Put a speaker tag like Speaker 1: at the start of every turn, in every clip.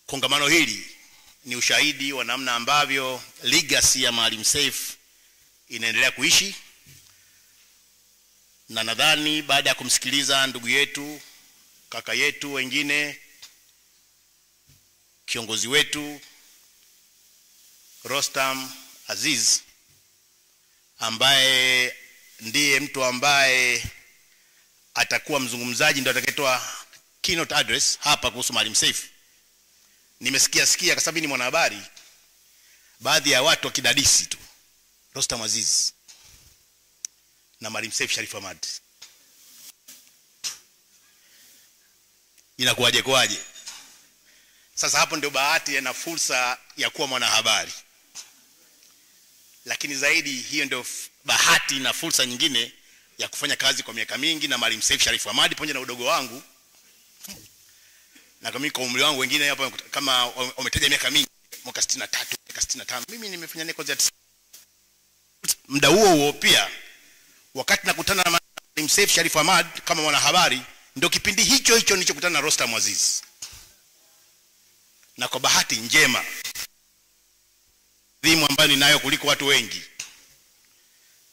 Speaker 1: Kongamano hili ni ushahidi wa namna ambavyo legacy ya Maalim Seif inaendelea kuishi, na nadhani baada ya kumsikiliza ndugu yetu, kaka yetu wengine, kiongozi wetu Rostam Aziz, ambaye ndiye mtu ambaye atakuwa mzungumzaji, ndio atakayetoa keynote address hapa kuhusu Maalim Seif. Nimesikia kwa sababu ni mwanahabari, baadhi ya watu wakidadisi tu Rostam Aziz na Maalim Seif Sharif Ahmad. Inakuwaje kwaje? Sasa hapo ndio bahati na fursa ya kuwa mwanahabari. Lakini zaidi hiyo ndio bahati na fursa nyingine ya kufanya kazi kwa miaka mingi na Maalim Seif Sharif Ahmad pamoja na udogo wangu. Na kama kwa umri wangu wengine hapa kama wametaja miaka mingi, mwaka 63, miaka 65. Mimi nimefanya naye kwa muda huo pia, wakati nakutana na Maalim Seif Sharif Ahmad kama mwanahabari, ndio kipindi hicho nilichokutana na Rostam Aziz. Na kwa bahati njema dhimu ambayo ninayo kuliko watu wengi,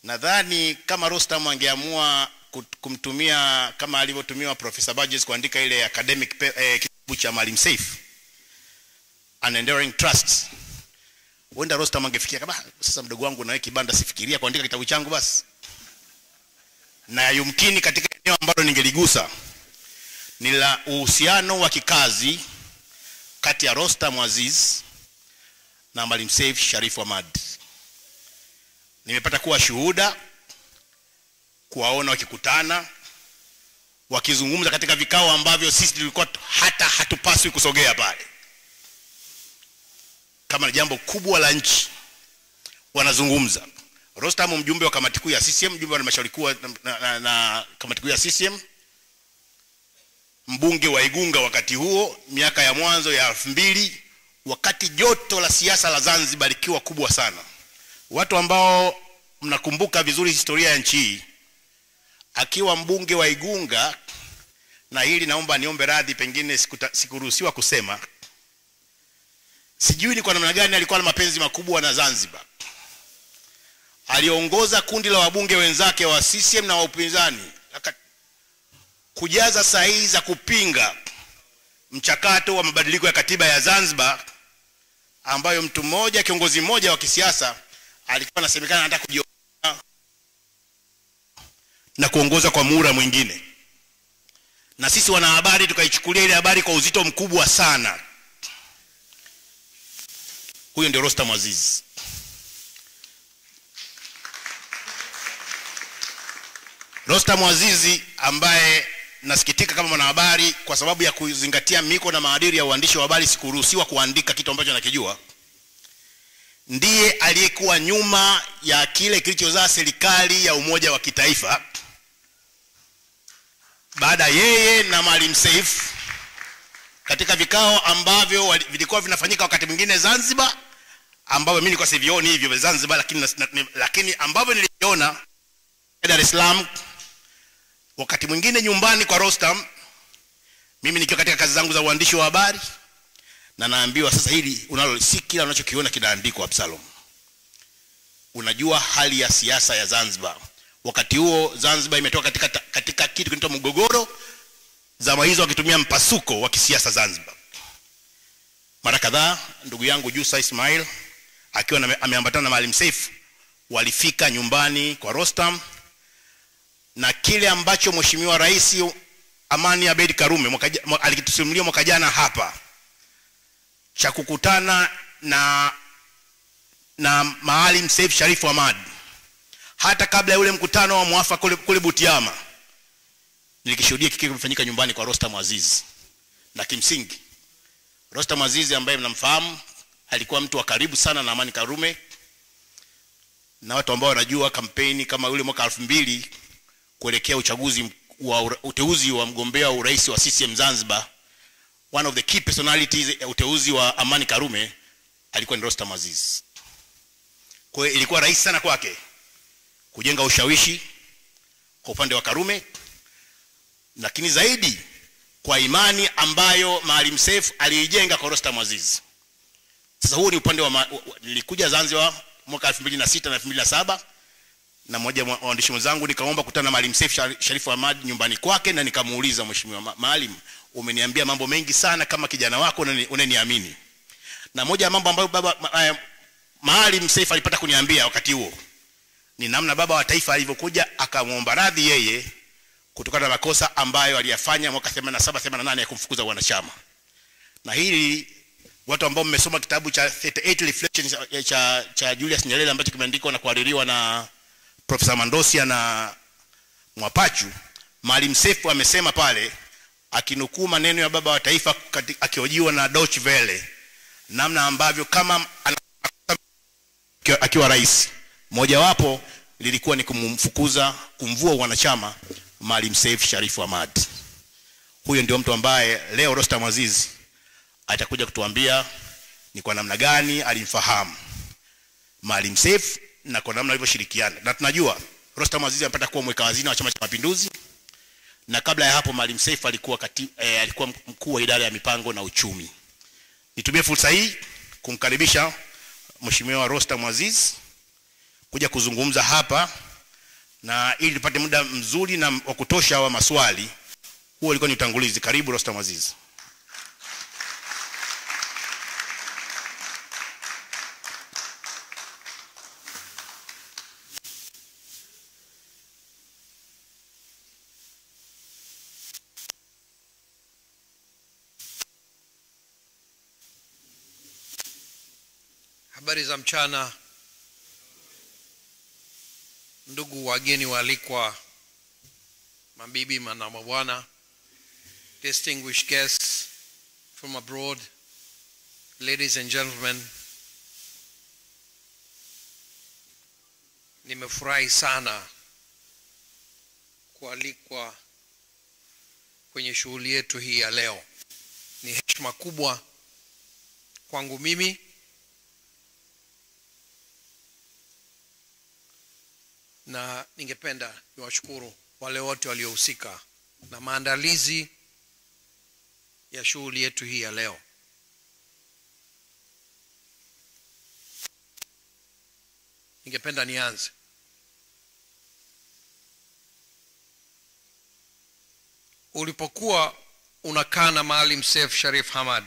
Speaker 1: nadhani kama Rostam angeamua kumtumia kama alivyotumiwa Professor Burgess kuandika ile academic kitabu cha Maalim Seif An Enduring Trust, wenda Rostam angefikia kama sasa mdogo wangu na wewe kibanda, sifikiria kuandika kitabu changu basi. Na yumkini katika eneo ambalo ningeligusa ni la uhusiano wa kikazi kati ya Rostam Aziz na Maalim Seif Sharif Ahmad. Nimepata kuwa shuhuda, kuwaona wakikutana, wakizungumza katika vikao ambavyo sisi tulikuwa hata hatupaswi kusogea pale. Kama jambo kubwa la nchi wanazungumza. Rostam mjumbe wa kamati kuu ya CCM, mjumbe wa halmashauri kuu na kamati kuu ya CCM, mbunge wa Igunga wakati huo, miaka ya mwanzo ya 2000, wakati joto la siasa la Zanzibar likiwa kubwa sana. Watu ambao mnakumbuka vizuri historia ya nchi hii, akiwa mbunge wa Igunga, na hili naomba niombe radhi, pengine sikuruhusiwa kusema, sijui ni kwa namna gani alikuwa na mapenzi makubwa na Zanzibar. Aliongoza kundi la wabunge wenzake wa CCM na wa upinzani kujaza sahihi za kupinga mchakato wa mabadiliko ya katiba ya Zanzibar, ambayo mtu mmoja, kiongozi mmoja wa kisiasa, alikuwa anasemekana anataka kujiondoa na kuongoza kwa muhula mwingine. Na sisi wanahabari tukaichukulia ile habari kwa uzito mkubwa sana. Huyo ndio Rostam Aziz. Rostam Aziz ambaye nasikitika kama mwanahabari, kwa sababu ya kuzingatia miko na maadili ya uandishi wa habari, sikuruhusiwa kuandika kitu ambacho nakijua, ndiye aliyekuwa nyuma ya kile kilichozaa serikali ya umoja wa kitaifa. Baada yeye na Maalim Seif katika vikao ambavyo vilikuwa vinafanyika wakati mwingine Zanzibar, ambavyo mimi nilikuwa sivioni hivyo Zanzibar, lakini ambavyo niliona Dar es Salaam, wakati mwingine nyumbani kwa Rostam, mimi nikiwa katika kazi zangu za uandishi wa habari, na naambiwa sasa hili si kila unachokiona kinaandikwa Absalom. Unajua hali ya siasa ya Zanzibar. Wakati huo Zanzibar imetoka katika kitu kinaitwa mgogoro, zama hizo wakitumia mpasuko wa kisiasa Zanzibar. Mara kadhaa ndugu yangu Jusa Ismail akiwa ameambatana na Maalim Seif walifika nyumbani kwa Rostam, na kile ambacho Mheshimiwa Rais Maalim Karume alikitusimulia mwaka jana hapa, cha kukutana na Maalim Seif Sharif Ahmad, hata kabla ya ule mkutano wa muafaka kule Butiama, nilikishuhudia kikifanyika nyumbani kwa Rostam Aziz. Na kimsingi Rostam Aziz ambaye mnamfahamu alikuwa mtu wa karibu sana na Maalim Karume, na watu ambao wanajua kampeni kama ule mwaka 2000 kuelekea uteuzi wa mgombea wa urais wa CCM Zanzibar, one of the key personalities ya uteuzi wa Maalim Karume alikuwa ni Rostam Aziz. Kwa hiyo ilikuwa rahisi sana kwake kujenga ushawishi kwa upande wa Karume, lakini zaidi kwa imani ambayo Maalim Seif aliijenga kwa Rostam Aziz. Sasa huu ni upande wa nilikuja Zanzibar mwaka 2006 na 2007 na mmoja wa waandishi wenzangu nikaomba kukutana na Maalim Seif Sharif Hamad nyumbani kwake, na nikamuuliza, Mheshimiwa Maalim, umeniambia mambo mengi sana kama kijana wako unaniamini. Na moja ya mambo ambayo baba Maalim Seif alipata kuniambia wakati huo ni namna baba wa taifa alivyokuja akamuomba radhi yeye kutokana na makosa ambayo aliyafanya mwaka 87 88 ya kumfukuza wanachama. Na hili watu ambao mmesoma kitabu cha 38 Reflections cha Julius Nyerere ambacho kimeandikwa na kuhaririwa na Profesa Mandosia na Mwapachu, Maalim Seif amesema pale akinukuu maneno ya baba wa taifa akihojiwa na Deutsche Welle, namna ambavyo kama akiwa rais moja wapo lilikuwa ni kumvua wanachama Maalim Seif Sharif Hamad. Huyo ndio mtu ambaye leo Rostam Aziz atakuja kutuambia ni kwa namna gani alimfahamu Maalim Seif na kwa namna alivyoshirikiana. Na tunajua Rostam Aziz amepata kuwa mweka hazina wa Chama cha Mapinduzi, na kabla ya hapo Maalim Seif alikuwa mkuu wa idara ya mipango na uchumi. Nitumie fursa hii kumkaribisha Mheshimiwa Rostam Aziz kuja kuzungumza hapa, na ili tupate muda mzuri na wa kutosha wa maswali. Huo ulikuwa ni utangulizi. Karibu Rostam Aziz.
Speaker 2: Habari za mchana, ndugu wageni waalikwa, mabibi na mabwana, distinguished guests from abroad, ladies and gentlemen. Nimefurahi sana kualikwa kwenye shughuli yetu hii ya leo. Ni heshima kubwa kwangu mimi na ningependa niwashukuru wale wote waliohusika na maandalizi ya shughuli yetu hii ya leo. Ningependa nianze. Ulipokuwa unakaa na Maalim Seif Sharif Hamad,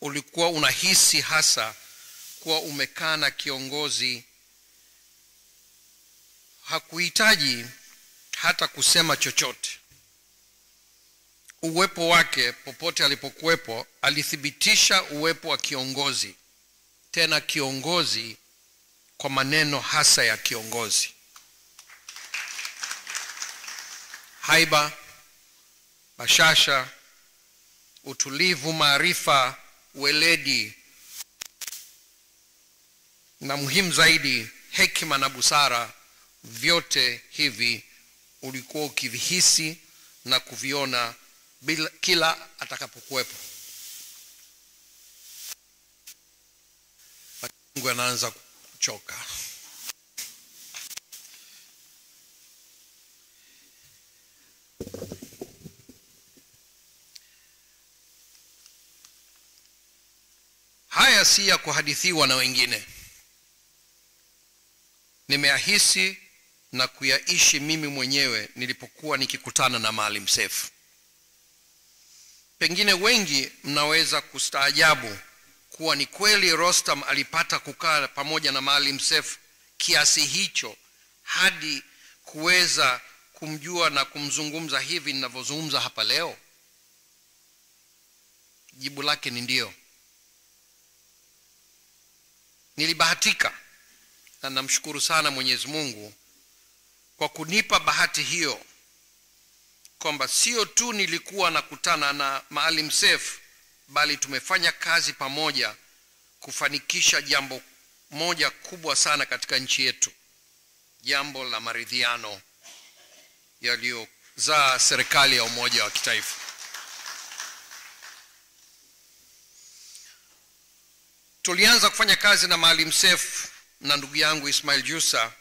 Speaker 2: ulikuwa unahisi hasa kuwa umekaa na kiongozi hakuhitaji hata kusema chochote. Uwepo wake popote alipokuwepo alithibitisha uwepo wa kiongozi, tena kiongozi kwa maneno hasa ya kiongozi. Haiba, bashasha, utulivu, maarifa, weledi, na muhimu zaidi hekima na busara, vyote hivi ulikuwa ukivihisi na kuviona kila atakapokuwepo. Mungu anaanza kuchoka. Haya si ya kuhadithiwa na wengine. Nimeahisi na kuyaishi mimi mwenyewe nilipokuwa nikikutana na Maalim Seif. Pengine wengi mnaweza kustaajabu kuwa ni kweli Rostam alipata kukaa pamoja na Maalim Seif kiasi hicho hadi kuweza kumjua na kumzungumza hivi ninavyozungumza hapa leo. Jibu lake ni ndio. Nilibahatika na namshukuru sana Mwenyezi Mungu kwa kunipa bahati hiyo, kwamba sio tu nilikuwa nakutana na Maalim Seif, bali tumefanya kazi pamoja kufanikisha jambo moja kubwa sana katika nchi yetu, jambo la maridhiano yaliyozaa serikali ya umoja wa kitaifa. Tulianza kufanya kazi na Maalim Seif na ndugu yangu Ismail Jusa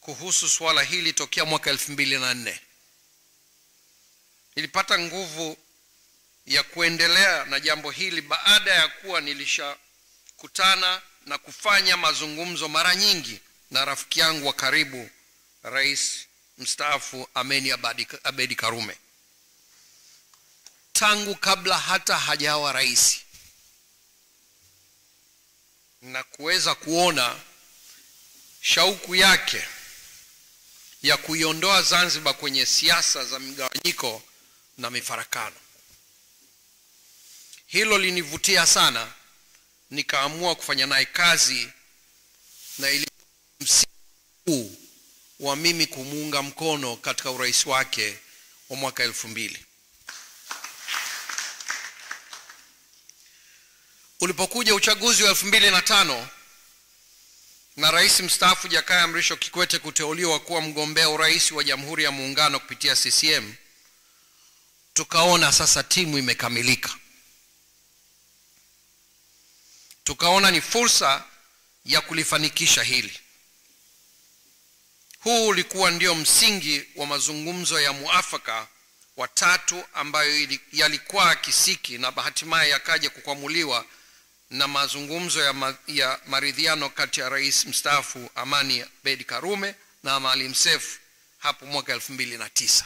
Speaker 2: kuhusu swala hili tokea mwaka 2004. Nilipata nguvu ya kuendelea na jambo hili baada ya kuwa nilishakutana na kufanya mazungumzo mara nyingi na rafiki yangu wa karibu, Rais mstaafu Abedi Karume, tangu kabla hata hajawa rais, na kuweza kuona shauku yake ya kuiondoa Zanzibar kwenye siasa za migawanyiko na mifarakano. Hilo linivutia sana, nikaamua kufanya naye kazi, na ili msingi wa mimi kumuunga mkono katika urais wake wa mwaka 2000. Ulipokuja uchaguzi wa 2005 na rais mstaafu Jakaya Mrisho Kikwete kuteuliwa kuwa mgombea urais wa Jamhuri ya Muungano kupitia CCM, tukaona sasa timu imekamilika. Tukaona ni fursa ya kulifanikisha hili. Huu ulikuwa ndio msingi wa mazungumzo ya muafaka watatu ambayo yalikuwa kisiki na hatimaye yakaja kukwamuliwa na mazungumzo ya maridhiano kati ya rais mstaafu Abedi Karume na Maalim Seif hapo mwaka 2009.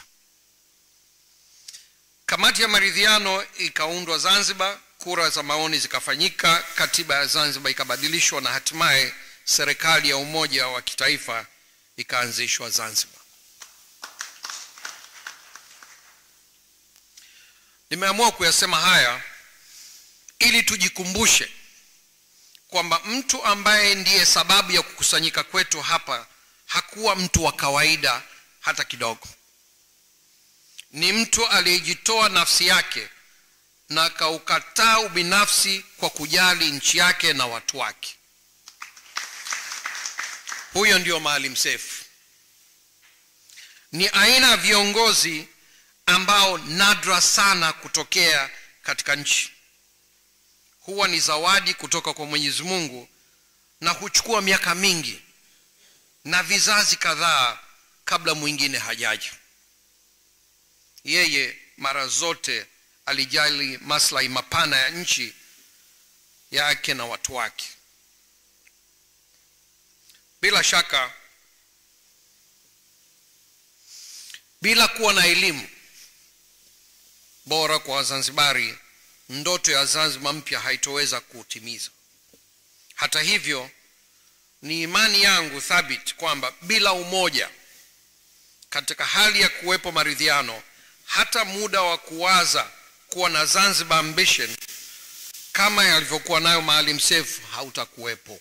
Speaker 2: Kamati ya maridhiano ikaundwa Zanzibar, kura za maoni zikafanyika, katiba ya Zanzibar ikabadilishwa, na hatimaye serikali ya umoja wa kitaifa ikaanzishwa Zanzibar. Nimeamua kuyasema haya ili tujikumbushe kwamba mtu ambaye ndiye sababu ya kukusanyika kwetu hapa hakuwa mtu wa kawaida hata kidogo. Ni mtu aliyejitoa nafsi yake na akaukataa ubinafsi kwa kujali nchi yake na watu wake. Huyo ndio Maalim Seif. Ni aina ya viongozi ambao nadra sana kutokea katika nchi. Huwa ni zawadi kutoka kwa Mwenyezi Mungu, na huchukua miaka mingi na vizazi kadhaa kabla mwingine hajaja. Yeye mara zote alijali maslahi mapana ya nchi yake na watu wake. Bila shaka, bila kuwa na elimu bora kwa Wazanzibari, ndoto ya Zanzibar mpya haitoweza kutimiza. Hata hivyo, ni imani yangu thabiti kwamba bila umoja katika hali ya kuwepo maridhiano, hata muda wa kuwaza kuwa na Zanzibar ambition kama yalivyokuwa nayo Maalim Seif hautakuwepo.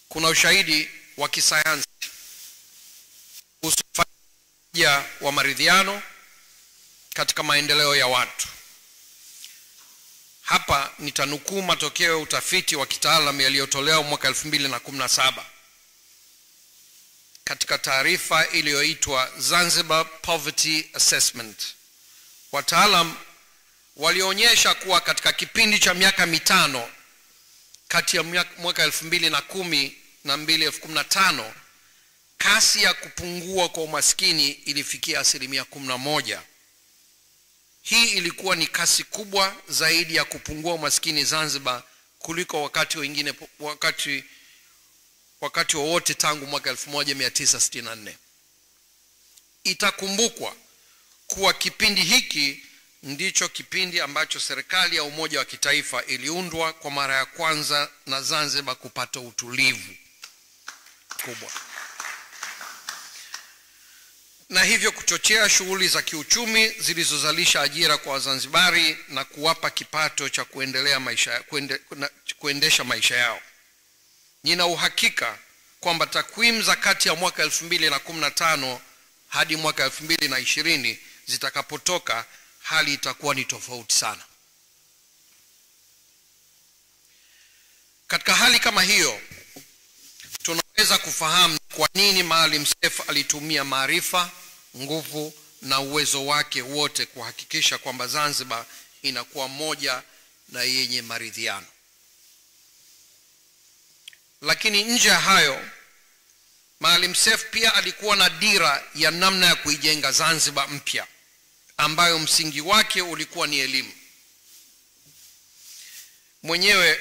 Speaker 2: Kuna ushahidi wa kisayansi kuhusu wa maridhiano katika maendeleo ya watu. Hapa nitanukuu matokeo ya utafiti wa kitaalamu yaliyotolewa mwaka 2017 katika taarifa iliyoitwa Zanzibar Poverty Assessment. Wataalam walionyesha kuwa katika kipindi cha miaka 5 kati ya mwaka 2010 na 2015, kasi ya kupungua kwa umaskini ilifikia 11%. Hii ilikuwa ni kasi kubwa zaidi ya kupungua umaskini Zanzibar kuliko wakati wowote tangu mwaka 1964. Itakumbukwa kuwa kipindi hiki ndicho kipindi ambacho serikali ya umoja wa kitaifa iliundwa kwa mara ya kwanza na Zanzibar kupata utulivu kubwa, na hivyo kuchochea shughuli za kiuchumi zilizozalisha ajira kwa Wazanzibari na kuwapa kipato cha kuendesha maisha yao. Nina uhakika kwamba takwimu za kati ya mwaka 2015 hadi mwaka 2020 zitakapotoka, hali itakuwa ni tofauti sana. Katika hali kama hiyo, tunaweza kufahamu kwa nini Maalim Seif alitumia maarifa, nguvu na uwezo wake wote kuhakikisha kwamba Zanzibar inakuwa moja na yenye maridhiano. Lakini nje ya hayo, Maalim Seif pia alikuwa na dira ya namna ya kuijenga Zanzibar mpya, ambayo msingi wake ulikuwa ni elimu. Mwenyewe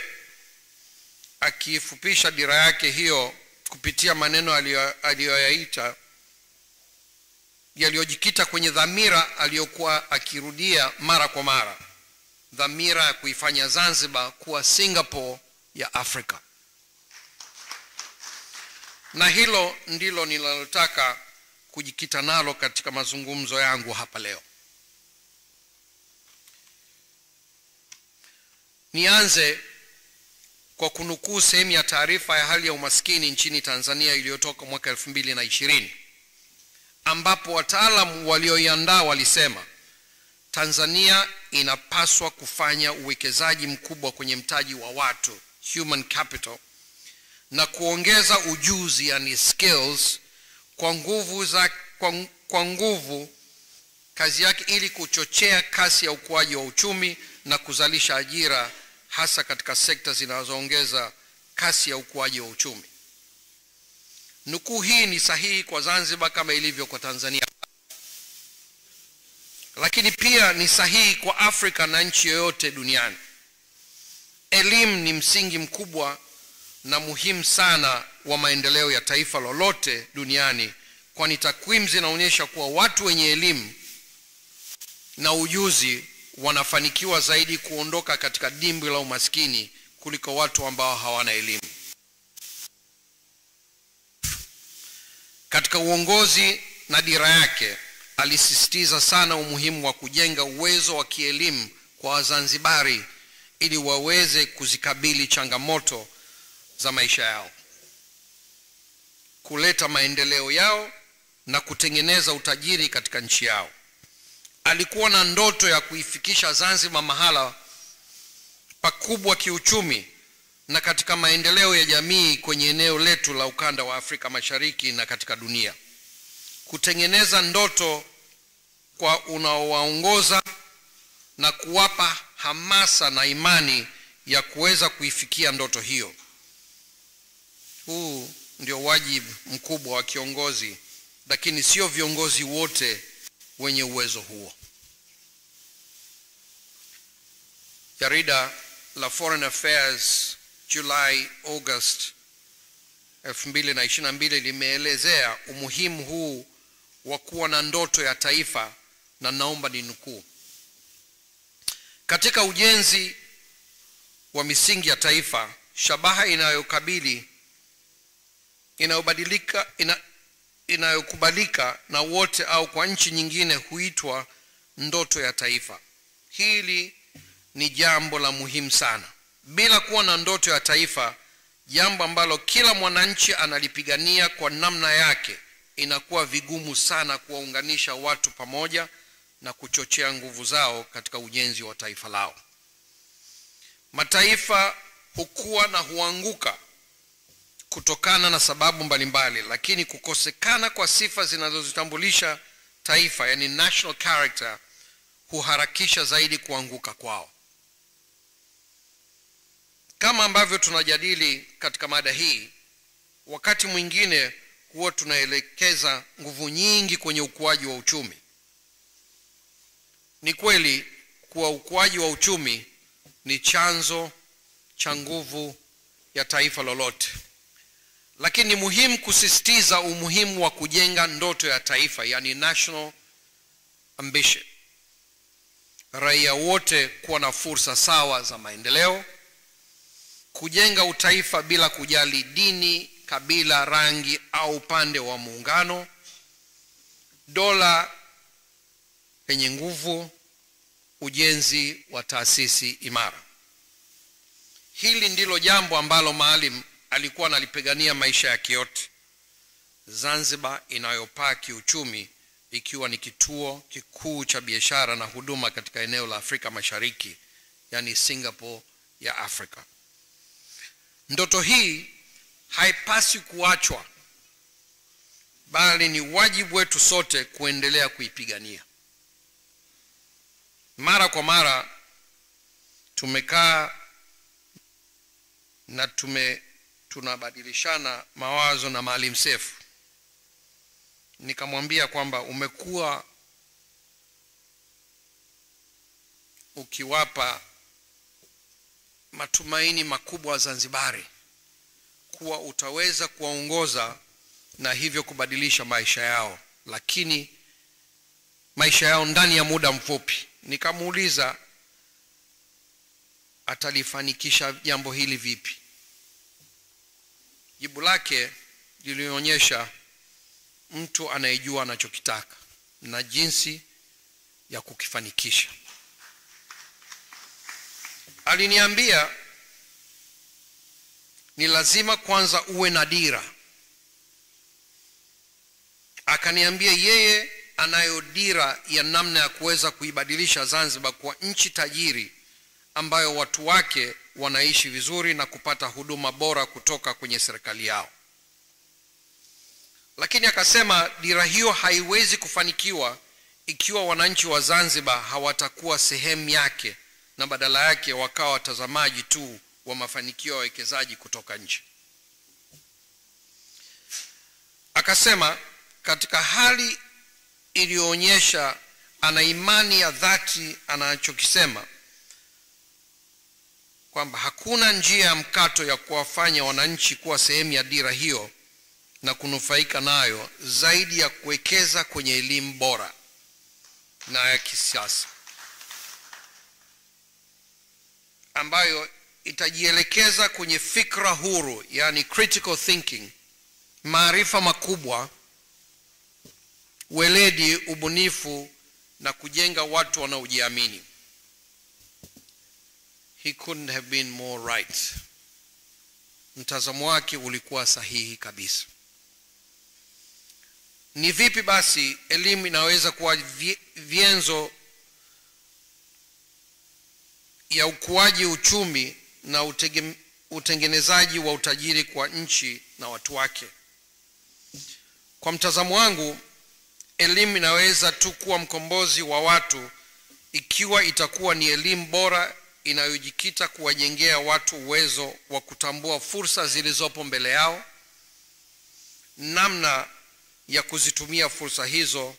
Speaker 2: akifupisha dira yake hiyo kupitia maneno aliyoyaita yaliyojikita kwenye dhamira aliyokuwa akirudia mara kwa mara, dhamira ya kuifanya Zanzibar kuwa Singapore ya Afrika. Na hilo ndilo ninalotaka kujikita nalo katika mazungumzo yangu hapa leo. Nianze kwa kunukuu sehemu ya taarifa ya hali ya umaskini nchini Tanzania iliyotoka mwaka 2020, ambapo wataalamu walioiandaa walisema Tanzania inapaswa kufanya uwekezaji mkubwa kwenye mtaji wa watu, human capital, na kuongeza ujuzi, yani skills, kwa nguvu kazi yake, ili kuchochea kasi ya ukuaji wa uchumi na kuzalisha ajira, hasa katika sekta zinazoongeza kasi ya ukuaji wa uchumi. Nukuu hii ni sahihi kwa Zanzibar kama ilivyo kwa Tanzania, lakini pia ni sahihi kwa Afrika na nchi yoyote duniani. Elimu ni msingi mkubwa na muhimu sana wa maendeleo ya taifa lolote duniani, kwani takwimu zinaonyesha kuwa watu wenye elimu na ujuzi wanafanikiwa zaidi kuondoka katika dimbwi la umaskini kuliko watu ambao hawana elimu. Katika uongozi na dira yake, alisisitiza sana umuhimu wa kujenga uwezo wa kielimu kwa Wazanzibari ili waweze kuzikabili changamoto za maisha yao, kuleta maendeleo yao na kutengeneza utajiri katika nchi yao. Alikuwa na ndoto ya kuifikisha Zanzibar mahala pakubwa kiuchumi na katika maendeleo ya jamii kwenye eneo letu la ukanda wa Afrika Mashariki na katika dunia. Kutengeneza ndoto kwa unaowaongoza na kuwapa hamasa na imani ya kuweza kuifikia ndoto hiyo. Huu ndio wajibu mkubwa wa kiongozi, lakini sio viongozi wote wenye uwezo huo. Jarida la Foreign Affairs July August 2022 limeelezea umuhimu huu wa kuwa na ndoto ya taifa, na naomba ninukuu: katika ujenzi wa misingi ya taifa, shabaha inayokubalika na wote au kwa nchi nyingine huitwa ndoto ya taifa. Hili ni jambo la muhimu sana. Bila kuwa na ndoto ya taifa, jambo ambalo kila mwananchi analipigania kwa namna yake, inakuwa vigumu sana kuwaunganisha watu pamoja na kuchochea nguvu zao katika ujenzi wa taifa lao. Mataifa hukua na huanguka kutokana na sababu mbalimbali, lakini kukosekana kwa sifa zinazozitambulisha taifa, yani national character, huharakisha zaidi kuanguka kwao. Kama ambavyo tunajadili katika mada hii, wakati mwingine huwa tunaelekeza nguvu nyingi kwenye ukuaji wa uchumi. Ni kweli kuwa ukuaji wa uchumi ni chanzo cha nguvu ya taifa lolote, lakini ni muhimu kusisitiza umuhimu wa kujenga ndoto ya taifa, yani national ambition. Raia wote kuwa na fursa sawa za maendeleo, kujenga utaifa bila kujali dini, kabila, rangi au upande wa muungano, dola yenye nguvu, ujenzi wa taasisi imara. Hili ndilo jambo ambalo Maalim alikuwa analipigania maisha yake yote. Zanzibar inayopaa kiuchumi, ikiwa ni kituo kikuu cha biashara na huduma katika eneo la Afrika Mashariki, yani Singapore ya Afrika. Ndoto hii haipaswi kuachwa, bali ni wajibu wetu sote kuendelea kuipigania. Mara kwa mara tumekaa na tunabadilishana mawazo na Maalim Seif nikamwambia kwamba umekuwa ukiwapa matumaini makubwa wa Zanzibari kuwa utaweza kuwaongoza na hivyo kubadilisha maisha yao, lakini maisha yao ndani ya muda mfupi. Nikamuuliza atalifanikisha jambo hili vipi. Jibu lake lilionyesha mtu anayejua anachokitaka na jinsi ya kukifanikisha. Aliniambia ni lazima kwanza uwe na dira. Akaniambia yeye anayo dira ya namna ya kuweza kuibadilisha Zanzibar kwa nchi tajiri ambayo watu wake wanaishi vizuri na kupata huduma bora kutoka kwenye serikali yao. Lakini akasema dira hiyo haiwezi kufanikiwa ikiwa wananchi wa Zanzibar hawatakuwa sehemu yake na badala yake wakawa watazamaji tu wa mafanikio ya wawekezaji kutoka nje. Akasema katika hali iliyoonyesha ana imani ya dhati anachokisema kwamba hakuna njia ya mkato ya kuwafanya wananchi kuwa sehemu ya dira hiyo na kunufaika nayo zaidi ya kuwekeza kwenye elimu bora na ya kisasa ambayo itajielekeza kwenye fikra huru, yani critical thinking, maarifa makubwa, weledi, ubunifu na kujenga watu wanaojiamini. He couldn't have been more right. Mtazamo wake ulikuwa sahihi kabisa. Ni vipi basi elimu inaweza kuwa vienzo ya ukuaji uchumi na utengenezaji wa utajiri kwa nchi na watu wake? Kwa mtazamo wangu, elimu inaweza tu kuwa mkombozi wa watu ikiwa itakuwa ni elimu bora inayojikita kuwajengea watu uwezo wa kutambua fursa zilizopo mbele yao, namna ya kuzitumia fursa hizo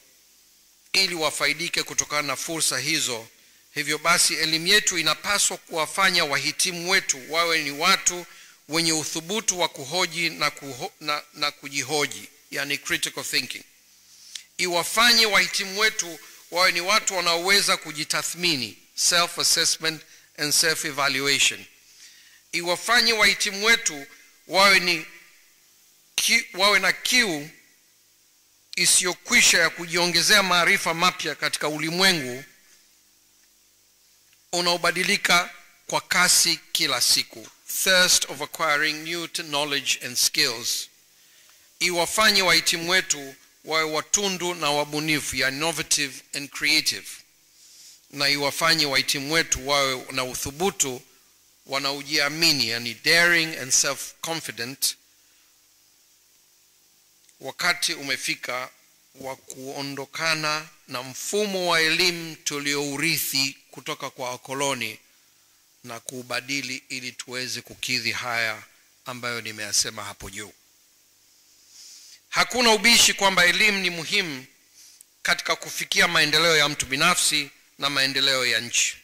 Speaker 2: ili wafaidike kutokana na fursa hizo. Hivyo basi elimu yetu inapaswa kuwafanya wahitimu wetu wawe ni watu wenye uthubutu wa kuhoji na kujihoji, yani critical thinking. Iwafanye wahitimu wetu wawe ni watu wanaoweza kujitathmini, self assessment and self evaluation. Iwafanye wahitimu wetu wawe na kiu isiyokwisha ya kujiongezea maarifa mapya katika ulimwengu unaobadilika kwa kasi kila siku, thirst of acquiring new knowledge and skills. Iwafanye wahitimu wetu wawe watundu na wabunifu, ya innovative and creative, na iwafanye wahitimu wetu wawe na uthubutu, wanaojiamini, yani daring and self-confident. Wakati umefika wa kuondokana na mfumo wa elimu tuliourithi kutoka kwa wakoloni na kuubadili ili tuweze kukidhi haya ambayo nimeyasema hapo juu. Hakuna ubishi kwamba elimu ni muhimu katika kufikia maendeleo ya mtu binafsi na maendeleo ya nchi.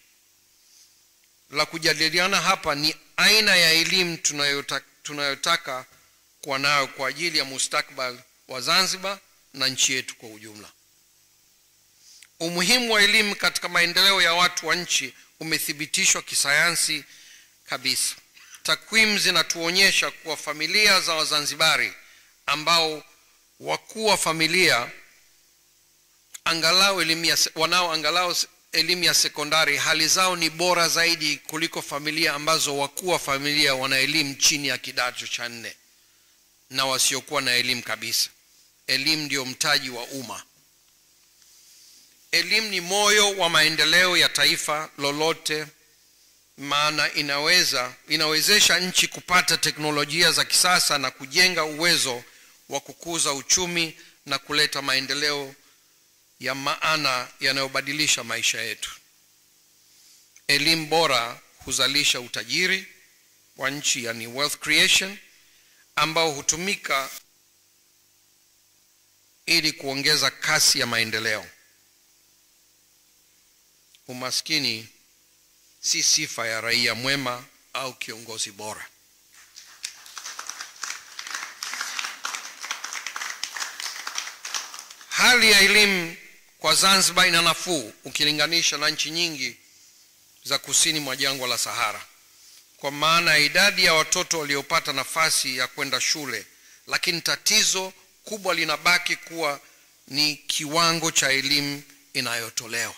Speaker 2: La kujadiliana hapa ni aina ya elimu tunayotaka kuwa nayo kwa ajili ya mustakabali wa Zanzibar na nchi yetu kwa ujumla. Umuhimu wa elimu katika maendeleo ya watu wa nchi umethibitishwa kisayansi kabisa. Takwimu zinatuonyesha kuwa familia za Wazanzibari ambao wakuu wa familia angalau elimu ya sekondari, hali zao ni bora zaidi kuliko familia ambazo wakuu wa familia wana elimu chini ya kidato cha 4 na wasiokuwa na elimu kabisa. Elimu ndio mtaji wa umma. Elimu ni moyo wa maendeleo ya taifa lolote, maana inawezesha nchi kupata teknolojia za kisasa na kujenga uwezo wa kukuza uchumi na kuleta maendeleo ya maana yanayobadilisha maisha yetu. Elimu bora huzalisha utajiri wa nchi, yani wealth creation, ambao hutumika ili kuongeza kasi ya maendeleo. Umaskini si sifa ya raia mwema au kiongozi bora. Hali ya elimu kwa Zanzibar ina nafuu ukilinganisha na nchi nyingi za kusini mwa jangwa la Sahara, kwa maana idadi ya watoto waliopata nafasi ya kwenda shule, lakini tatizo kubwa linabaki kuwa ni kiwango cha elimu inayotolewa.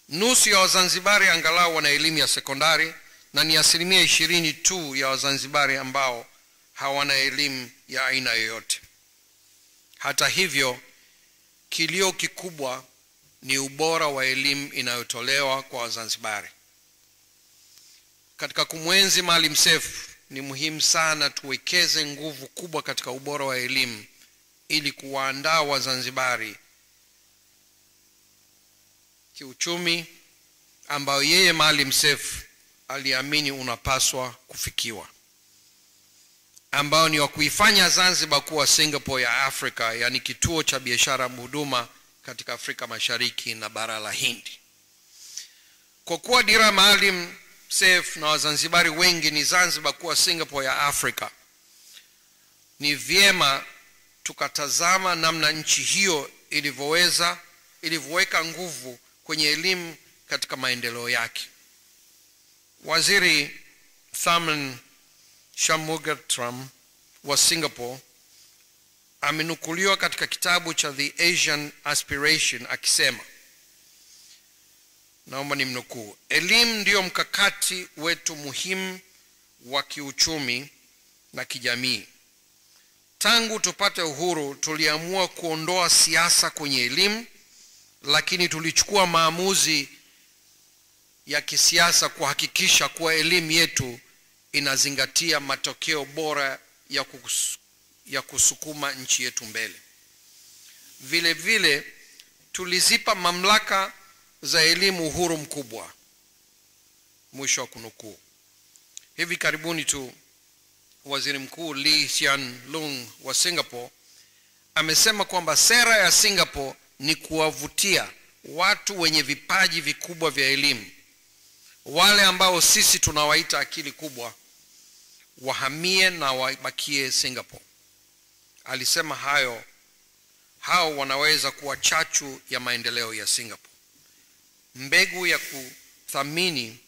Speaker 2: Nusu ya Wazanzibari angalau wana elimu ya sekondari, na ni 20% tu ya Wazanzibari ambao hawana elimu ya aina yoyote. Hata hivyo, kilio kikubwa ni ubora wa elimu inayotolewa kwa Wazanzibari. Katika kumwenzi Maalim Seif, ni muhimu sana tuwekeze nguvu kubwa katika ubora wa elimu ili kuwaandaa Wazanzibari kiuchumi ambao yeye Maalim Seif aliamini unapaswa kufikiwa, ambao ni wa kuifanya Zanzibar kuwa Singapore ya Afrika, yani kituo cha biashara huduma katika Afrika Mashariki na bara la Hindi. Kwa kuwa dira Maalim Seif na Wazanzibari wengi ni Zanzibar kuwa Singapore ya Afrika, ni vyema tukatazama namna nchi hiyo ilivyoweka nguvu kwenye elimu katika maendeleo yake. Waziri Tharman Shanmugatram wa Singapore amenukuliwa katika kitabu cha The Asian Aspiration akisema, naomba nimnukuu: elimu ndio mkakati wetu muhimu wa kiuchumi na kijamii. Tangu tupate uhuru tuliamua kuondoa siasa kwenye elimu, lakini tulichukua maamuzi ya kisiasa kuhakikisha kuwa elimu yetu inazingatia matokeo bora ya kusukuma nchi yetu mbele. Vile vile tulizipa mamlaka za elimu uhuru mkubwa. Mwisho wa kunukuu. Hivi karibuni tu Waziri Mkuu Lee Hsien Loong wa Singapore amesema kwamba sera ya Singapore ni kuwavutia watu wenye vipaji vikubwa vya elimu, wale ambao sisi tunawaita akili kubwa, wahamie na wabakie Singapore. Alisema hao wanaweza kuwa chachu ya maendeleo ya Singapore. Mbegu ya kuthamini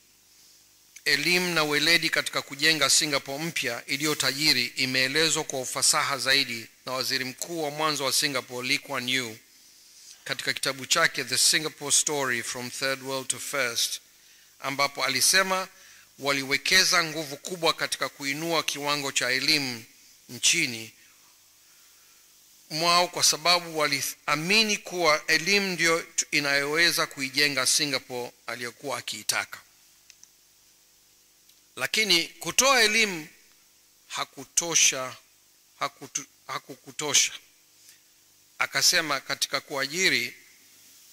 Speaker 2: elimu na weledi katika kujenga Singapore mpya iliyo tajiri imeelezwa kwa ufasaha zaidi na Waziri Mkuu wa mwanzo wa Singapore Lee Kuan Yew katika kitabu chake The Singapore Story from Third World to First, ambapo alisema waliwekeza nguvu kubwa katika kuinua kiwango cha elimu nchini mwao kwa sababu waliamini kuwa elimu ndio inayoweza kuijenga Singapore aliyokuwa akiitaka. Lakini kutoa elimu hakukutosha. Akasema katika kuajiri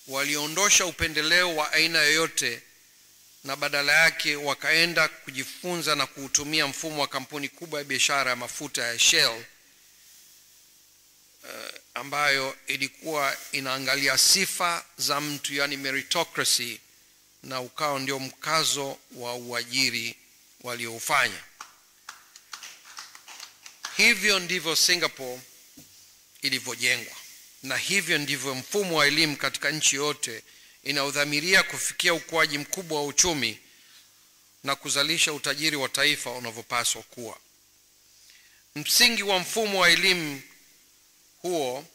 Speaker 2: waliondosha upendeleo wa aina yoyote na badala yake wakaenda kujifunza na kuutumia mfumo wa kampuni kubwa ya biashara ya mafuta ya Shell, ambayo ilikuwa inaangalia sifa za mtu, yani meritocracy, na ukao ndio mkazo wa uajiri walioufanya. Hivyo ndivyo Singapore ilivyojengwa, na hivyo ndivyo mfumo wa elimu katika nchi yote inaudhamiria kufikia ukuaji mkubwa wa uchumi na kuzalisha utajiri wa taifa unavyopaswa kuwa. Msingi wa mfumo wa elimu huo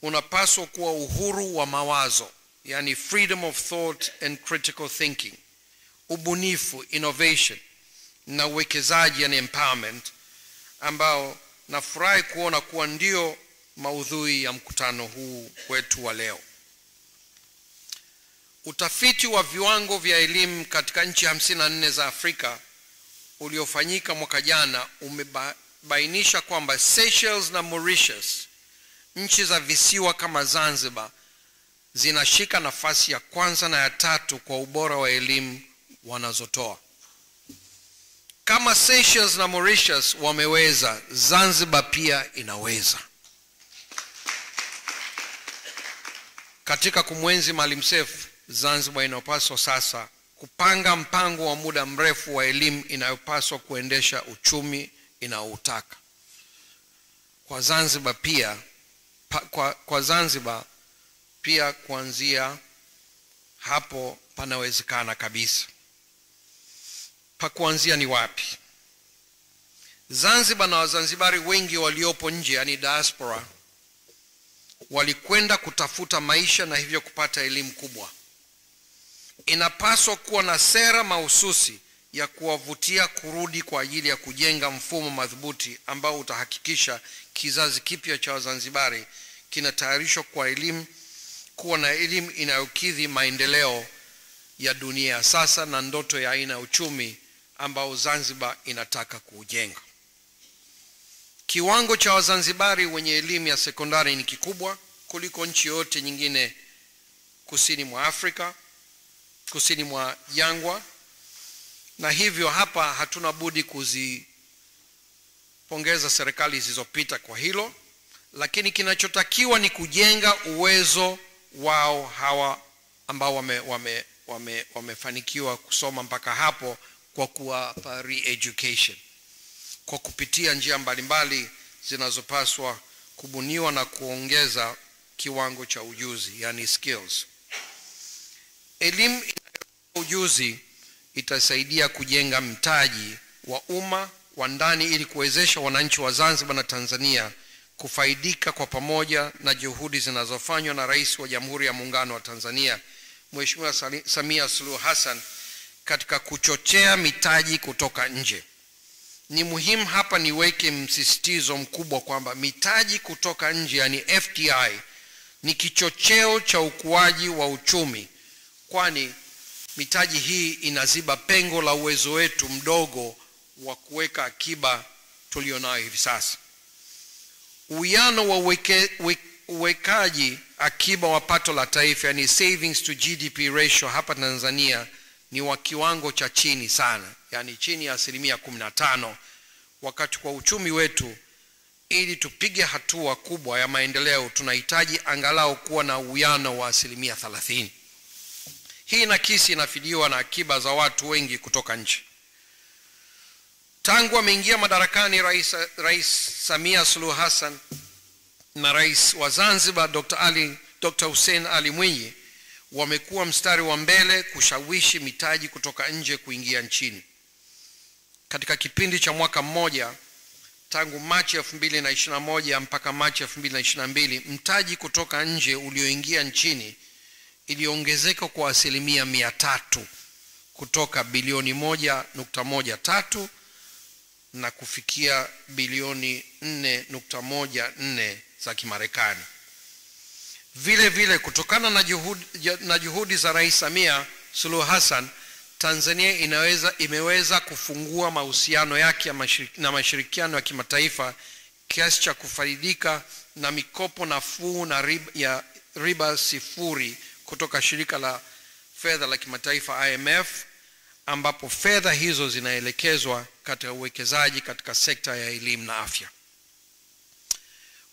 Speaker 2: unapaswa kuwa uhuru wa mawazo, yani freedom of thought and critical thinking, ubunifu, innovation, na uwekezaji, yani empowerment, ambao nafurahi kuona kuwa ndio maudhui ya mkutano huu wetu wa leo. Utafiti wa viwango vya elimu katika nchi 54 za Afrika uliofanyika mwaka jana umebainisha kwamba Seychelles na Mauritius, nchi za visiwa kama Zanzibar, zinashika nafasi ya kwanza na ya tatu kwa ubora wa elimu wanazotoa. Kama Seychelles na Mauritius wameweza, Zanzibar pia inaweza. Katika kumwenzi Maalim Seif, Zanzibar inapaswa sasa kupanga mpango wa muda mrefu wa elimu inayopaswa kuendesha uchumi inaoutaka. Kwa Zanzibar pia kuanzia hapo panawezekana kabisa. Pa kuanzia ni wapi? Zanzibar na Wazanzibari wengi waliopo nje, yani diaspora, walikwenda kutafuta maisha na hivyo kupata elimu kubwa. Inapaswa kuwa na sera mahususi ya kuwavutia kurudi kwa ajili ya kujenga mfumo madhubuti ambao utahakikisha kizazi kipya cha Wazanzibari kinatayarishwa kwa elimu, kuwa na elimu inayokidhi maendeleo ya dunia ya sasa na ndoto ya aina uchumi ambao Zanzibar inataka kuujenga. Kiwango cha Wazanzibari wenye elimu ya sekondari ni kikubwa kuliko nchi yote nyingine kusini mwa Afrika, kusini mwa jangwa, na hivyo hapa hatuna budi kuzipongeza serikali zilizopita kwa hilo, lakini kinachotakiwa ni kujenga uwezo wao hawa ambao wamefanikiwa kusoma mpaka hapo kwa kuwapa re-education kwa kupitia njia mbalimbali zinazopaswa kubuniwa na kuongeza kiwango cha ujuzi, yani skills. Elimu ujuzi itasaidia kujenga mtaji wa umma wa ndani ili kuwezesha wananchi wa Zanzibar na Tanzania kufaidika kwa pamoja na juhudi zinazofanywa na Rais wa Jamhuri ya Muungano wa Tanzania Mheshimiwa Samia Suluhu Hassan katika kuchochea mitaji kutoka nje. Ni muhimu hapa niweke msisitizo mkubwa kwamba mitaji kutoka nje, yani FDI, ni kichocheo cha ukuaji wa uchumi, kwani mitaji hii inaziba pengo la uwezo wetu mdogo wa kuweka akiba tulionayo hivi sasa. Uwiano wa uwekaji akiba wa pato la taifa, yani savings to GDP ratio, hapa Tanzania ni wa kiwango cha chini sana, yani chini ya 15%, wakati kwa uchumi wetu ili tupige hatua kubwa ya maendeleo tunahitaji angalau kuwa na uwiano wa 30%. Hii nakisi inafidiwa na akiba za watu wengi kutoka nje. Tangu ameingia madarakani Rais Samia Suluhu Hassan na Rais wa Zanzibar Dr. Hussein Ali Mwinyi wamekuwa mstari wa mbele kushawishi mitaji kutoka nje kuingia nchini. Katika kipindi cha mwaka mmoja tangu Machi 2021 mpaka Machi 2022, mtaji kutoka nje ulioingia nchini iliongezeka kwa 300% kutoka bilioni 1.13 na kufikia bilioni 4.14 za Kimarekani. Vile vile kutokana na juhudi za Rais Samia Suluhu Hassan, Tanzania imeweza kufungua mahusiano yake na mashirikiano ya kimataifa kiasi cha kufaidika na mikopo nafuu na riba sifuri kutoka shirika la fedha la kimataifa IMF, ambapo fedha hizo zinaelekezwa katika uwekezaji katika sekta ya elimu na afya.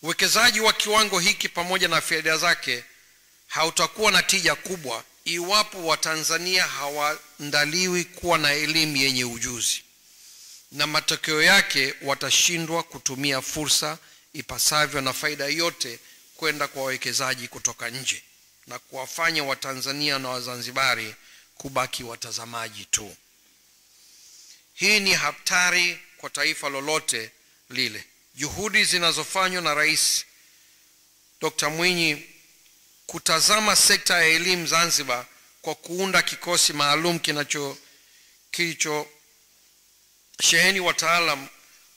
Speaker 2: Uwekezaji wa kiwango hiki pamoja na faida zake hautakuwa na tija kubwa iwapo Watanzania hawaandaliwi kuwa na elimu yenye ujuzi, na matokeo yake watashindwa kutumia fursa ipasavyo na faida yote kwenda kwa wawekezaji kutoka nje na kuwafanya Watanzania na Wazanzibari kubaki watazamaji tu. Hii ni hatari kwa taifa lolote lile. Juhudi zinazofanywa na Rais Dr. Mwinyi kutazama sekta ya elimu Zanzibar kwa kuunda kikosi maalum kilicho sheheni wataalam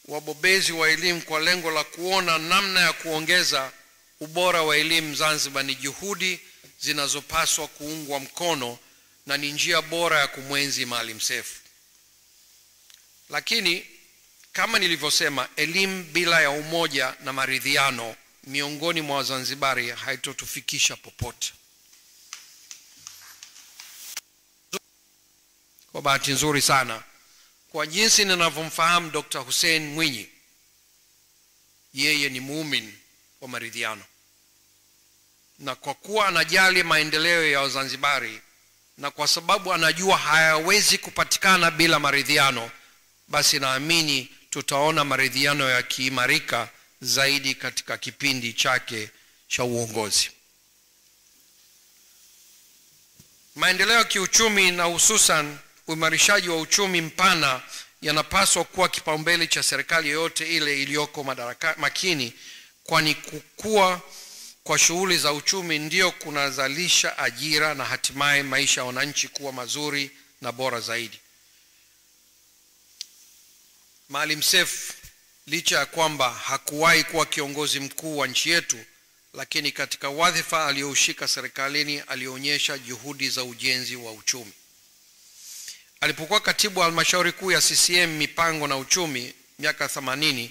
Speaker 2: wabobezi wa elimu kwa lengo la kuona namna ya kuongeza ubora wa elimu Zanzibar ni juhudi zinazopaswa kuungwa mkono na ni njia bora ya kumwenzi Maalim Seif. Lakini kama nilivyosema, elimu bila ya umoja na maridhiano miongoni mwa Wazanzibari haitotufikisha popote. Kwa bahati nzuri sana, kwa jinsi ninavyomfahamu Dr. Hussein Mwinyi, yeye ni muumini wa maridhiano. na kwa kuwa anajali maendeleo ya Wazanzibari na kwa sababu anajua hayawezi kupatikana bila maridhiano, basi naamini tutaona maridhiano yakiimarika zaidi katika kipindi chake cha uongozi. Maendeleo ya kiuchumi na hususan uimarishaji wa uchumi mpana yanapaswa kuwa kipaumbele cha serikali yoyote ile iliyoko makini, kwani kukua kwa shughuli za uchumi ndio kunazalisha ajira na hatimaye maisha ya wananchi kuwa mazuri na bora zaidi. Maalim Seif, licha ya kwamba hakuwahi kuwa kiongozi mkuu wa nchi yetu, lakini katika wadhifa aliyoushika serikalini alionyesha juhudi za ujenzi wa uchumi. Alipokuwa katibu wa halmashauri kuu ya CCM mipango na uchumi miaka 80,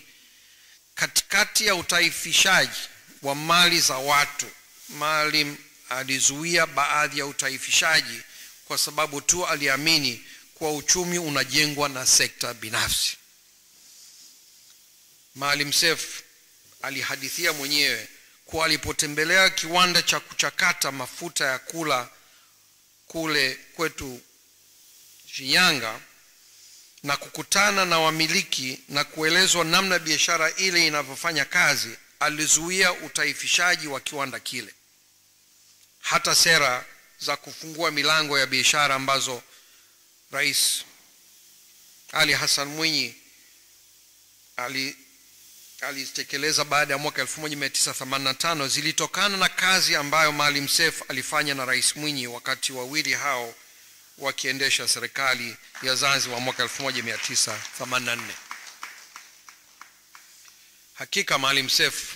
Speaker 2: katikati ya utaifishaji wa mali za watu, Maalim alizuia baadhi ya utaifishaji kwa sababu tu aliamini kuwa uchumi unajengwa na sekta binafsi. Maalim Seif alihadithia mwenyewe kuwa alipotembelea kiwanda cha kuchakata mafuta ya kula kule kwetu Shinyanga na kukutana na wamiliki na kuelezwa namna biashara ile inavyofanya kazi, alizuia utaifishaji wa kiwanda kile. Hata sera za kufungua milango ya biashara ambazo Rais Ali Hassan Mwinyi alitekeleza baada ya mwaka 1985 zilitokana na kazi ambayo Maalim Seif alifanya na Rais Mwinyi wakati wawili hao wakiendesha serikali ya Zanzibar mwaka 1984. Hakika Maalim Seif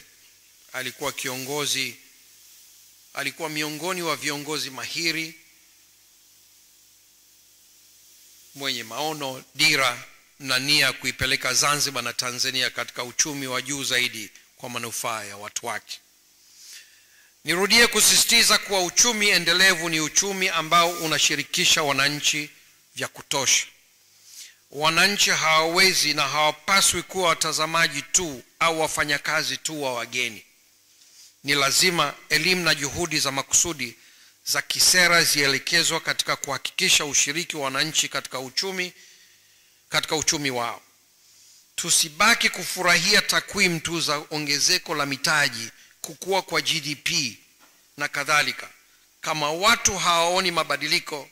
Speaker 2: alikuwa miongoni wa viongozi mahiri, mwenye maono, dira na nia kuipeleka Zanzibar na Tanzania katika uchumi wa juu zaidi kwa manufaa ya watu wake. Nirudie kusisitiza kuwa uchumi endelevu ni uchumi ambao unashirikisha wananchi vya kutosha. Wananchi hawawezi na hawapaswi kuwa watazamaji tu au wafanyakazi tu wa wageni. Ni lazima elimu na juhudi za makusudi za kisera zielekezwe katika kuhakikisha ushiriki wa wananchi katika uchumi wao. Tusibaki kufurahia takwimu tu za ongezeko la mitaji, kukua kwa GDP na kadhalika. Kama watu hawaoni mabadiliko,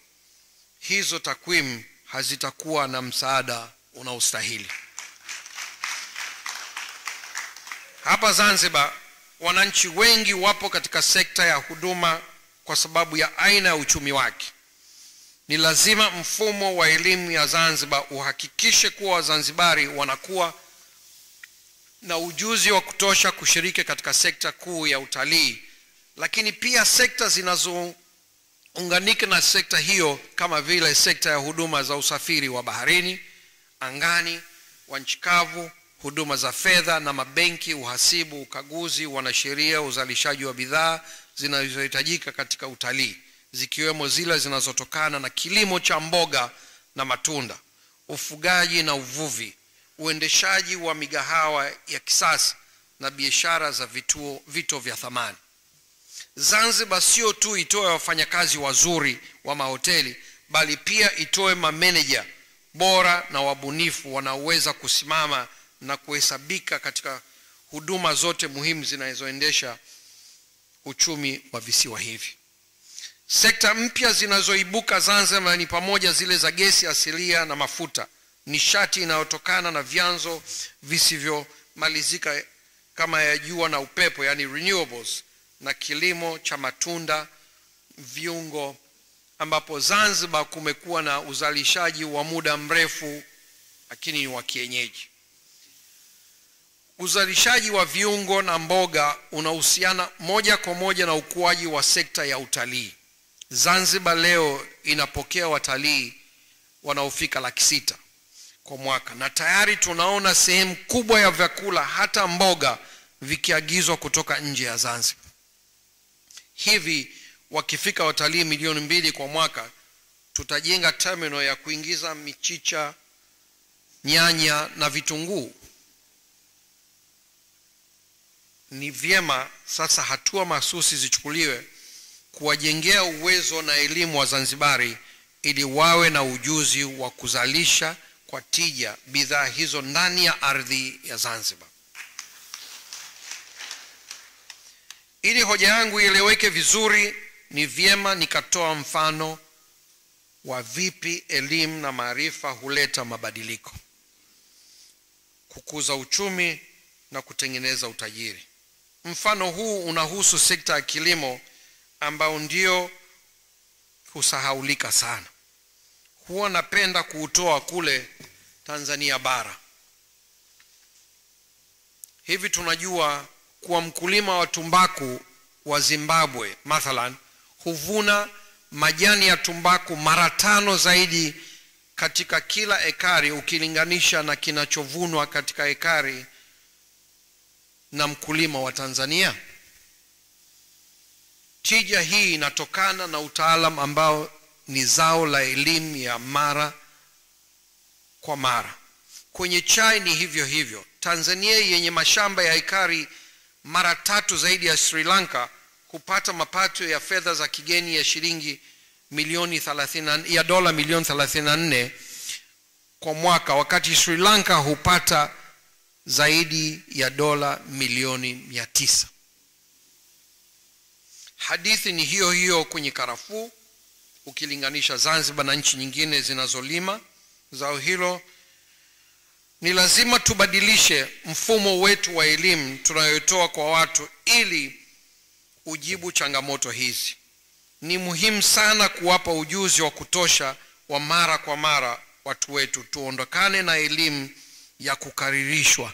Speaker 2: hizo takwimu hazitakuwa na msaada unaostahili. Hapa Zanzibar, wananchi wengi wapo katika sekta ya huduma kwa sababu ya aina ya uchumi wake. Ni lazima mfumo wa elimu ya Zanzibar uhakikishe kuwa Wazanzibari wanakuwa na ujuzi wa kutosha kushiriki katika sekta kuu ya utalii, lakini pia sekta zinazounganika na sekta hiyo kama vile sekta ya huduma za usafiri wa baharini, angani, wa nchi kavu, huduma za fedha na mabenki, uhasibu, ukaguzi, wanasheria, uzalishaji wa bidhaa zinazohitajika katika utalii, zikiwemo zile zinazotokana na kilimo cha mboga na matunda, ufugaji na uvuvi, uendeshaji wa migahawa ya kisasa na biashara za vito vya thamani. Zanzibar sio tu itoe wafanyakazi wazuri wa mahoteli, bali pia itoe mameneja bora na wabunifu wanaoweza kusimama na kuhesabika katika huduma zote muhimu zinazoendesha uchumi wa visiwa hivi. Sekta mpya zinazoibuka Zanzibar ni pamoja zile za gesi asilia na mafuta, nishati inayotokana na vyanzo visivyomalizika kama ya jua na upepo, yani renewables, na kilimo cha matunda, viungo, ambapo Zanzibar kumekuwa na uzalishaji wa muda mrefu lakini ni wa kienyeji. Uzalishaji wa viungo na mboga unahusiana moja kwa moja na ukuaji wa sekta ya utalii. Zanzibar leo inapokea watalii wanaofika 600,000 kwa mwaka, na tayari tunaona sehemu kubwa ya vyakula hata mboga vikiagizwa kutoka nje ya Zanzibar. Hivi wakifika watalii milioni 2 kwa mwaka, tutajenga terminal ya kuingiza michicha, nyanya na vitunguu. ni vyema sasa hatua mahsusi zichukuliwe kuwajengea uwezo na elimu wa Zanzibari ili wawe na ujuzi wa kuzalisha kwa tija bidhaa hizo ndani ya ardhi ya Zanzibar. Ili hoja yangu ieleweke vizuri, ni vyema nikatoa mfano wa vipi elimu na maarifa huleta mabadiliko, kukuza uchumi na kutengeneza utajiri. Mfano huu unahusu sekta ya kilimo ambao ndio husahaulika sana. Huwa napenda kuutoa kule Tanzania bara. Hivi tunajua kuwa mkulima wa tumbaku wa Zimbabwe mathalan huvuna majani ya tumbaku mara 5 zaidi katika kila ekari ukilinganisha na kinachovunwa katika ekari na mkulima wa Tanzania. Tija hii inatokana na utaalamu ambao ni zao la elimu ya mara kwa mara. Kwenye chai ni hivyo hivyo. Tanzania yenye mashamba ya ekari mara 3 zaidi ya Sri Lanka hupata mapato ya fedha za kigeni ya shilingi dola milioni 34 kwa mwaka, wakati Sri Lanka hupata zaidi ya dola milioni 900. Hadithi ni hiyo hiyo kwenye karafuu ukilinganisha Zanzibar na nchi nyingine zinazolima zao hilo. Ni lazima tubadilishe mfumo wetu wa elimu tunayotoa kwa watu ili ujibu changamoto hizi. Ni muhimu sana kuwapa ujuzi wa kutosha wa mara kwa mara watu wetu. Tuondokane na elimu ya kukaririshwa,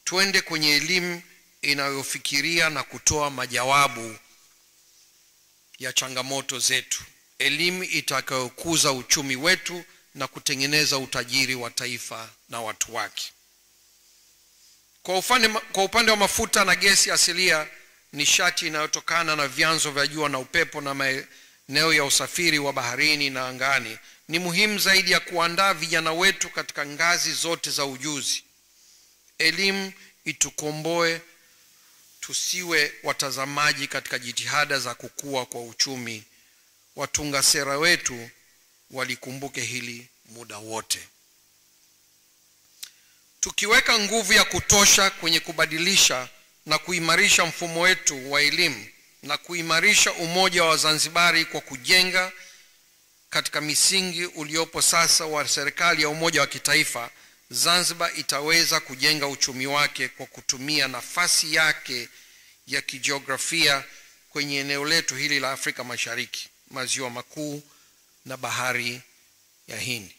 Speaker 2: tuende kwenye elimu inayofikiria na kutoa majawabu ya changamoto zetu, elimu itakayokuza uchumi wetu na kutengeneza utajiri wa taifa na watu wake. Kwa upande wa mafuta na gesi asilia, nishati inayotokana na vyanzo vya jua na upepo na maeneo ya usafiri wa baharini na angani, ni muhimu zaidi ya kuandaa vijana wetu katika ngazi zote za ujuzi. Elimu itukomboe, tusiwe watazamaji katika jitihada za kukua kwa uchumi. Watunga sera wetu walikumbuke hili muda wote. Tukiweka nguvu ya kutosha kwenye kubadilisha na kuimarisha mfumo wetu wa elimu na kuimarisha umoja wa Zanzibari kwa kujenga katika misingi uliopo sasa wa serikali ya umoja wa kitaifa, Zanzibar itaweza kujenga uchumi wake kwa kutumia nafasi yake ya kijiografia kwenye eneo letu hili la Afrika Mashariki, maziwa makuu na bahari ya Hindi.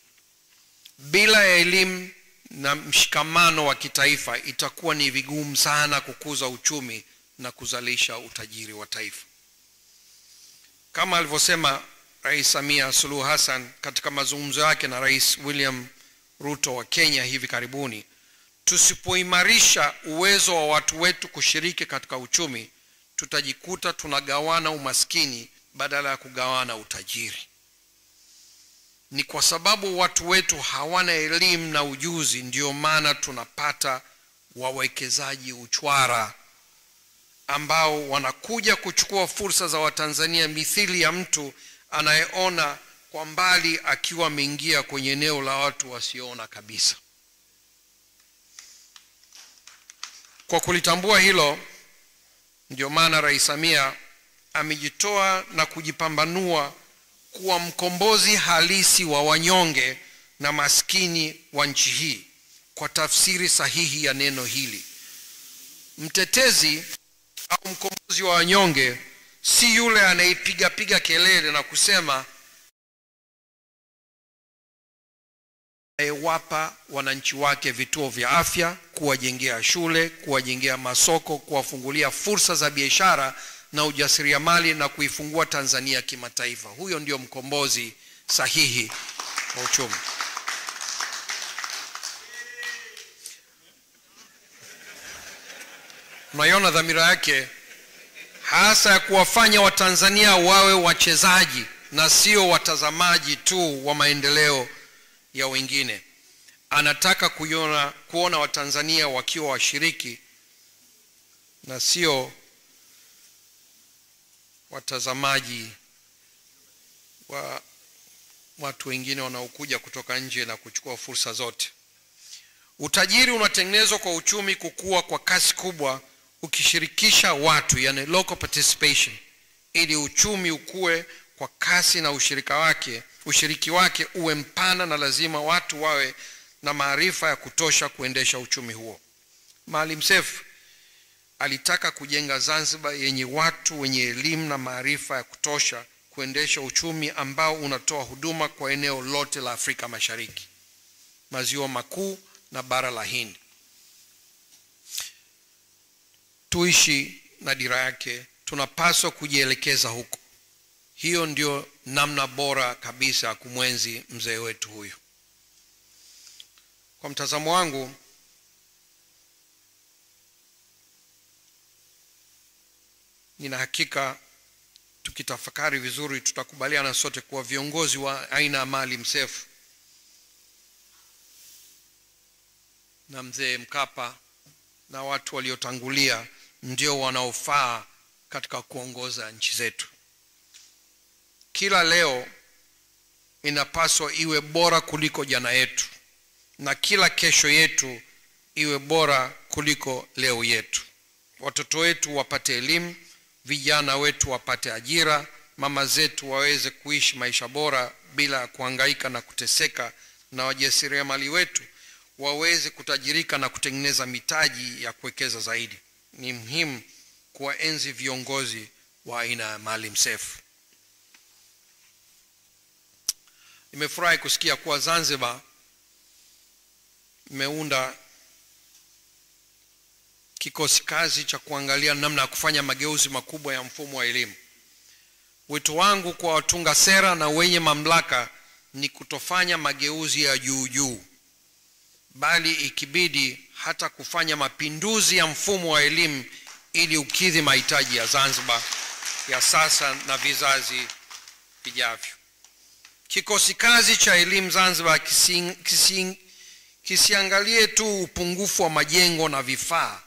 Speaker 2: Bila ya elimu na mshikamano wa kitaifa, itakuwa ni vigumu sana kukuza uchumi na kuzalisha utajiri wa taifa. Kama alivyosema Rais Samia Suluhu Hassan katika mazungumzo yake na Rais William Ruto wa Kenya hivi karibuni, tusipoimarisha uwezo wa watu wetu kushiriki katika uchumi, tutajikuta tunagawana umaskini badala ya kugawana utajiri. Ni kwa sababu watu wetu hawana elimu na ujuzi ndio maana tunapata wawekezaji uchwara ambao wanakuja kuchukua fursa za Watanzania, mithili ya mtu anayeona kwa mbali akiwa ameingia kwenye eneo la watu wasioona kabisa. Kwa kulitambua hilo, ndio maana Rais Samia amejitoa na kujipambanua kuwa mkombozi halisi wa wanyonge na maskini wa nchi hii. Kwa tafsiri sahihi ya neno hili, mtetezi au mkombozi wa wanyonge si yule anaipiga kelele na kusema wapa wananchi wake vituo vya afya, kuwajengea shule, kuwajengea masoko, kuwafungulia fursa za biashara na ujasiriamali na kuifungua Tanzania kimataifa. Huyo ndio mkombozi sahihi wa uchumi. Tunaiona dhamira yake hasa ya kuwafanya Watanzania wawe wachezaji na sio watazamaji tu wa maendeleo ya wengine. Anataka kuona Watanzania wakiwa washiriki na sio watazamaji wa watu wengine wanaokuja kutoka nje na kuchukua fursa zote. Utajiri unatengenezwa kwa uchumi kukua kwa kasi kubwa ukishirikisha watu, yani local participation. Ili uchumi ukue kwa kasi na ushiriki wake uwe mpana, na lazima watu wawe na maarifa ya kutosha kuendesha uchumi huo. Maalim Seif alitaka kujenga Zanzibar yenye watu wenye elimu na maarifa ya kutosha kuendesha uchumi ambao unatoa huduma kwa eneo lote la Afrika Mashariki, maziwa makuu na bara la Hindi. Tuishi na dira yake, tunapaswa kujielekeza huko. Hiyo ndio namna bora kabisa ya kumwenzi mzee wetu huyu. Kwa mtazamo wangu, nina hakika tukitafakari vizuri tutakubaliana sote kuwa viongozi wa aina ya Maalim Seif na mzee Mkapa na watu waliotangulia ndio wanaofaa katika kuongoza nchi zetu. Kila leo inapaswa iwe bora kuliko jana yetu, na kila kesho yetu iwe bora kuliko leo yetu. Watoto wetu wapate elimu, vijana wetu wapate ajira, mama zetu waweze kuishi maisha bora bila kuhangaika na kuteseka, na wajasiriamali wetu waweze kutajirika na kutengeneza mitaji ya kuwekeza zaidi. Ni muhimu kuwaenzi viongozi wa aina ya Maalim Seif. Nimefurahi kusikia kuwa Zanzibar imeunda kikosi kazi cha kuangalia namna ya kufanya mageuzi makubwa ya mfumo wa elimu. Wito wangu kwa watunga sera na wenye mamlaka ni kutofanya mageuzi ya juu, bali ikibidi hata kufanya mapinduzi ya mfumo wa elimu ili ukidhi mahitaji ya Zanzibar ya sasa na vizazi vijavyo. Kikosi kazi cha elimu Zanzibar kisiangalie tu upungufu wa majengo na vifaa,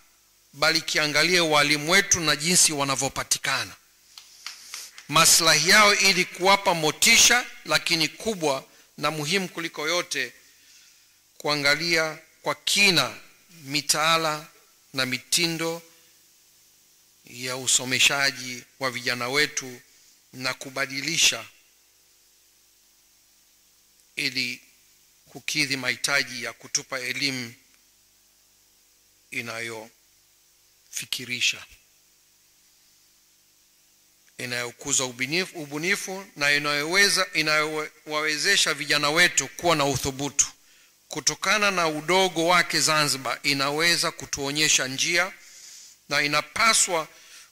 Speaker 2: bali kiangalie walimu wetu na jinsi wanavyopatikana, maslahi yao, ili kuwapa motisha. Lakini kubwa na muhimu kuliko yote, kuangalia kwa kina mitaala na mitindo ya usomeshaji wa vijana wetu na kubadilisha ili kukidhi mahitaji ya kutupa elimu inayofikirisha, inayokuza ubunifu na inayowawezesha vijana wetu kuwa na uthubutu. Kutokana na udogo wake, Zanzibar inaweza kutuonyesha njia, na inapaswa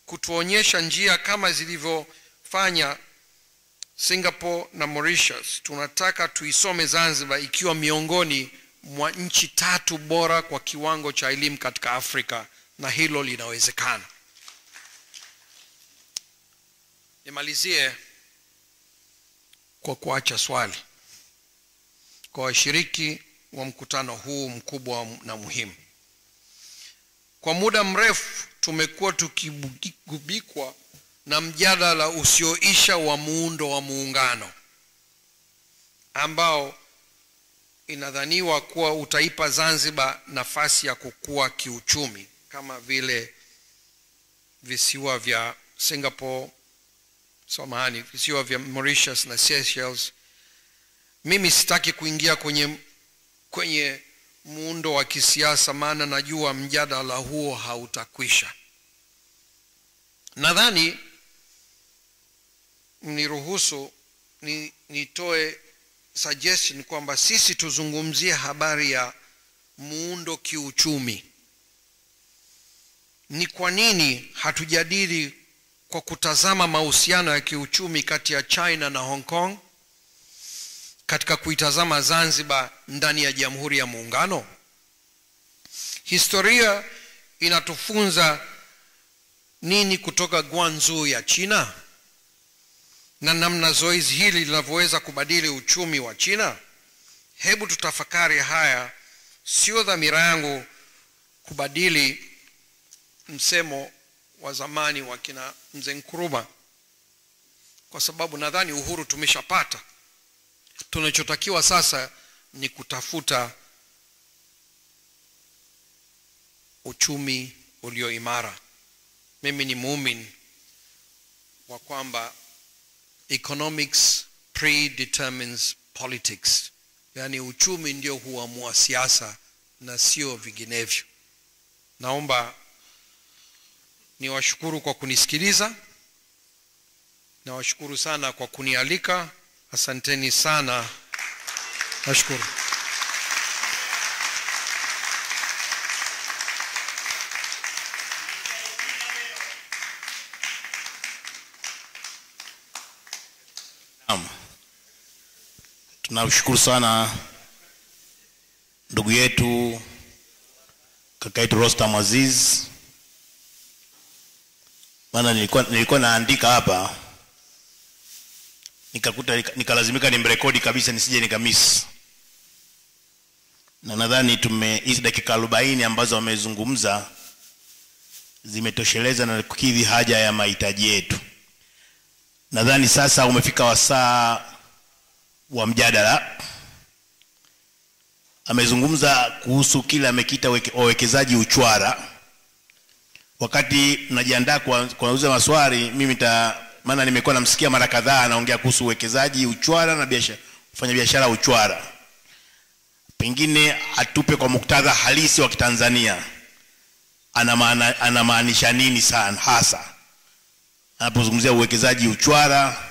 Speaker 2: kutuonyesha njia kama zilivyofanya Singapore na Mauritius. Tunataka tuisome Zanzibar ikiwa miongoni mwa nchi 3 bora kwa kiwango cha elimu katika Afrika, na hilo linawezekana. Nimalizie kwa kuacha swali kwa washiriki wa mkutano huu mkubwa na muhimu. Kwa muda mrefu tumekuwa tukigubikwa na mjadala usioisha wa muundo wa muungano, ambao inadhaniwa kuwa utaipa Zanzibar nafasi ya kukua kiuchumi kama vile visiwa vya Singapore, visiwa vya Mauritius na Seychelles. Mimi sitaki kuingia kwenye muundo wa kisiasa, maana najua mjadala huo hautakwisha. Nadhani niruhusu nitoe suggestion kwamba sisi tuzungumzie habari ya muundo kiuchumi. Ni kwa nini hatujadili kwa kutazama mahusiano ya kiuchumi kati ya China na Hong Kong katika kuitazama Zanzibar ndani ya Jamhuri ya Muungano? Historia inatufunza nini kutoka Guangzhou ya China, na namna zoezi hili linavyoweza kubadili uchumi wa China? Hebu tutafakari haya. Sio dhamira yangu kubadili msemo wa zamani wa kina Mzee Nkrumah, kwa sababu nadhani uhuru tumeshapata. Tunachotakiwa sasa ni kutafuta uchumi ulio imara. Mimi ni muumini wa kwamba economics predetermines politics, yani uchumi ndio huamua siasa na sio vinginevyo. Naomba niwashukuru kwa kunisikiliza, na washukuru sana kwa kunialika. Asanteni sana. Nashukuru.
Speaker 1: Tunashukuru sana ndugu yetu kaka yetu Rostam Aziz. Maana nilikuwa naandika hapa nikakuta nikalazimika nimrekodi kabisa nisije nikamiss. Na nadhani hizi dakika 40 ambazo wamezungumza zimetosheleza na kukidhi haja ya mahitaji yetu. Nadhani sasa umefika wasaa wa mjadala. Amezungumza kuhusu kile amekita wawekezaji uchwara. Wakati najiandaa kuuliza maswali, maana nimekuwa namsikia mara kadhaa anaongea kuhusu uwekezaji uchwara na kufanya biashara uchwara. Pengine atupe kwa muktadha halisi wa Kitanzania anamaanisha nini sana hasa anapozungumzia uwekezaji uchwara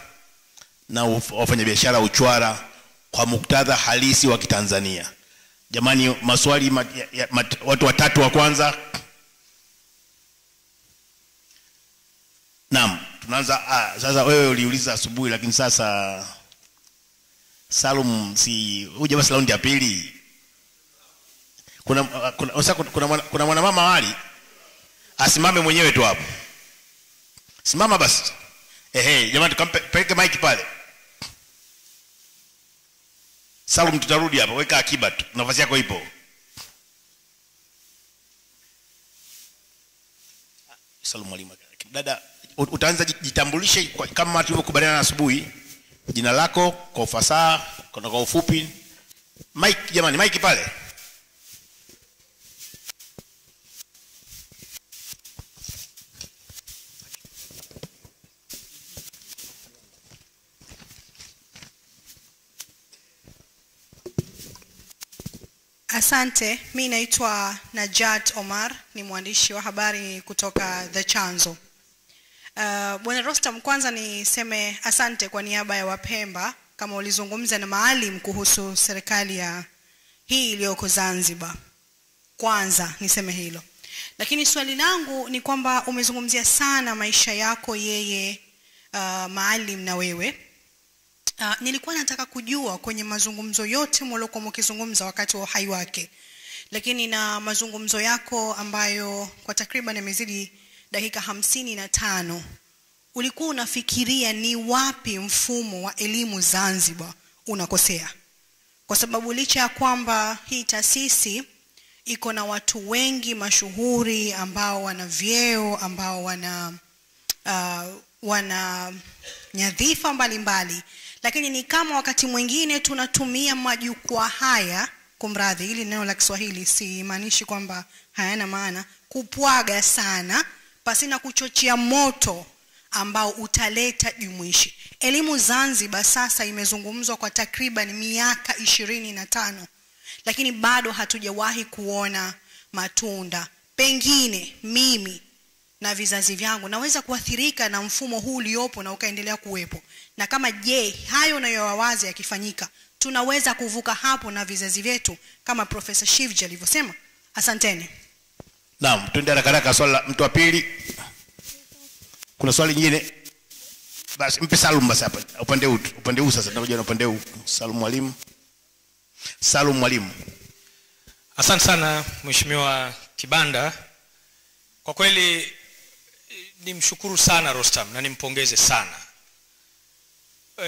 Speaker 1: na wafanya biashara uchwara kwa muktadha halisi wa Kitanzania. Jamani, maswali watu watatu wa kwanza. Naam, tunaanza. Sasa wewe uliuliza asubuhi, lakini sasa Salum si uje basi raundi ya pili. Kuna mwanamama wali asimame mwenyewe tu hapo. Simama basi. Jamani, tukampeleke mic pale. Salum, tutarudi hapa, weka akiba tu. Nafasi yako ipo. Salum mwalimu. Dada, utaanza jitambulishe kama tulivyokubaliana asubuhi. Jina lako kwa ufasaha, kwa ufupi. Mic jamani, mic pale.
Speaker 3: Asante, mimi naitwa Najat Omar, ni mwandishi wa habari kutoka The Chanzo. Bwana Rostam, kwanza niseme asante kwa niaba ya Wapemba kama ulizungumza na Maalim kuhusu serikali ya hii iliyoko Zanzibar. Kwanza niseme hilo. Lakini swali langu ni kwamba umezungumzia sana maisha yako yeye Maalim na wewe. Nilikuwa nataka kujua kwenye mazungumzo yote mliokuwa mkizungumza wakati wa uhai wake, lakini na mazungumzo yako ambayo kwa takriban yamezidi dakika 55, ulikuwa unafikiria ni wapi mfumo wa elimu Zanzibar unakosea? Kwa sababu licha ya kwamba hii taasisi iko na watu wengi mashuhuri ambao wana vyeo, ambao wana nyadhifa mbalimbali, lakini ni kama wakati mwingine tunatumia majukwaa haya, kumradhi hili neno la Kiswahili simaanishi kwamba hayana maana, kupwaga sana pasina kuchochea moto ambao utaleta jumuishi. Elimu Zanzibar sasa imezungumzwa kwa takriban miaka 25, lakini bado hatujawahi kuona matunda. Pengine mimi na vizazi vyangu naweza kuathirika na mfumo huu uliopo na ukaendelea kuwepo. Na kama hayo unayowawazi yakifanyika, tunaweza kuvuka hapo na vizazi vyetu kama Professor Shivji alivyosema. Asanteni.
Speaker 1: Naam, tuende haraka swali la mtu wa pili. Kuna swali nyingine? Basi mpe Salum basi hapa. Upande huu sasa, tunakuja na upande huu. Salum mwalimu.
Speaker 4: Asante sana Mheshimiwa Kibanda. Kwa kweli nimshukuru sana Rostam na nimpongeze sana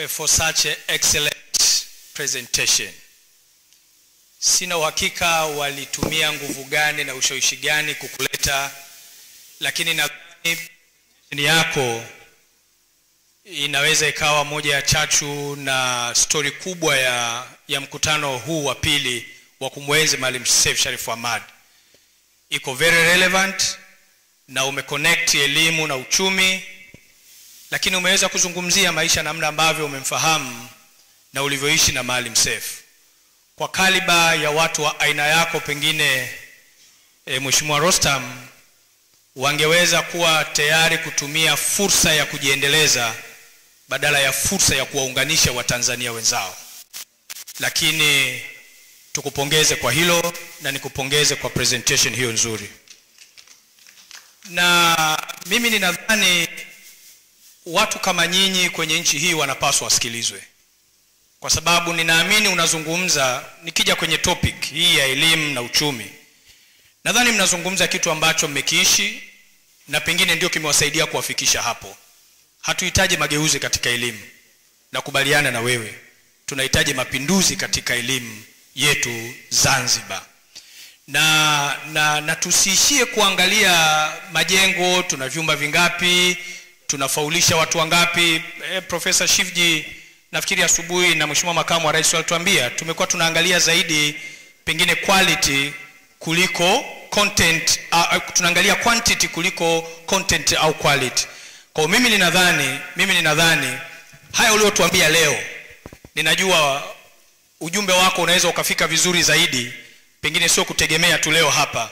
Speaker 4: for such an excellent presentation. Sina uhakika walitumia nguvu gani na ushawishi gani kukuleta, lakini nadhani yako inaweza ikawa moja ya chachu na story kubwa ya mkutano huu wa pili wa kumwenzi Maalim Seif Sharif Hamad. Iko very relevant na umeconnect elimu na uchumi, lakini umeweza kuzungumzia maisha namna ambavyo umemfahamu na ulivyoishi na Maalim Seif. Kwa kaliba ya watu wa aina yako, pengine Mheshimiwa Rostam, wangeweza kuwa tayari kutumia fursa ya kujiendeleza badala ya fursa ya kuwaunganisha Watanzania wenzao. Lakini tukupongeze kwa hilo na nikupongeze kwa presentation hiyo nzuri. Na mimi ninadhani watu kama nyinyi kwenye nchi hii wanapaswa wasikilizwe, kwa sababu ninaamini unazungumza, nikija kwenye topic hii ya elimu na uchumi, nadhani mnazungumza kitu ambacho mmekiishi na pengine ndio kimewasaidia kuwafikisha hapo. Hatuhitaji mageuzi katika elimu, nakubaliana na wewe. Tunahitaji mapinduzi katika elimu yetu Zanzibar. Na tusiishie kuangalia majengo, tuna vyumba vingapi, tunafaulisha watu wangapi. Profesa Shivji nafikiri asubuhi na Mheshimiwa Makamu wa Rais walituambia tumekuwa tunaangalia zaidi pengine quality kuliko content, tunaangalia quantity kuliko content au quality. Kwa mimi ninadhani haya uliotuambia leo, ninajua ujumbe wako unaweza ukafika vizuri zaidi, pengine sio kutegemea tu leo hapa.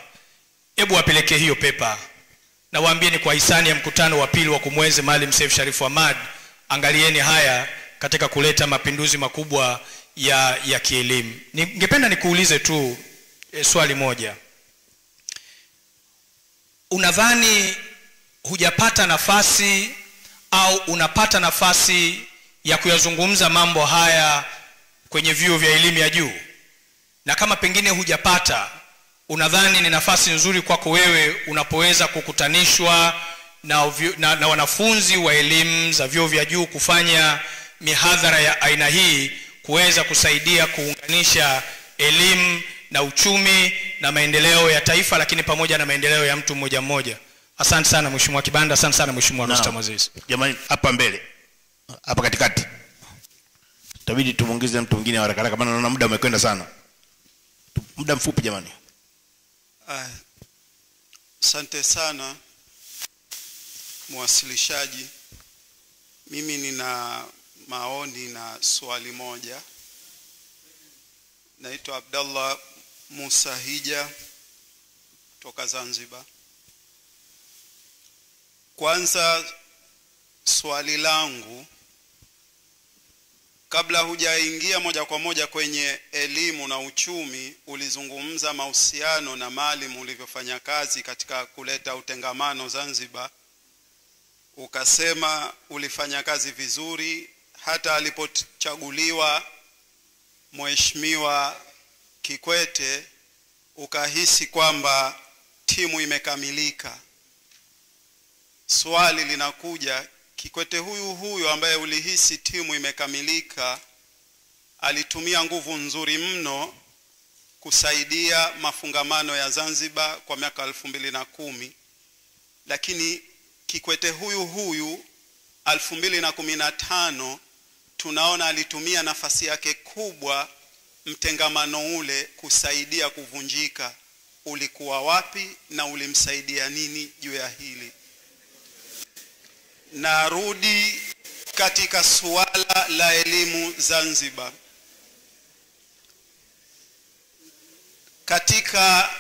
Speaker 4: Hebu wapeleke hiyo pepa na waambieni kwa hisani ya mkutano wa pili wa kumwenzi Maalim Seif Sharif Hamad, angalieni haya katika kuleta mapinduzi makubwa ya kielimu. Ningependa nikuulize tu swali moja. Unadhani hujapata nafasi au unapata nafasi ya kuyazungumza mambo haya kwenye vyuo vya elimu ya juu? Na kama pengine hujapata, unadhani ni nafasi nzuri kwako wewe unapoweza kukutanishwa na wanafunzi wa elimu za vyuo vya juu kufanya mihadhara ya aina hii, kuweza kusaidia kuunganisha elimu na uchumi na maendeleo ya taifa, lakini pamoja na maendeleo ya mtu mmoja mmoja? Asante sana Mheshimiwa Kibanda, asante sana Mheshimiwa Rostam Aziz.
Speaker 1: Jamani, hapa mbele, hapa katikati, itabidi tumuongeze mtu mwingine haraka haraka, maana naona muda umekwenda sana. Muda mfupi jamani.
Speaker 5: Asante sana mwasilishaji. Mimi nina maoni na swali moja. Naitwa Abdallah Musa Hija kutoka Zanzibar. Kwanza swali langu, kabla hujaingia moja kwa moja kwenye elimu na uchumi, ulizungumza mahusiano na Maalim ulivyofanya kazi katika kuleta utengamano Zanzibar. Ukasema ulifanya kazi vizuri, hata alipochaguliwa Mheshimiwa Kikwete ukahisi kwamba timu imekamilika. Swali linakuja, Kikwete huyu ambaye ulihisi timu imekamilika alitumia nguvu nzuri mno kusaidia mafungamano ya Zanzibar kwa miaka 2010, lakini Kikwete huyu 2015 tunaona alitumia nafasi yake kubwa mtengamano ule kusaidia kuvunjika. Ulikuwa wapi na ulimsaidia nini juu ya hili? Narudi katika suala la elimu Zanzibar. Katika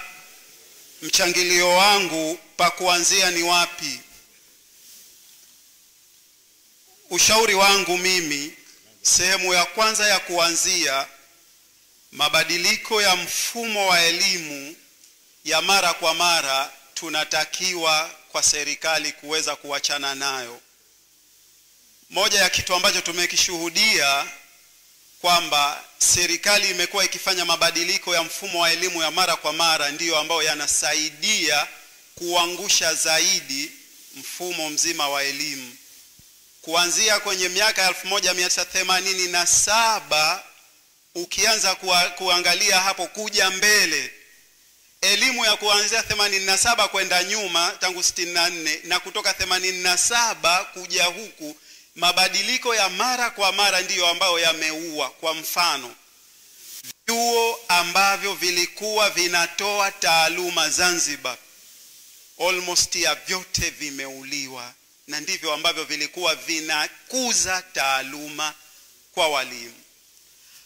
Speaker 5: mchangilio wangu pa kuanzia ni wapi? Ushauri wangu mimi, sehemu ya kwanza ya kuanzia, mabadiliko ya mfumo wa elimu ya mara kwa mara tunatakiwa kwa serikali kuweza kuachana nayo. Moja ya kitu ambacho tumekishuhudia kwamba serikali imekuwa ikifanya mabadiliko ya mfumo wa elimu ya mara kwa mara, ndiyo ambayo yanasaidia kuangusha zaidi mfumo mzima wa elimu. Kuanzia kwenye miaka 1987 ukianza kuangalia hapo kuja mbele, elimu ya kuanzia 87 kwenda nyuma tangu 64 na kutoka 87 kuja huku, mabadiliko ya mara kwa mara ndiyo ambayo yameua. Kwa mfano, vyuo ambavyo vilikuwa vinatoa taaluma Zanzibar almost ya vyote vimeuliwa, na ndivyo ambavyo vilikuwa vinakuza taaluma kwa walimu.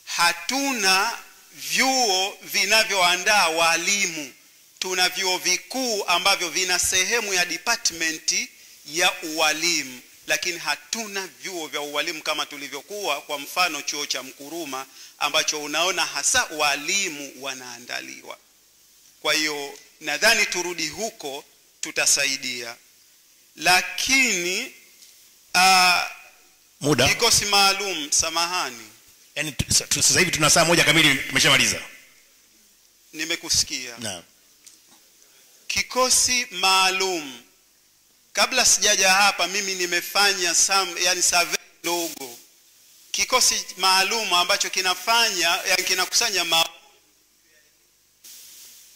Speaker 5: Hatuna vyuo vinavyoandaa walimu. Tuna vyuo vikuu ambavyo vina sehemu ya department ya ualimu, lakini hatuna vyuo vya ualimu kama tulivyokuwa. Kwa mfano, chuo cha Mkuruma ambacho unaona hasa walimu wanaandaliwa. Kwa hiyo nadhani turudi huko, tutasaidia. Lakini
Speaker 1: muda
Speaker 5: kikosi maalum, samahani,
Speaker 1: yani sasa hivi tuna saa 1 kamili, tumeshamaliza.
Speaker 5: Nimekusikia.
Speaker 1: Naam.
Speaker 5: Kikosi maalum, kabla sijaja hapa mimi nimefanya survey ndogo. Kikosi maalum ambacho kinakusanya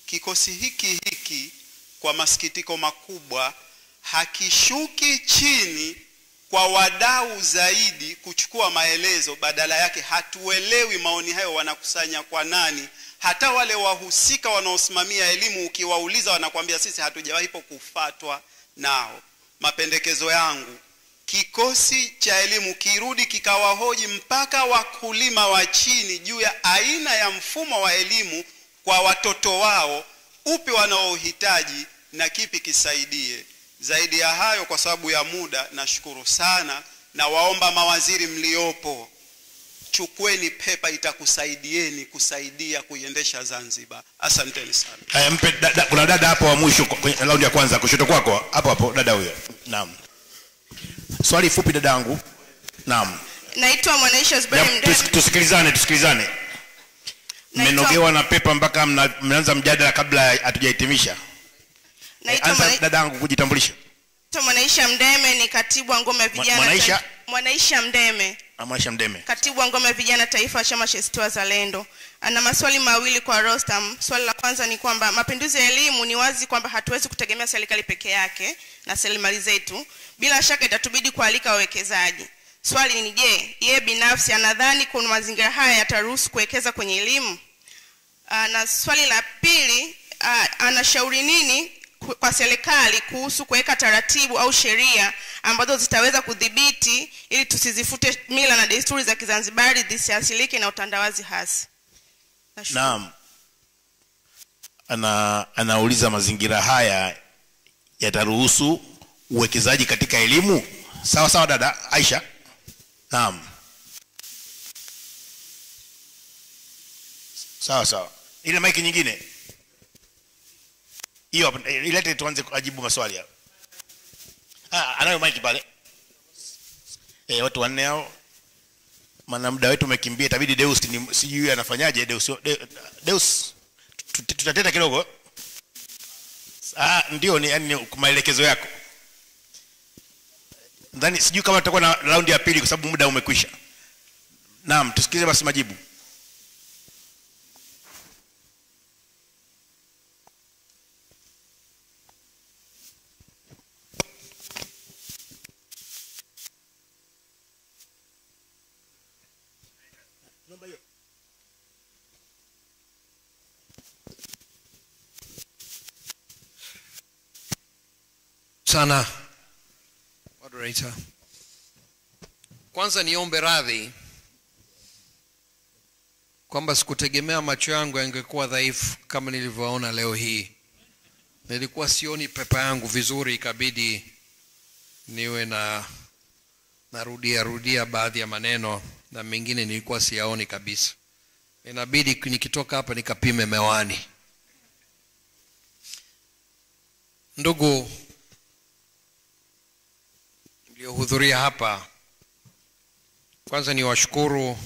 Speaker 5: kikosi hiki kwa masikitiko makubwa hakishuki chini kwa wadau zaidi kuchukua maelezo. Badala yake hatuelewi maoni hayo wanakusanya kwa nani. Hata wale wahusika wanaosimamia elimu ukiwauliza wanakuambia sisi hatujawahi kufatwa nao. Mapendekezo yangu, kikosi cha elimu kirudi kikawahoji mpaka wakulima wa chini juu ya aina ya mfumo wa elimu kwa watoto wao, upi wanaohitaji na kipi kisaidie. Zaidi ya hayo, kwa sababu ya muda, nashukuru sana na waomba mawaziri mliopo, chukweni pepa, itakusaidieni kusaidia kuiendesha Zanzibar. Asanteni sana.
Speaker 1: Haya, mpe kuna dada hapo wa mwisho kwenye raundi ya kwanza kushoto kwako, hapo dada huyo. Naam. Swali fupi dadangu. Naam.
Speaker 6: Naitwa Mwanaisha Zuberi Mdeme.
Speaker 1: Tusikilizane. Mmenogewa na pepa mpaka mnaanza mjadala kabla hatujahitimisha. Anza dadangu kujitambulisha.
Speaker 6: Naitwa Mwanaisha Mdeme, ni katibu wa ngome ya vijana. Mwanaisha Mdeme.
Speaker 1: Mwanaisha Mdeme.
Speaker 6: Katibu wa ngome ya vijana taifa, chama cha ACT Wazalendo. Ana maswali mawili kwa Rostam. Swali la kwanza ni kwamba mapinduzi ya elimu, ni wazi kwamba hatuwezi kutegemea serikali peke yake na rasilimali zetu. Bila shaka itatubidi kualika wawekezaji. Swali ni je, yeye binafsi anadhani kuna mazingira haya yataruhusu kuwekeza kwenye elimu? Na swali la pili, anashauri nini kwa serikali kuhusu kuweka taratibu au sheria ambazo zitaweza kudhibiti ili tusizifute mila na desturi za Kizanzibari zisiasilike na utandawazi hasi?
Speaker 1: Naam. Anauliza mazingira haya yataruhusu uwekezaji katika elimu. Sawa dada Aisha. Naam. Sawa. Ile maiki nyingine hiyo ilete tuanze kujibu maswali hapo. Anayo maiki pale. Watu wanne hao. Maana muda wetu umekimbia, itabidi Deus sijui anafanyaje. Deus tutateta kidogo. Ndio ni yani maelekezo yako. Ndani sijui kama tutakuwa na raundi ya pili kwa sababu muda umekwisha. Naam, tusikize basi majibu.
Speaker 2: Sana moderator. Kwanza niombe radhi kwamba sikutegemea macho yangu yangekuwa dhaifu kama nilivyoona leo hii. Nilikuwa sioni pepa yangu vizuri, ikabidi niwe narudia baadhi ya maneno na mengine nilikuwa siyaoni kabisa. Inabidi nikitoka hapa nikapime mewani. Ndugu mliohudhuria hapa, kwanza niwashukuru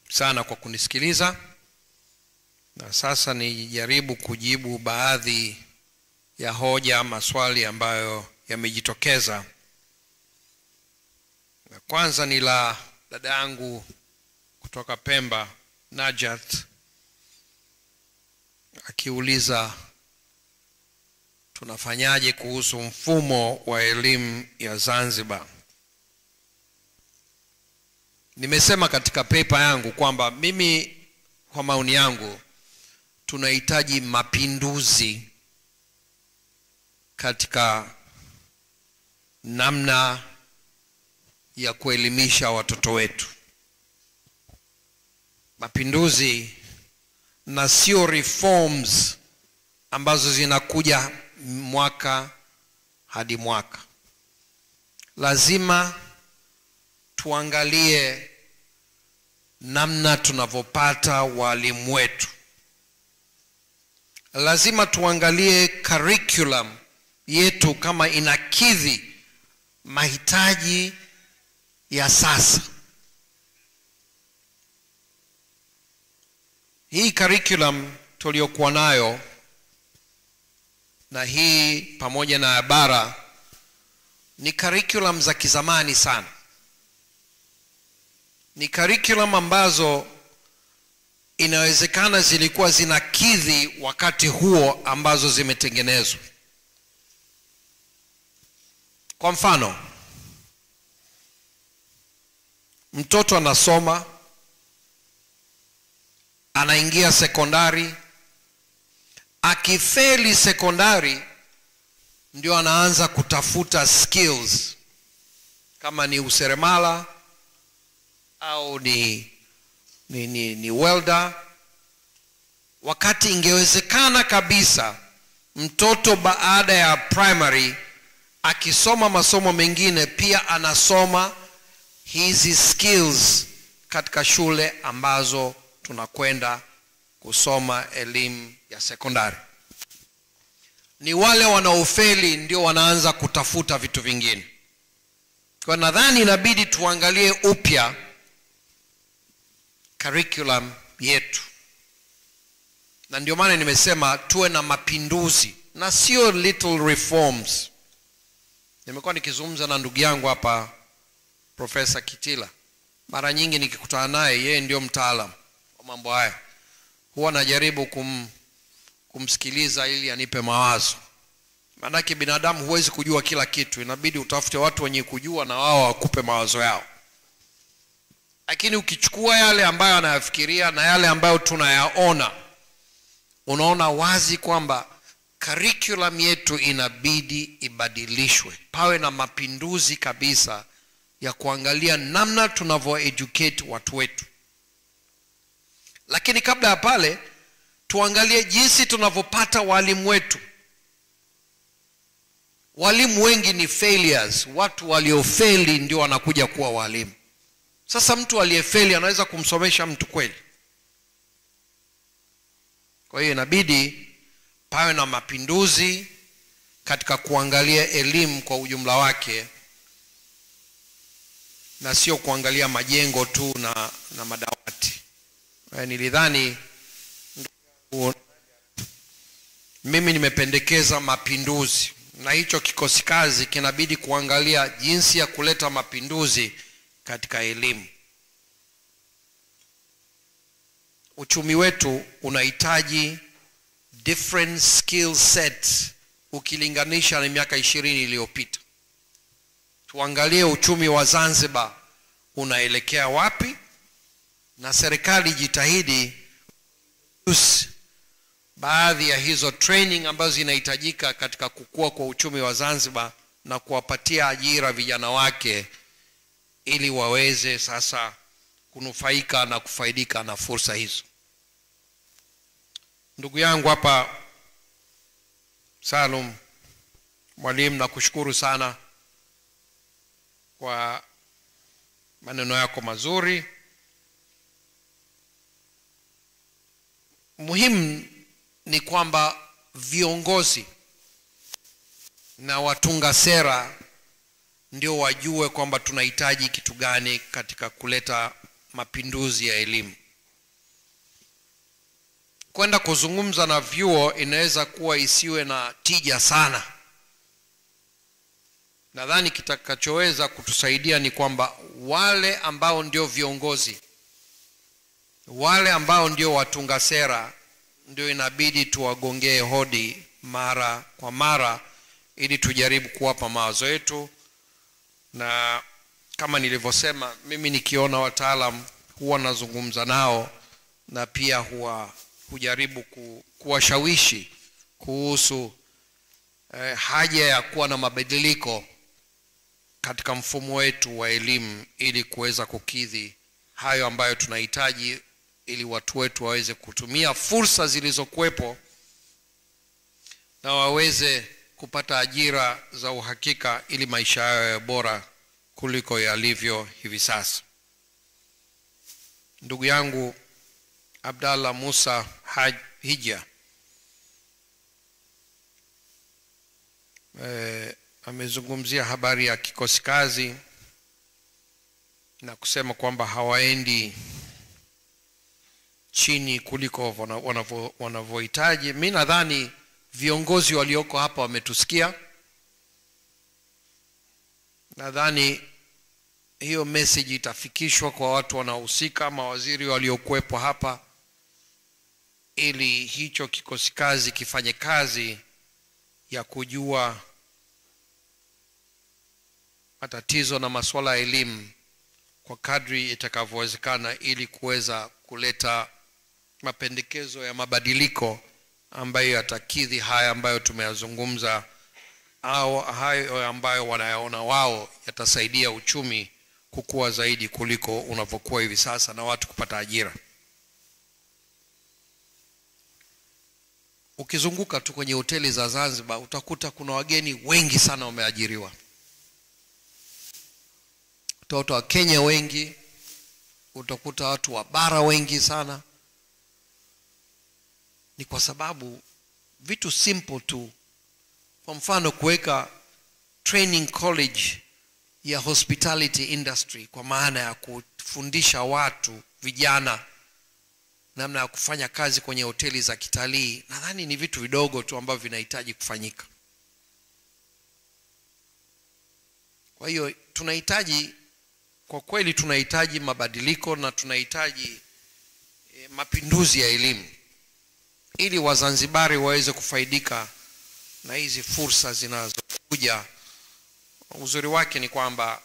Speaker 2: sana kwa kunisikiliza, na sasa nijaribu kujibu baadhi ya hoja, maswali ambayo yamejitokeza. Na kwanza ni la dada yangu kutoka Pemba, Najat. akiuliza tunafanyaje kuhusu mfumo wa elimu ya Zanzibar. Nimesema katika paper yangu kwamba mimi kwa maoni yangu tunahitaji mapinduzi katika namna ya kuelimisha watoto wetu. Mapinduzi na sio reforms ambazo zinakuja mwaka hadi mwaka. Lazima tuangalie namna tunavyopata walimu wetu. Lazima tuangalie curriculum yetu kama inakidhi mahitaji ya sasa. Hii curriculum tuliyokuwa nayo na hii pamoja na bara ni curriculum za kizamani sana. Ni curriculum ambazo inawezekana zilikuwa zinakidhi wakati huo ambazo zimetengenezwa. Kwa mfano, mtoto anasoma, anaingia sekondari, akifeli sekondari ndio anaanza kutafuta skills, kama ni useremala au ni welder, wakati ingewezekana kabisa mtoto baada ya primary akisoma masomo mengine pia anasoma hizi skills katika shule ambazo tunakwenda kusoma elimu ya sekondari. Ni wale wanaofeli ndio wanaanza kutafuta vitu vingine. Kwa nadhani inabidi tuangalie upya curriculum yetu. Na ndio maana nimesema tuwe na mapinduzi na sio little reforms. Nimekuwa nikizungumza na ndugu yangu hapa Profesa Kitila. Mara nyingi nikikutana naye, yeye ndio mtaalamu wa mambo haya, huwa najaribu kumsikiliza ili anipe mawazo. Maana binadamu huwezi kujua kila kitu, inabidi utafute watu wenye kujua na wao wakupe mawazo yao. Lakini ukichukua yale ambayo anayafikiria na yale ambayo tunayaona, unaona wazi kwamba curriculum yetu inabidi ibadilishwe. Pawe na mapinduzi kabisa ya kuangalia namna tunavyo-educate watu wetu. Lakini kabla ya pale, tuangalie jinsi tunavyopata walimu wetu. Walimu wengi ni failures. Watu waliofeli ndio wanakuja kuwa walimu. Sasa mtu aliyefeli anaweza kumsomesha mtu kweli? Kwa hiyo inabidi pawe na mapinduzi katika kuangalia elimu kwa ujumla wake, na sio kuangalia majengo tu na madawati. Nilidhani mimi nimependekeza mapinduzi, na hicho kikosi kazi kinabidi kuangalia jinsi ya kuleta mapinduzi katika elimu. Uchumi wetu unahitaji different skill sets ukilinganisha na miaka 20 iliyopita. Tuangalie uchumi wa Zanzibar unaelekea wapi, na serikali jitahidi baadhi ya hizo training ambazo zinahitajika katika kukua kwa uchumi wa Zanzibar na kuwapatia ajira vijana wake ili waweze sasa kunufaika na kufaidika na fursa hizo. Ndugu yangu hapa Salum, mwalimu, nakushukuru sana kwa maneno yako mazuri. Muhimu ni kwamba viongozi na watunga sera ndio wajue kwamba tunahitaji kitu gani katika kuleta mapinduzi ya elimu. Kwenda kuzungumza na vyuo inaweza kuwa isiwe na tija sana. Nadhani kitakachoweza kutusaidia ni kwamba wale ambao ndio viongozi, wale ambao ndio watunga sera ndio inabidi tuwagongee hodi mara kwa mara ili tujaribu kuwapa mawazo yetu. Na kama nilivyosema, mimi nikiona wataalam huwa nazungumza nao, na pia hujaribu kuwashawishi kuhusu haja ya kuwa na mabadiliko katika mfumo wetu wa elimu ili kuweza kukidhi hayo ambayo tunahitaji, ili watu wetu waweze kutumia fursa zilizokuwepo na waweze kupata ajira za uhakika ili maisha yao yawe bora kuliko yalivyo hivi sasa. Ndugu yangu Abdallah Musa Hija amezungumzia habari ya kikosi kazi na kusema kwamba hawaendi chini kuliko wanavyohitaji. Mimi nadhani viongozi walioko hapa wametusikia. Nadhani hiyo message itafikishwa kwa watu wanaohusika, mawaziri waliokuwepo hapa, ili hicho kikosi kazi kifanye kazi ya kujua matatizo na masuala ya elimu kwa kadri itakavyowezekana, ili kuweza kuleta mapendekezo ya mabadiliko ambayo yatakidhi haya ambayo tumeyazungumza, au hayo ambayo wanayaona wao yatasaidia uchumi kukua zaidi kuliko unavyokuwa hivi sasa na watu kupata ajira. Ukizunguka tu kwenye hoteli za Zanzibar utakuta kuna wageni wengi sana wameajiriwa. Watoto wa Kenya wengi, utakuta watu wa bara wengi sana. Ni kwa sababu vitu simple tu. Kwa mfano kuweka training college ya hospitality industry, kwa maana ya kufundisha watu vijana namna ya kufanya kazi kwenye hoteli za kitalii. Nadhani ni vitu vidogo tu ambavyo vinahitaji kufanyika. Kwa hiyo tunahitaji, kwa kweli tunahitaji mabadiliko na tunahitaji mapinduzi ya elimu ili Wazanzibari waweze kufaidika na hizi fursa zinazokuja. Uzuri wake ni kwamba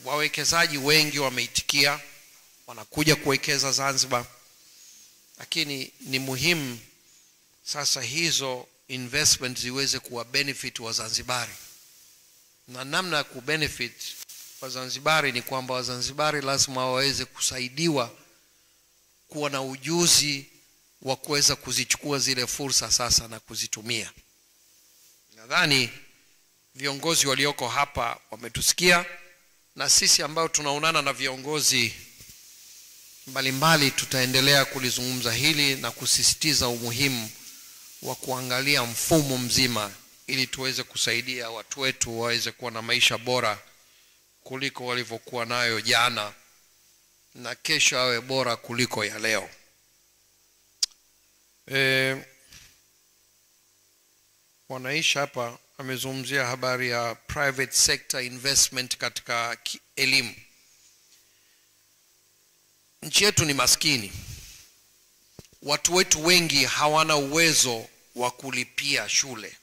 Speaker 2: wawekezaji wengi wameitikia, wanakuja kuwekeza Zanzibar, lakini ni muhimu sasa hizo investment ziweze kuwa benefit wa Zanzibari. Na namna ya kubenefit wa Zanzibari ni kwamba Wazanzibari lazima waweze kusaidiwa kuwa na ujuzi wa kuweza kuzichukua zile fursa sasa na kuzitumia. Nadhani viongozi walioko hapa wametusikia, na sisi ambao tunaonana na viongozi mbalimbali tutaendelea kulizungumza hili na kusisitiza umuhimu wa kuangalia mfumo mzima ili tuweze kusaidia watu wetu waweze kuwa na maisha bora kuliko walivyokuwa nayo jana, na kesho awe bora kuliko ya leo. Mwanaisha hapa amezungumzia habari ya private sector investment katika elimu. Nchi yetu ni maskini. Watu wetu wengi hawana uwezo wa kulipia shule.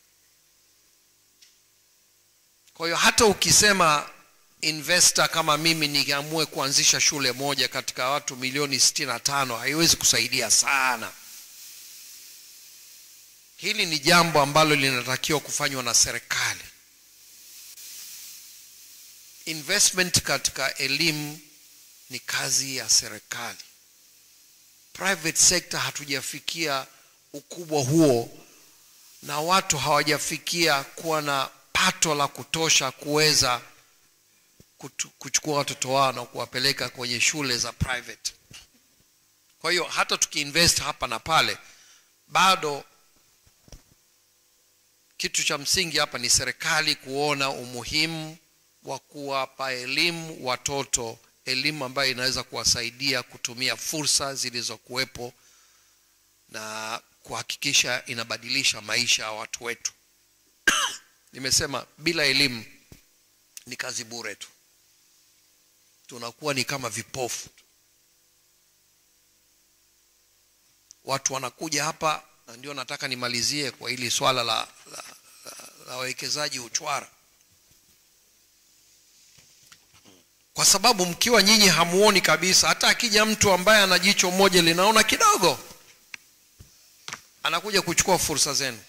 Speaker 2: Kwa hiyo hata ukisema investor kama mimi niamue kuanzisha shule moja katika watu milioni 65, haiwezi kusaidia sana. Hili ni jambo ambalo linatakiwa kufanywa na serikali. Investment katika elimu ni kazi ya serikali. Private sector hatujafikia ukubwa huo, na watu hawajafikia kuwa na pato la kutosha kuweza kuchukua watoto wao na kuwapeleka kwenye shule za private. Kwa hiyo hata tukiinvest hapa na pale, bado kitu cha msingi hapa ni serikali kuona umuhimu wa kuwapa elimu watoto, elimu ambayo inaweza kuwasaidia kutumia fursa zilizokuwepo na kuhakikisha inabadilisha maisha ya watu wetu. Nimesema bila elimu ni kazi bure tu. Tunakuwa ni kama vipofu. watu wanakuja hapa, na ndio nataka nimalizie kwa hili swala la wawekezaji uchwara, kwa sababu mkiwa nyinyi hamuoni kabisa, hata akija mtu ambaye ana jicho moja linaona kidogo, anakuja kuchukua fursa zenu.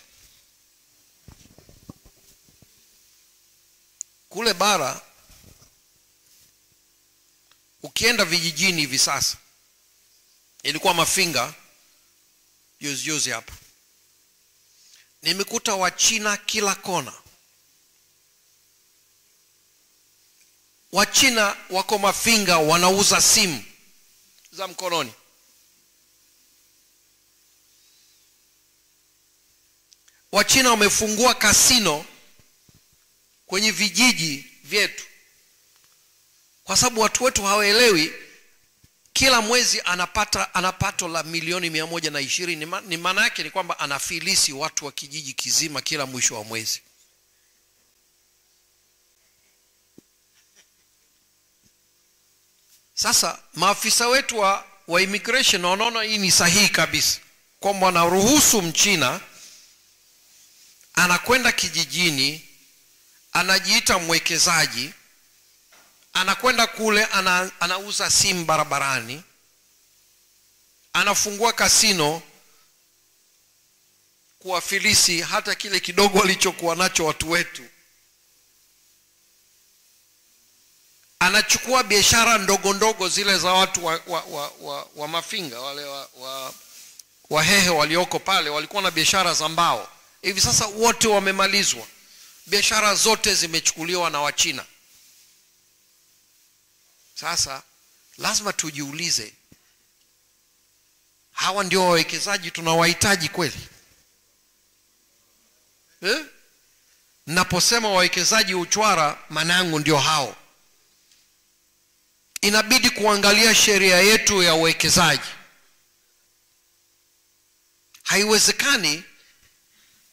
Speaker 2: Kule bara ukienda vijijini hivi sasa, ilikuwa Mafinga juzi hapa, nimekuta Wachina kila kona. Wachina wako Mafinga wanauza simu za mkononi. Wachina wamefungua kasino kwenye vijiji vyetu, kwa sababu watu wetu hawaelewi. Kila mwezi anapato la milioni 120. Ni maana yake ni kwamba anafilisi watu wa kijiji kizima kila mwisho wa mwezi. Sasa maafisa wetu wa immigration wanaona hii ni sahihi kabisa, kwamba wanaruhusu Mchina anakwenda kijijini, anajiita mwekezaji, anakwenda kule, anauza simu barabarani, anafungua kasino, kuwafilisi hata kile kidogo walichokuwa nacho watu wetu. Anachukua biashara ndogo ndogo zile za watu wa Mafinga, wale Wahehe walioko pale walikuwa na biashara za mbao. Hivi sasa wote wamemalizwa, biashara zote zimechukuliwa na Wachina. Sasa lazima tujiulize, hawa ndio wawekezaji tunawahitaji kweli? Naposema wawekezaji uchwara, maana yangu ndio hao. Inabidi kuangalia sheria yetu ya uwekezaji. Haiwezekani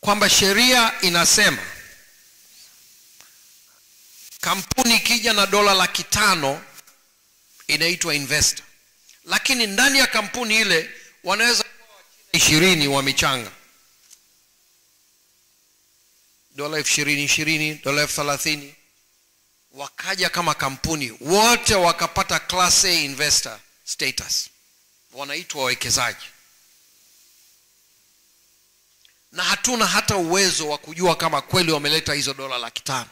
Speaker 2: kwamba sheria inasema kampuni ikija na $500 inaitwa investor, lakini ndani ya kampuni ile wanaweza kuwa 20 wa michanga, $20, $30, wakaja kama kampuni wote wakapata class A investor status, wanaitwa wawekezaji. Na hatuna hata uwezo wa kujua kama kweli wameleta hizo $500.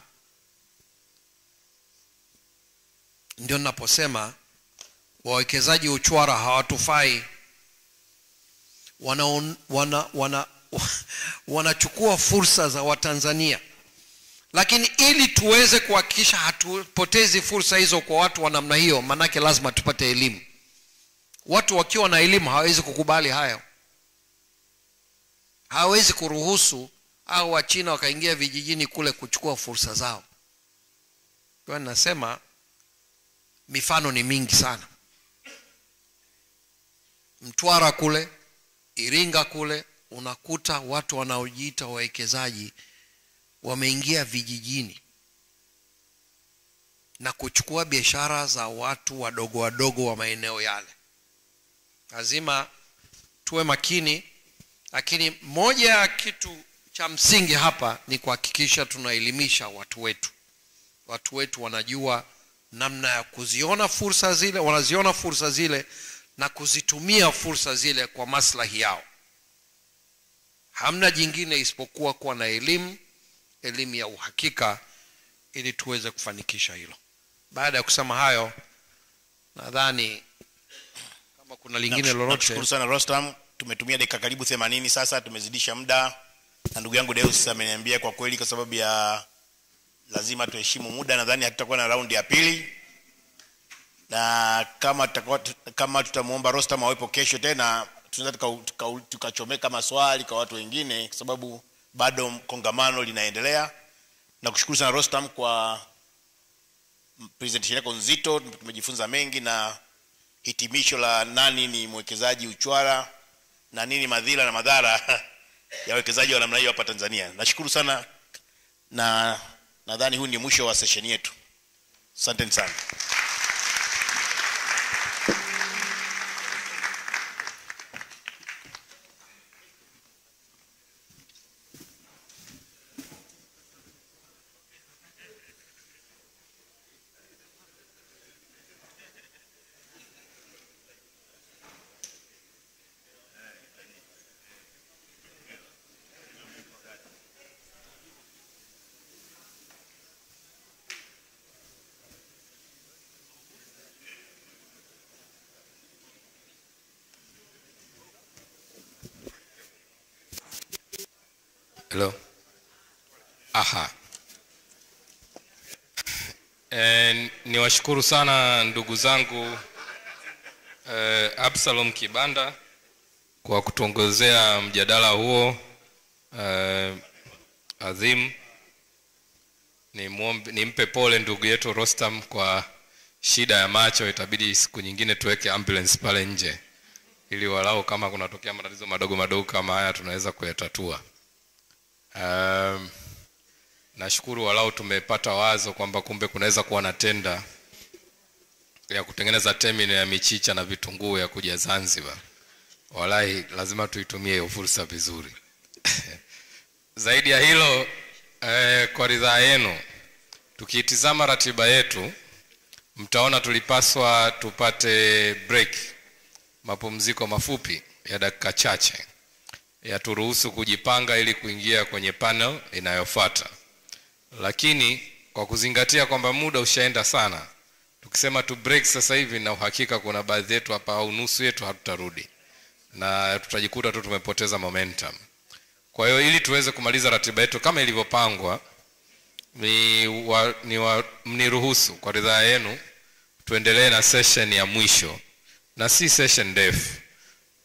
Speaker 2: Ndio ninaposema wawekezaji uchwara hawatufai. Wanachukua fursa za Watanzania, lakini ili tuweze kuhakikisha hatupotezi fursa hizo kwa watu wa namna hiyo, manake lazima tupate elimu. Watu wakiwa na elimu hawezi kukubali hayo. Hawezi kuruhusu au Wachina wakaingia vijijini kule kuchukua fursa zao. Kwa nasema mifano ni mingi sana. Mtwara kule, Iringa kule, unakuta watu wanaojiita wawekezaji wameingia vijijini na kuchukua biashara za watu wadogo wadogo wa maeneo yale. Lazima tuwe makini, lakini moja ya kitu cha msingi hapa ni kuhakikisha tunaelimisha watu wetu. Watu wetu wanajua namna ya kuziona fursa zile, wanaziona fursa zile na kuzitumia fursa zile kwa maslahi yao. Hamna jingine isipokuwa kuwa na elimu ya uhakika, ili tuweze kufanikisha hilo. Baada ya kusema hayo, nadhani kama kuna lingine lolote.
Speaker 1: Nashukuru sana Rostam, tumetumia dakika karibu 80 sasa, tumezidisha muda. Na ndugu yangu Deus ameniambia kwa kweli, kwa sababu ya lazima tuheshimu muda, nadhani hatutakuwa na raundi ya pili. Na kama tutamuomba Rostam awepo kesho tena, tunaweza tukachomeka maswali kwa watu wengine, kwa sababu bado kongamano linaendelea. Na kushukuru sana Rostam kwa presentation yako nzito, tumejifunza mengi, na hitimisho la nani ni mwekezaji uchwara na nini madhila na madhara ya wawekezaji wa namna hiyo hapa Tanzania. Nashukuru sana, na nadhani huu ni mwisho wa session yetu. Asante sana.
Speaker 7: Hello. Aha. Niwashukuru sana ndugu zangu Absalom Kibanda kwa kutuongozea mjadala huo adhim. Nimpe pole ndugu yetu Rostam kwa shida ya macho, itabidi siku nyingine tuweke ambulance pale nje ili walau kama kunatokea matatizo madogo madogo kama haya tunaweza kuyatatua. Nashukuru walau tumepata wazo kwamba kumbe kunaweza kuwa na tenda ya kutengeneza terminal ya michicha na vitunguu ya kuja Zanzibar. Wallahi lazima tuitumie hiyo fursa vizuri. Zaidi ya hilo, kwa ridhaa yenu, tukitizama ratiba yetu mtaona tulipaswa tupate break, mapumziko mafupi ya dakika chache ya turuhusu kujipanga ili kuingia kwenye panel inayofuata. Lakini kwa kuzingatia kwamba muda ushaenda sana, tukisema tu break sasa hivi na uhakika kuna baadhi yetu hapa au nusu yetu hatutarudi na tutajikuta tu tumepoteza momentum. Kwa hiyo ili tuweze kumaliza ratiba yetu kama ilivyopangwa, mniruhusu kwa ridhaa yenu tuendelee na session ya mwisho, na si session ndefu.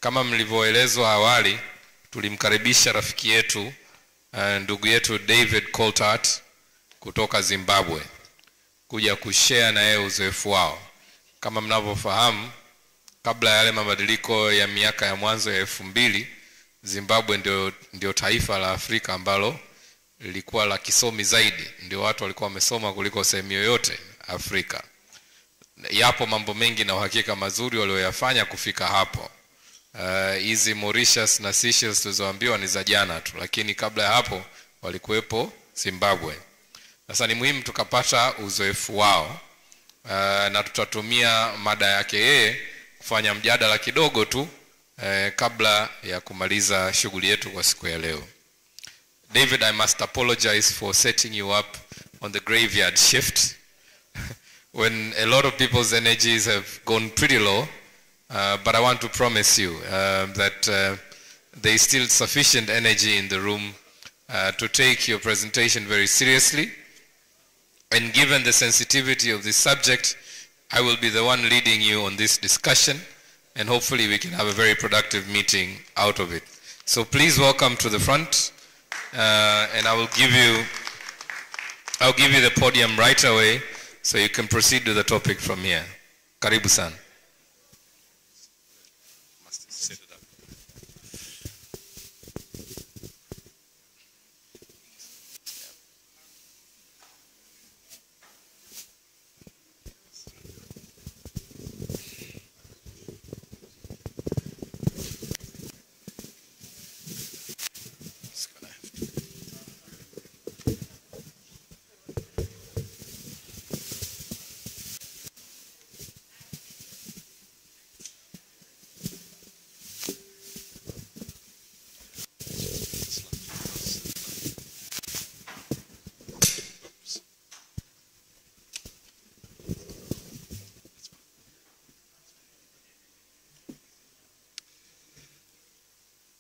Speaker 7: Kama mlivyoelezwa awali, tulimkaribisha rafiki yetu ndugu yetu David Coltart kutoka Zimbabwe kuja kushare na yeye uzoefu wao. Kama mnavyofahamu, kabla ya yale mabadiliko ya miaka ya mwanzo ya 2000, Zimbabwe ndio taifa la Afrika ambalo lilikuwa la kisomi zaidi. Ndio watu walikuwa wamesoma kuliko sehemu yoyote Afrika. Yapo mambo mengi na uhakika mazuri walioyafanya kufika hapo. Hizi Mauritius na Seychelles tulizoambiwa ni za jana tu, lakini kabla ya hapo walikuwepo Zimbabwe. Sasa ni muhimu tukapata uzoefu wao, na tutatumia mada yake yeye kufanya mjadala kidogo tu kabla ya kumaliza shughuli yetu kwa siku ya leo. David, I must apologize for setting you up on the graveyard shift when a lot of people's energies have gone pretty low, but I want to promise you that there is still sufficient energy in the room to take your presentation very seriously. And given the sensitivity of this subject, I will be the one leading you on this discussion, and hopefully we can have a very productive meeting out of it. So please welcome to the front, and I'll give you the podium right away so you can proceed to the topic from here. Karibu sana.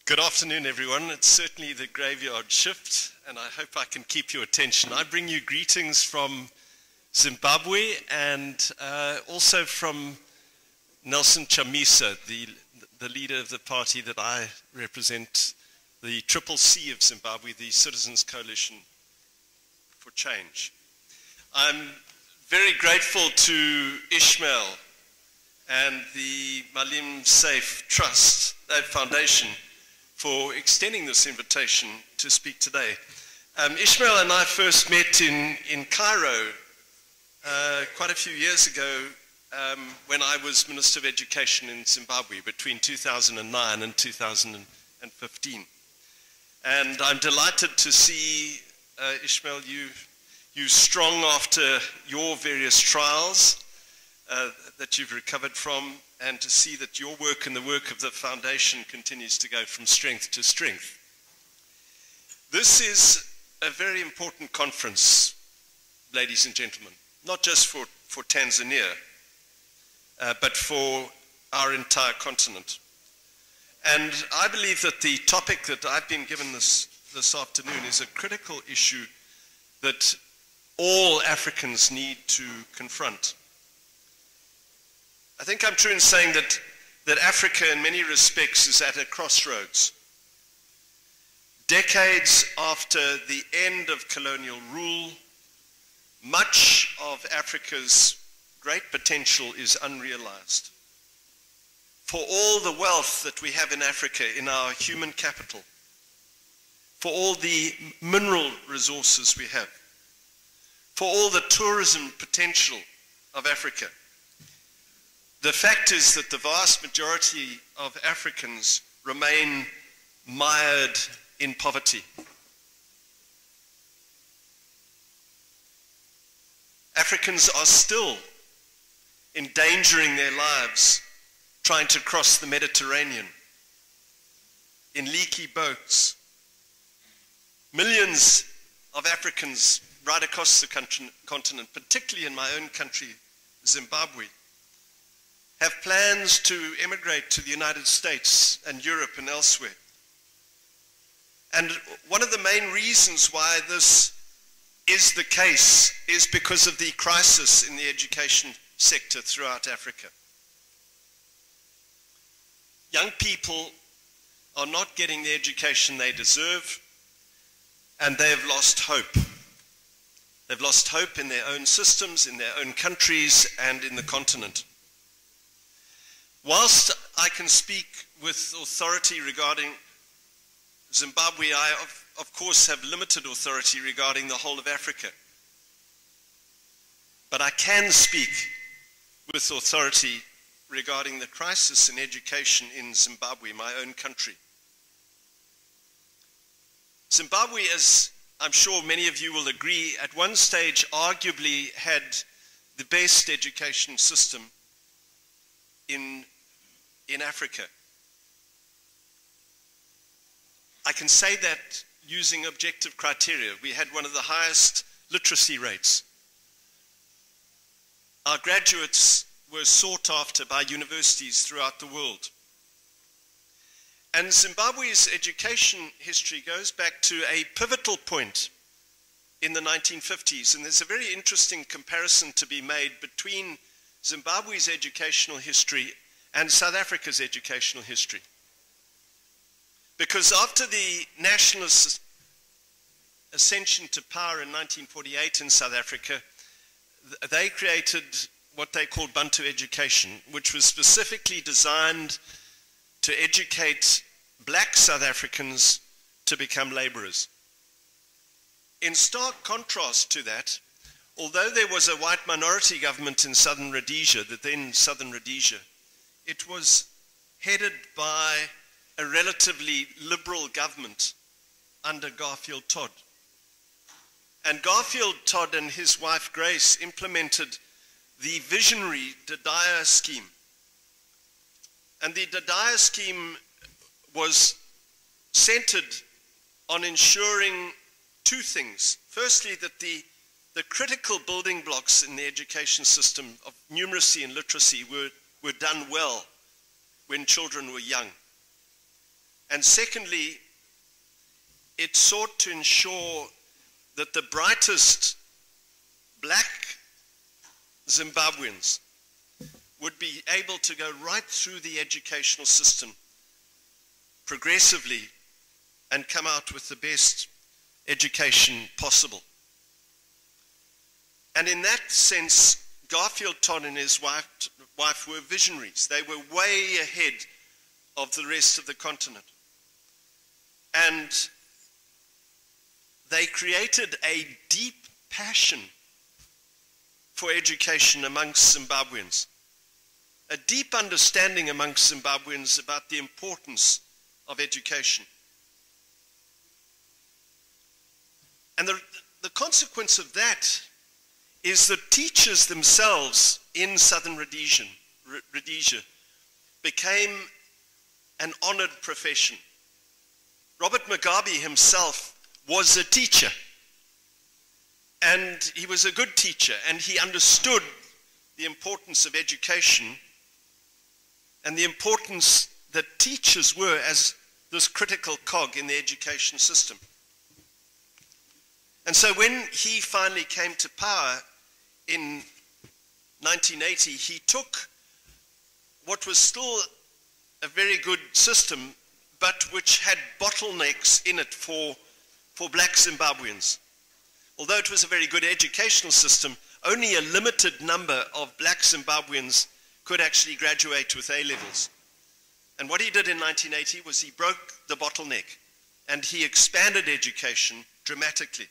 Speaker 8: Good afternoon, everyone. It's certainly the graveyard shift, and I hope I can keep your attention. I bring you greetings from Zimbabwe and also from Nelson Chamisa, the leader of the party that I represent, the CCC of Zimbabwe, the Citizens Coalition for Change. I'm very grateful to Ishmael and the Maalim Trust Foundation for extending this invitation to speak today. Ishmael and I first met in Cairo quite a few years ago when I was Minister of Education in Zimbabwe between 2009 and 2015. And I'm delighted to see, Ishmael, you strong after your various trials that you've recovered from, and to see that your work and the work of the foundation continues to go from strength to strength. This is a very important conference, ladies and gentlemen, not just for Tanzania, but for our entire continent. And I believe that the topic that I've been given this this afternoon is a critical issue that all Africans need to confront. I think I'm true in saying that Africa in many respects is at a crossroads. Decades after the end of colonial rule, much of Africa's great potential is unrealized. For all the wealth that we have in Africa, in our human capital, for all the mineral resources we have, for all the tourism potential of Africa, the fact is that the vast majority of Africans remain mired in poverty. Africans are still endangering their lives trying to cross the Mediterranean in leaky boats. Millions of Africans right across the continent, particularly in my own country, Zimbabwe, have plans to emigrate to the United States and Europe and elsewhere. And one of the main reasons why this is the case is because of the crisis in the education sector throughout Africa. Young people are not getting the education they deserve, and they have lost hope. They've lost hope in their own systems, in their own countries, and in the continent. Whilst I can speak with authority regarding Zimbabwe, I of course have limited authority regarding the whole of Africa. But I can speak with authority regarding the crisis in education in Zimbabwe, my own country. Zimbabwe, as I'm sure many of you will agree, at one stage arguably had the best education system in Africa. I can say that using objective criteria. We had one of the highest literacy rates. Our graduates were sought after by universities throughout the world. And Zimbabwe's education history goes back to a pivotal point in the 1950s. And there's a very interesting comparison to be made between Zimbabwe's educational history and South Africa's educational history. Because after the nationalist ascension to power in 1948 in South Africa, they created what they called Bantu education, which was specifically designed to educate black South Africans to become laborers. In stark contrast to that, although there was a white minority government in southern Rhodesia, the then southern Rhodesia, it was headed by a relatively liberal government under Garfield Todd. And Garfield Todd and his wife Grace implemented the visionary Dadaya scheme. And the Dadaya scheme was centered on ensuring two things. Firstly, that the critical building blocks in the education system of numeracy and literacy were done well when children were young. And secondly, it sought to ensure that the brightest black Zimbabweans would be able to go right through the educational system progressively and come out with the best education possible. And in that sense, Garfield Todd and his wife were visionaries. They were way ahead of the rest of the continent. And they created a deep passion for education amongst Zimbabweans, a deep understanding amongst Zimbabweans about the importance of education. And the consequence of that is that teachers themselves in southern Rhodesia became an honored profession. Robert Mugabe himself was a teacher, and he was a good teacher, and he understood the importance of education and the importance that teachers were as this critical cog in the education system. And so when he finally came to power in 1980, he took what was still a very good system, but which had bottlenecks in it for black Zimbabweans. Although it was a very good educational system, only a limited number of black Zimbabweans could actually graduate with A-levels. And what he did in 1980 was he broke the bottleneck and he expanded education dramatically.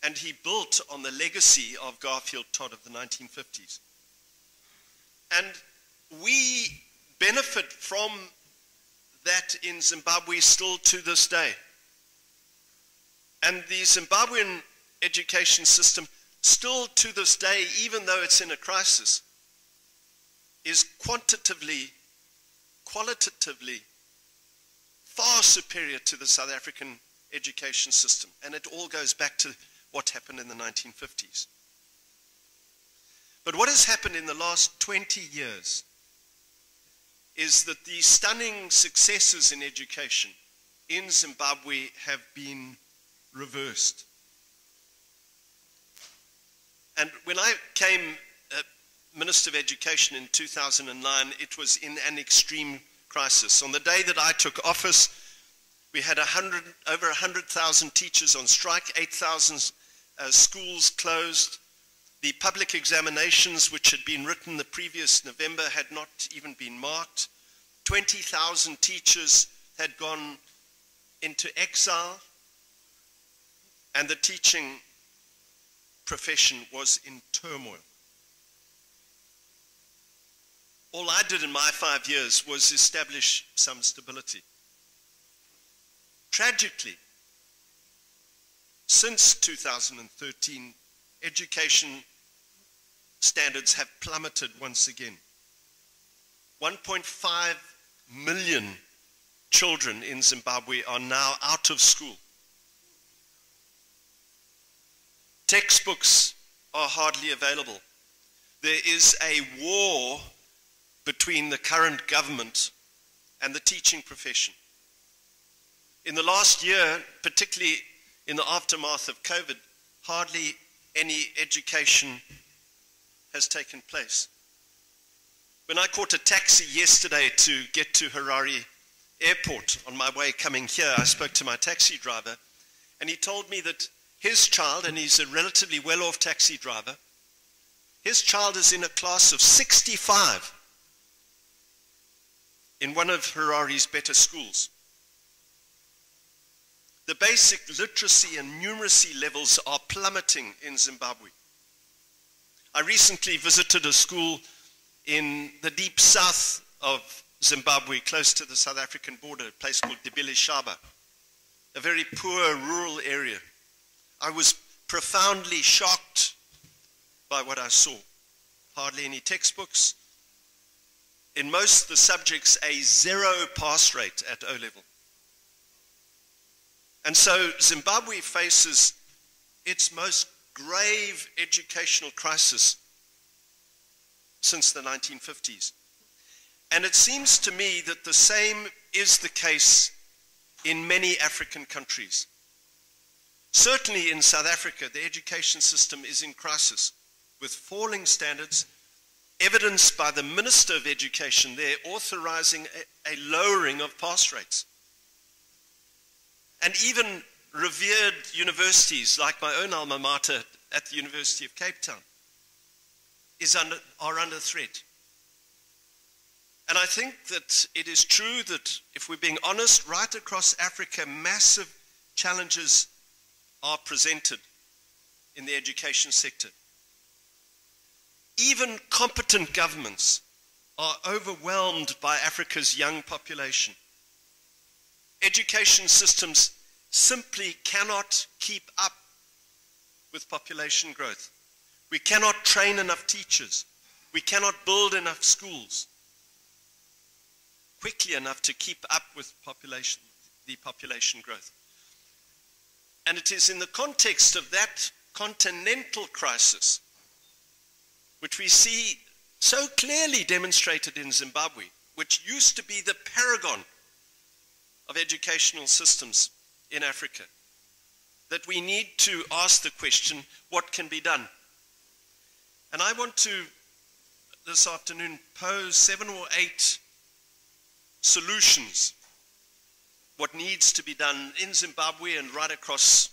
Speaker 8: And he built on the legacy of Garfield Todd of the 1950s. And we benefit from that in Zimbabwe still to this day. And the Zimbabwean education system still to this day, even though it's in a crisis, is qualitatively far superior to the South African education system. And it all goes back to what happened in the 1950s. But what has happened in the last 20 years is that the stunning successes in education in Zimbabwe have been reversed. And when I came Minister of Education in 2009, it was in an extreme crisis. On the day that I took office, we had over 100,000 teachers on strike, 8,000 schools closed. The public examinations which had been written the previous November had not even been marked. 20,000 teachers had gone into exile, and the teaching profession was in turmoil. All I did in my 5 years was establish some stability. Tragically, since 2013, education standards have plummeted once again. 1.5 million children in Zimbabwe are now out of school. Textbooks are hardly available. There is a war between the current government and the teaching profession. In the last year, particularly in the aftermath of COVID, hardly any education has taken place. When I caught a taxi yesterday to get to Harare Airport on my way coming here, I spoke to my taxi driver, and he told me that his child, and he's a relatively well-off taxi driver, his child is in a class of 65 in one of Harare's better schools. The basic literacy and numeracy levels are plummeting in Zimbabwe. I recently visited a school in the deep south of Zimbabwe, close to the South African border, a place called Dibili Shaba, a very poor rural area. I was profoundly shocked by what I saw. Hardly any textbooks. In most of the subjects, a 0 pass rate at O-level. And so Zimbabwe faces its most grave educational crisis since the 1950s. And it seems to me that the same is the case in many African countries. Certainly in South Africa, the education system is in crisis, with falling standards, evidenced by the Minister of Education there authorizing a lowering of pass rates. And even revered universities like my own alma mater at the University of Cape Town are under threat. And I think that it is true that, if we're being honest, right across Africa, massive challenges are presented in the education sector. Even competent governments are overwhelmed by Africa's young population. Education systems simply cannot keep up with population growth. We cannot train enough teachers. We cannot build enough schools quickly enough to keep up with the population growth. And it is in the context of that continental crisis, which we see so clearly demonstrated in Zimbabwe, which used to be the paragon of educational systems in Africa, that we need to ask the question, what can be done? And I want to, this afternoon, pose 7 or 8 solutions, what needs to be done in Zimbabwe and right across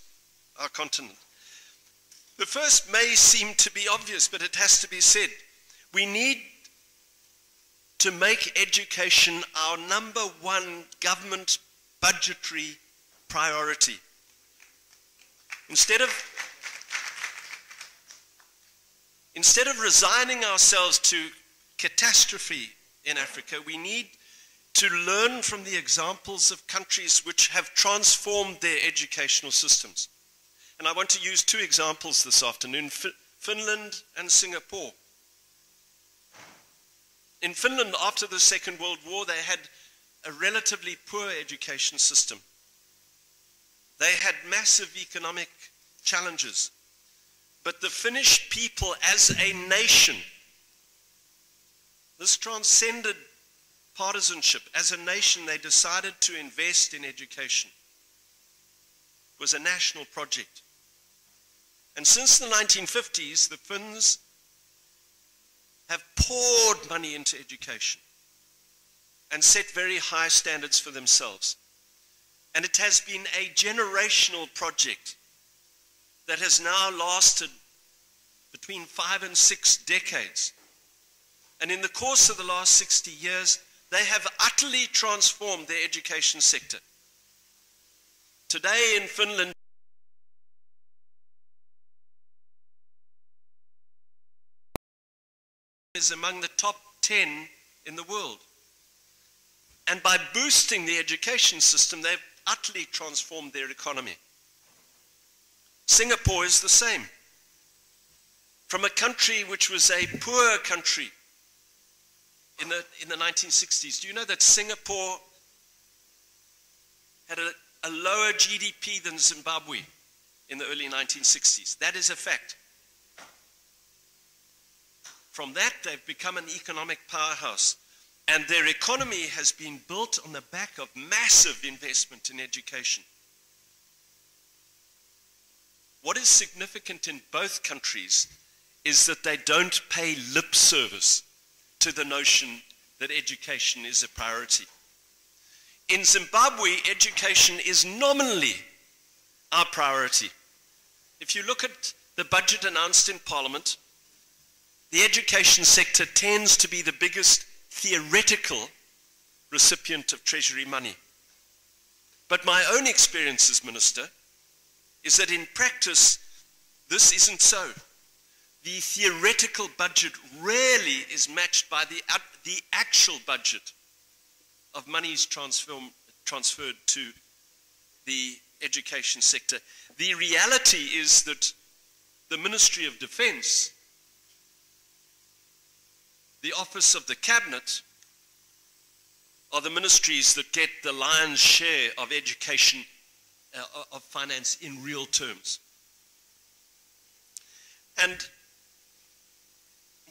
Speaker 8: our continent. The first may seem to be obvious, but it has to be said. We need to make education our #1 government budgetary priority. Instead of resigning ourselves to catastrophe in Africa, we need to learn from the examples of countries which have transformed their educational systems. And I want to use 2 examples this afternoon, Finland and Singapore. In Finland, after the Second World War, they had a relatively poor education system. They had massive economic challenges. But the Finnish people as a nation, this transcended partisanship. As a nation, they decided to invest in education. It was a national project. And since the 1950s, the Finns have poured money into education and set very high standards for themselves. And it has been a generational project that has now lasted between 5 and 6 decades. And in the course of the last 60 years, they have utterly transformed their education sector. Today in Finland, is among the top 10 in the world. And by boosting the education system, they've utterly transformed their economy. Singapore is the same. From a country which was a poor country in the 1960s, do you know that Singapore had a lower GDP than Zimbabwe in the early 1960s? That is a fact. From that, they've become an economic powerhouse. And their economy has been built on the back of massive investment in education. What is significant in both countries is that they don't pay lip service to the notion that education is a priority. In Zimbabwe, education is nominally our priority. If you look at the budget announced in Parliament, the education sector tends to be the biggest theoretical recipient of Treasury money. But my own experience as Minister is that in practice, this isn't so. The theoretical budget rarely is matched by the actual budget of monies transferred to the education sector. The reality is that the Ministry of Defence, the Office of the Cabinet, are the ministries that get the lion's share of education, of finance in real terms. And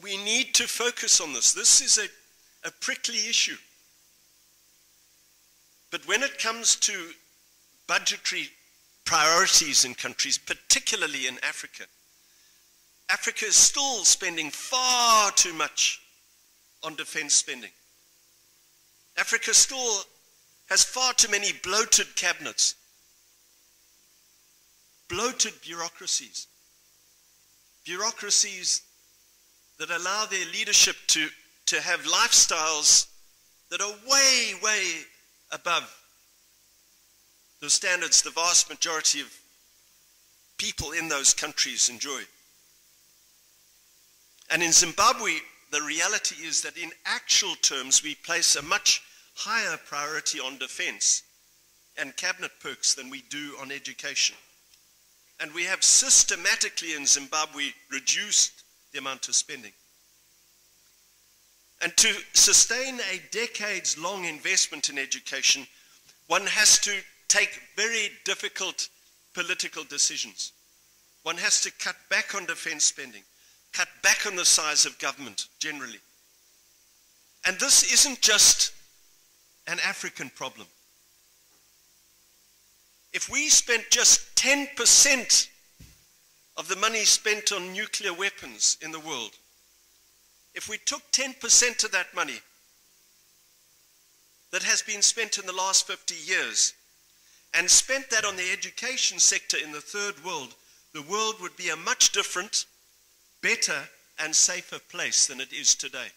Speaker 8: we need to focus on this. This is a prickly issue. But when it comes to budgetary priorities in countries, particularly in Africa, Africa is still spending far too much on defense spending. Africa still has far too many bloated cabinets, bloated bureaucracies that allow their leadership to have lifestyles that are way, way above the standards the vast majority of people in those countries enjoy. And in Zimbabwe, the reality is that in actual terms, we place a much higher priority on defense and cabinet perks than we do on education. And we have systematically in Zimbabwe reduced the amount of spending. And to sustain a decades-long investment in education, one has to take very difficult political decisions. One has to cut back on defense spending, cut back on the size of government generally. And this isn't just an African problem. if we spent just 10% of the money spent on nuclear weapons in the world, if we took 10% of that money that has been spent in the last 50 years and spent that on the education sector in the third world, the world would be a much different, better and safer place than it is today.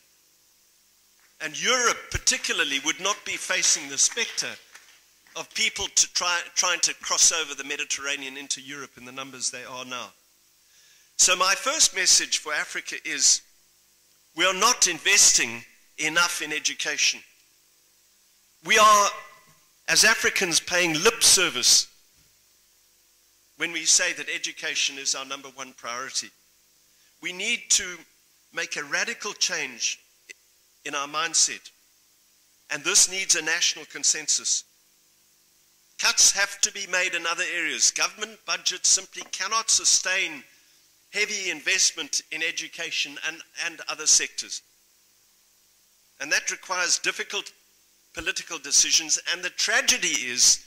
Speaker 8: And Europe particularly would not be facing the spectre of people trying to cross over the Mediterranean into Europe in the numbers they are now. So my first message for Africa is, we are not investing enough in education. We are, as Africans, paying lip service when we say that education is our number one priority. We need to make a radical change in our mindset, and this needs a national consensus. Cuts have to be made in other areas. Government budgets simply cannot sustain heavy investment in education and other sectors. And that requires difficult political decisions. And the tragedy is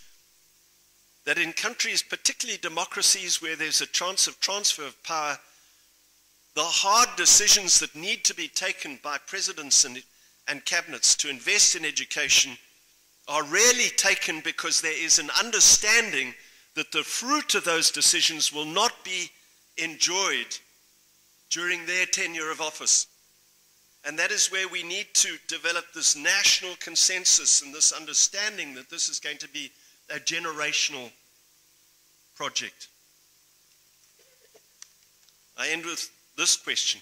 Speaker 8: that in countries, particularly democracies where there's a chance of transfer of power, the hard decisions that need to be taken by presidents and cabinets to invest in education are rarely taken because there is an understanding that the fruit of those decisions will not be enjoyed during their tenure of office. And that is where we need to develop this national consensus and this understanding that this is going to be a generational project. I end with this question.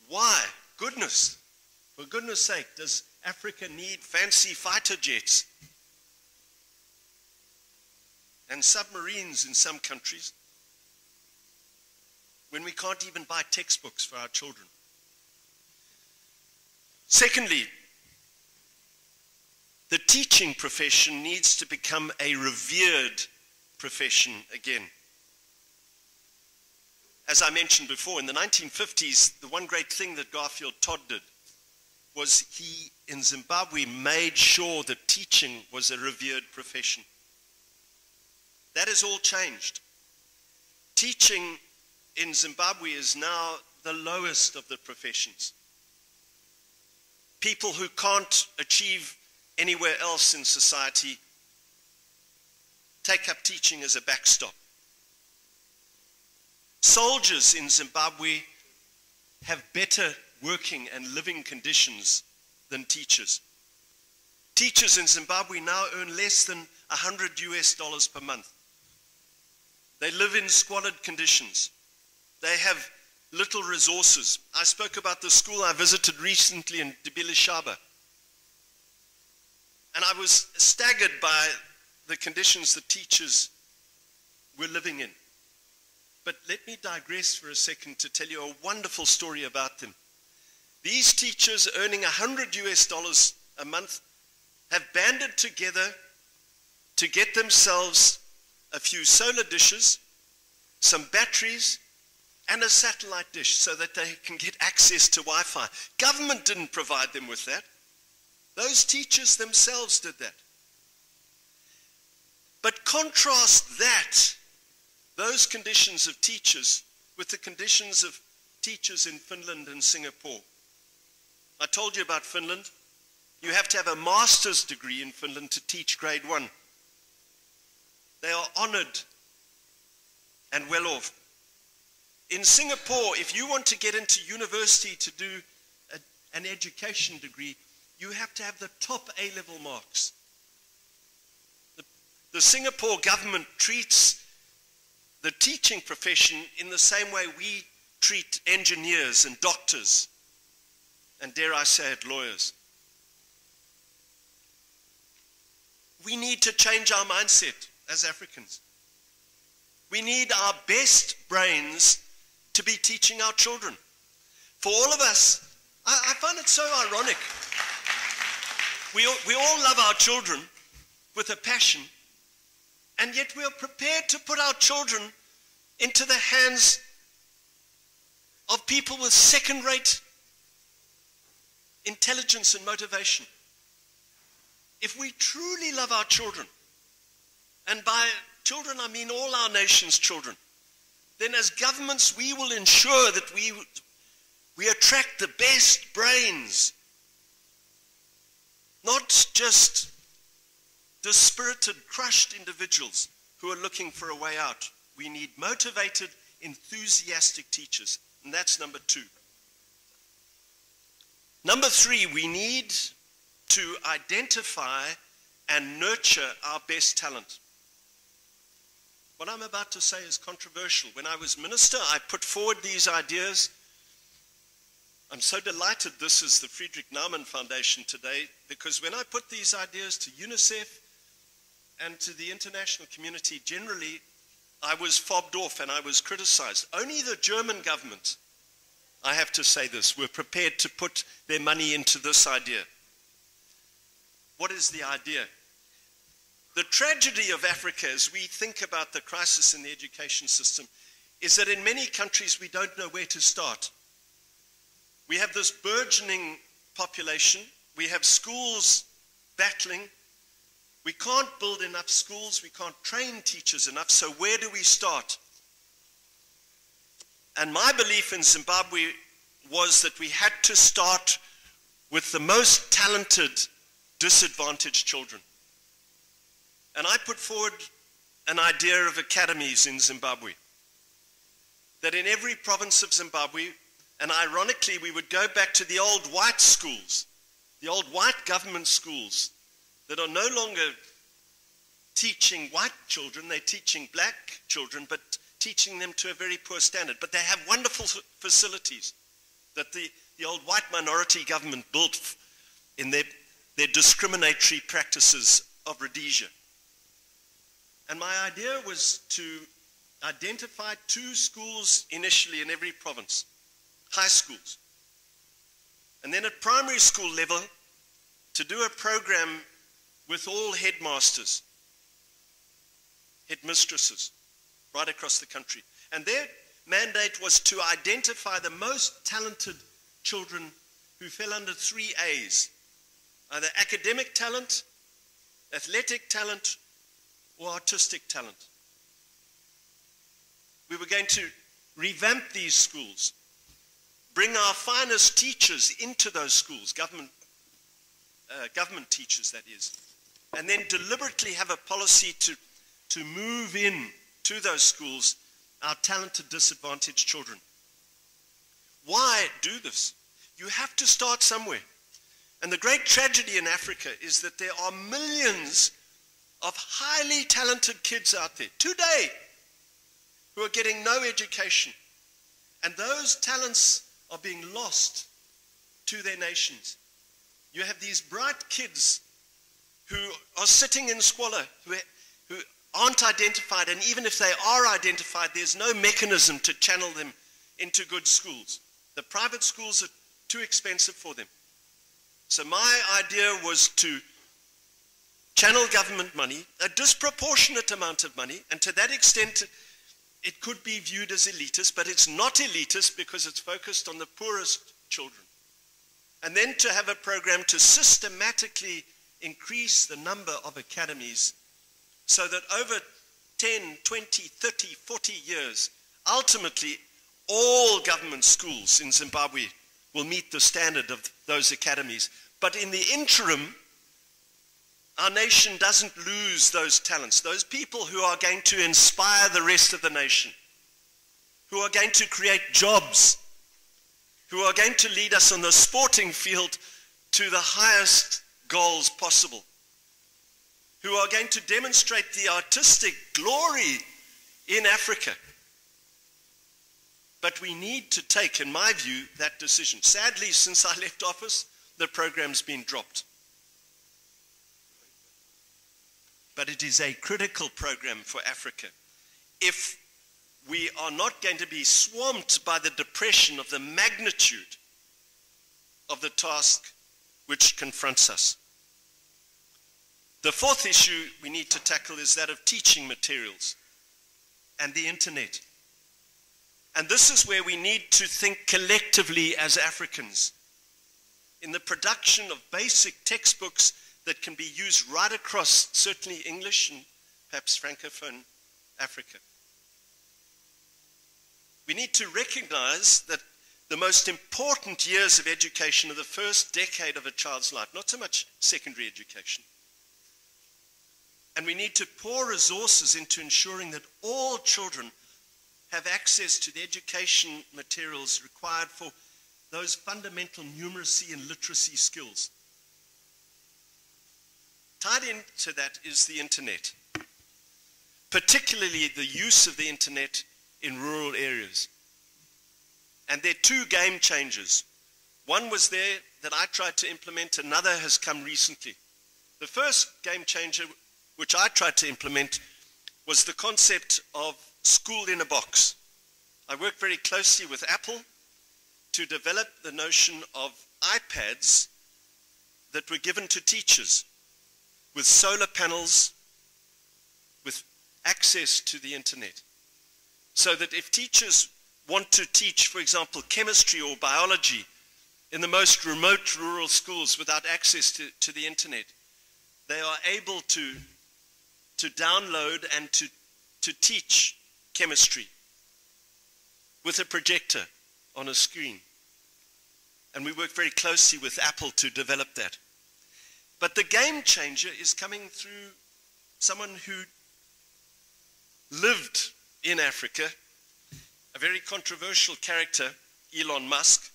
Speaker 8: Why, for goodness sake, does Africa need fancy fighter jets and submarines in some countries when we can't even buy textbooks for our children? Secondly, the teaching profession needs to become a revered profession again. As I mentioned before, in the 1950s, the one great thing that Garfield Todd did was he, in Zimbabwe, made sure that teaching was a revered profession. That has all changed. Teaching in Zimbabwe is now the lowest of the professions. People who can't achieve anywhere else in society take up teaching as a backstop. Soldiers in Zimbabwe have better working and living conditions than teachers. Teachers in Zimbabwe now earn less than $100 per month. They live in squalid conditions. They have little resources. I spoke about the school I visited recently in Dibilishaba. And I was staggered by the conditions the teachers were living in. But let me digress for a second to tell you a wonderful story about them. These teachers earning $100 a month have banded together to get themselves a few solar dishes, some batteries, and a satellite dish so that they can get access to Wi-Fi. Government didn't provide them with that. Those teachers themselves did that. But contrast that, those conditions of teachers, with the conditions of teachers in Finland and Singapore. I told you about Finland. You have to have a master's degree in Finland to teach grade 1. They are honored and well off. In Singapore, if you want to get into university to do an education degree, you have to have the top A-level marks. The Singapore government treats the teaching profession in the same way we treat engineers and doctors, and dare I say it, lawyers. We need to change our mindset as Africans. We need our best brains to be teaching our children. For all of us, I find it so ironic. We all love our children with a passion, and yet we are prepared to put our children into the hands of people with second-rate intelligence and motivation. If we truly love our children, and by children, I mean all our nation's children, then as governments we will ensure that we attract the best brains, not just dispirited, crushed individuals who are looking for a way out. We need motivated, enthusiastic teachers, and that's number 2. Number 3, we need to identify and nurture our best talent. What I'm about to say is controversial. When I was minister, I put forward these ideas. I'm so delighted this is the Friedrich Naumann Foundation today, because when I put these ideas to UNICEF and to the international community generally, I was fobbed off and I was criticized. Only the German government, I have to say this, were prepared to put their money into this idea. What is the idea? The tragedy of Africa, as we think about the crisis in the education system, is that in many countries we don't know where to start. We have this burgeoning population. We have schools battling. We can't build enough schools. We can't train teachers enough. So where do we start? And my belief in Zimbabwe was that we had to start with the most talented, disadvantaged children. And I put forward an idea of academies in Zimbabwe. That in every province of Zimbabwe, and ironically, we would go back to the old white schools, the old white government schools that are no longer teaching white children, they're teaching black children, but teaching them to a very poor standard. But they have wonderful facilities that the old white minority government built in their discriminatory practices of rhodesia. And my idea was to identify 2 schools initially in every province, high schools. And then at primary school level, to do a program with all headmasters, headmistresses, right across the country. And their mandate was to identify the most talented children who fell under 3 A's, either academic talent, athletic talent, or artistic talent. We were going to revamp these schools, bring our finest teachers into those schools, government teachers that is, and then deliberately have a policy to move in to those schools our talented, disadvantaged children. Why do this? You have to start somewhere. And the great tragedy in Africa is that there are millions of highly talented kids out there today who are getting no education. And those talents are being lost to their nations. You have these bright kids who are sitting in squalor, who aren't identified, and even if they are identified, there's no mechanism to channel them into good schools. The private schools are too expensive for them. So my idea was to channel government money, a disproportionate amount of money, and to that extent it could be viewed as elitist, but it's not elitist because it's focused on the poorest children. And then to have a program to systematically increase the number of academies so that over 10, 20, 30, 40 years, ultimately all government schools in Zimbabwe will meet the standard of those academies. But in the interim, our nation doesn't lose those talents, those people who are going to inspire the rest of the nation, who are going to create jobs, who are going to lead us on the sporting field to the highest goals possible, who are going to demonstrate the artistic glory in Africa. But we need to take, in my view, that decision. Sadly, since I left office, the program's been dropped. But it is a critical program for Africa. If we are not going to be swamped by the depression of the magnitude of the task which confronts us. The 4th issue we need to tackle is that of teaching materials and the internet. And this is where we need to think collectively as Africans in the production of basic textbooks that can be used right across, certainly English and perhaps Francophone Africa. We need to recognize that the most important years of education are the first decade of a child's life, not so much secondary education. And we need to pour resources into ensuring that all children have access to the education materials required for those fundamental numeracy and literacy skills. Tied into that is the internet, particularly the use of the internet in rural areas. And there are two game changers. One was there that I tried to implement, another has come recently. The first game changer, which I tried to implement, was the concept of school in a box. I worked very closely with Apple to develop the notion of iPads that were given to teachers with solar panels, with access to the internet. So that if teachers want to teach, for example, chemistry or biology in the most remote rural schools without access to the internet, they are able to download and to teach chemistry with a projector on a screen. And we work very closely with Apple to develop that. But the game changer is coming through someone who lived in Africa, a very controversial character, Elon Musk.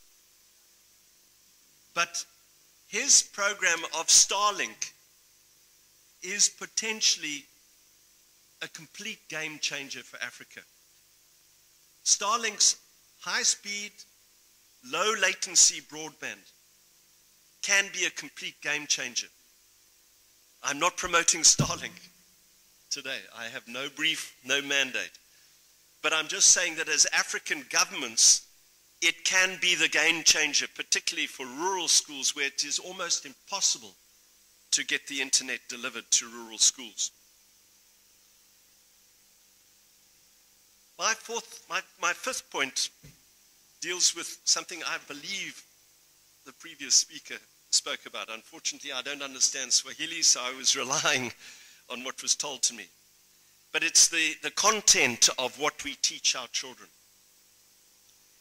Speaker 8: But his program of Starlink is potentially a complete game changer for Africa. Starlink's high-speed, low-latency broadband can be a complete game changer. I'm not promoting Starlink today. I have no brief, no mandate. But I'm just saying that as African governments, it can be the game changer, particularly for rural schools where it is almost impossible to get the internet delivered to rural schools. My fifth point deals with something I believe the previous speaker spoke about. Unfortunately, I don't understand Swahili, so I was relying on what was told to me. But it's the content of what we teach our children.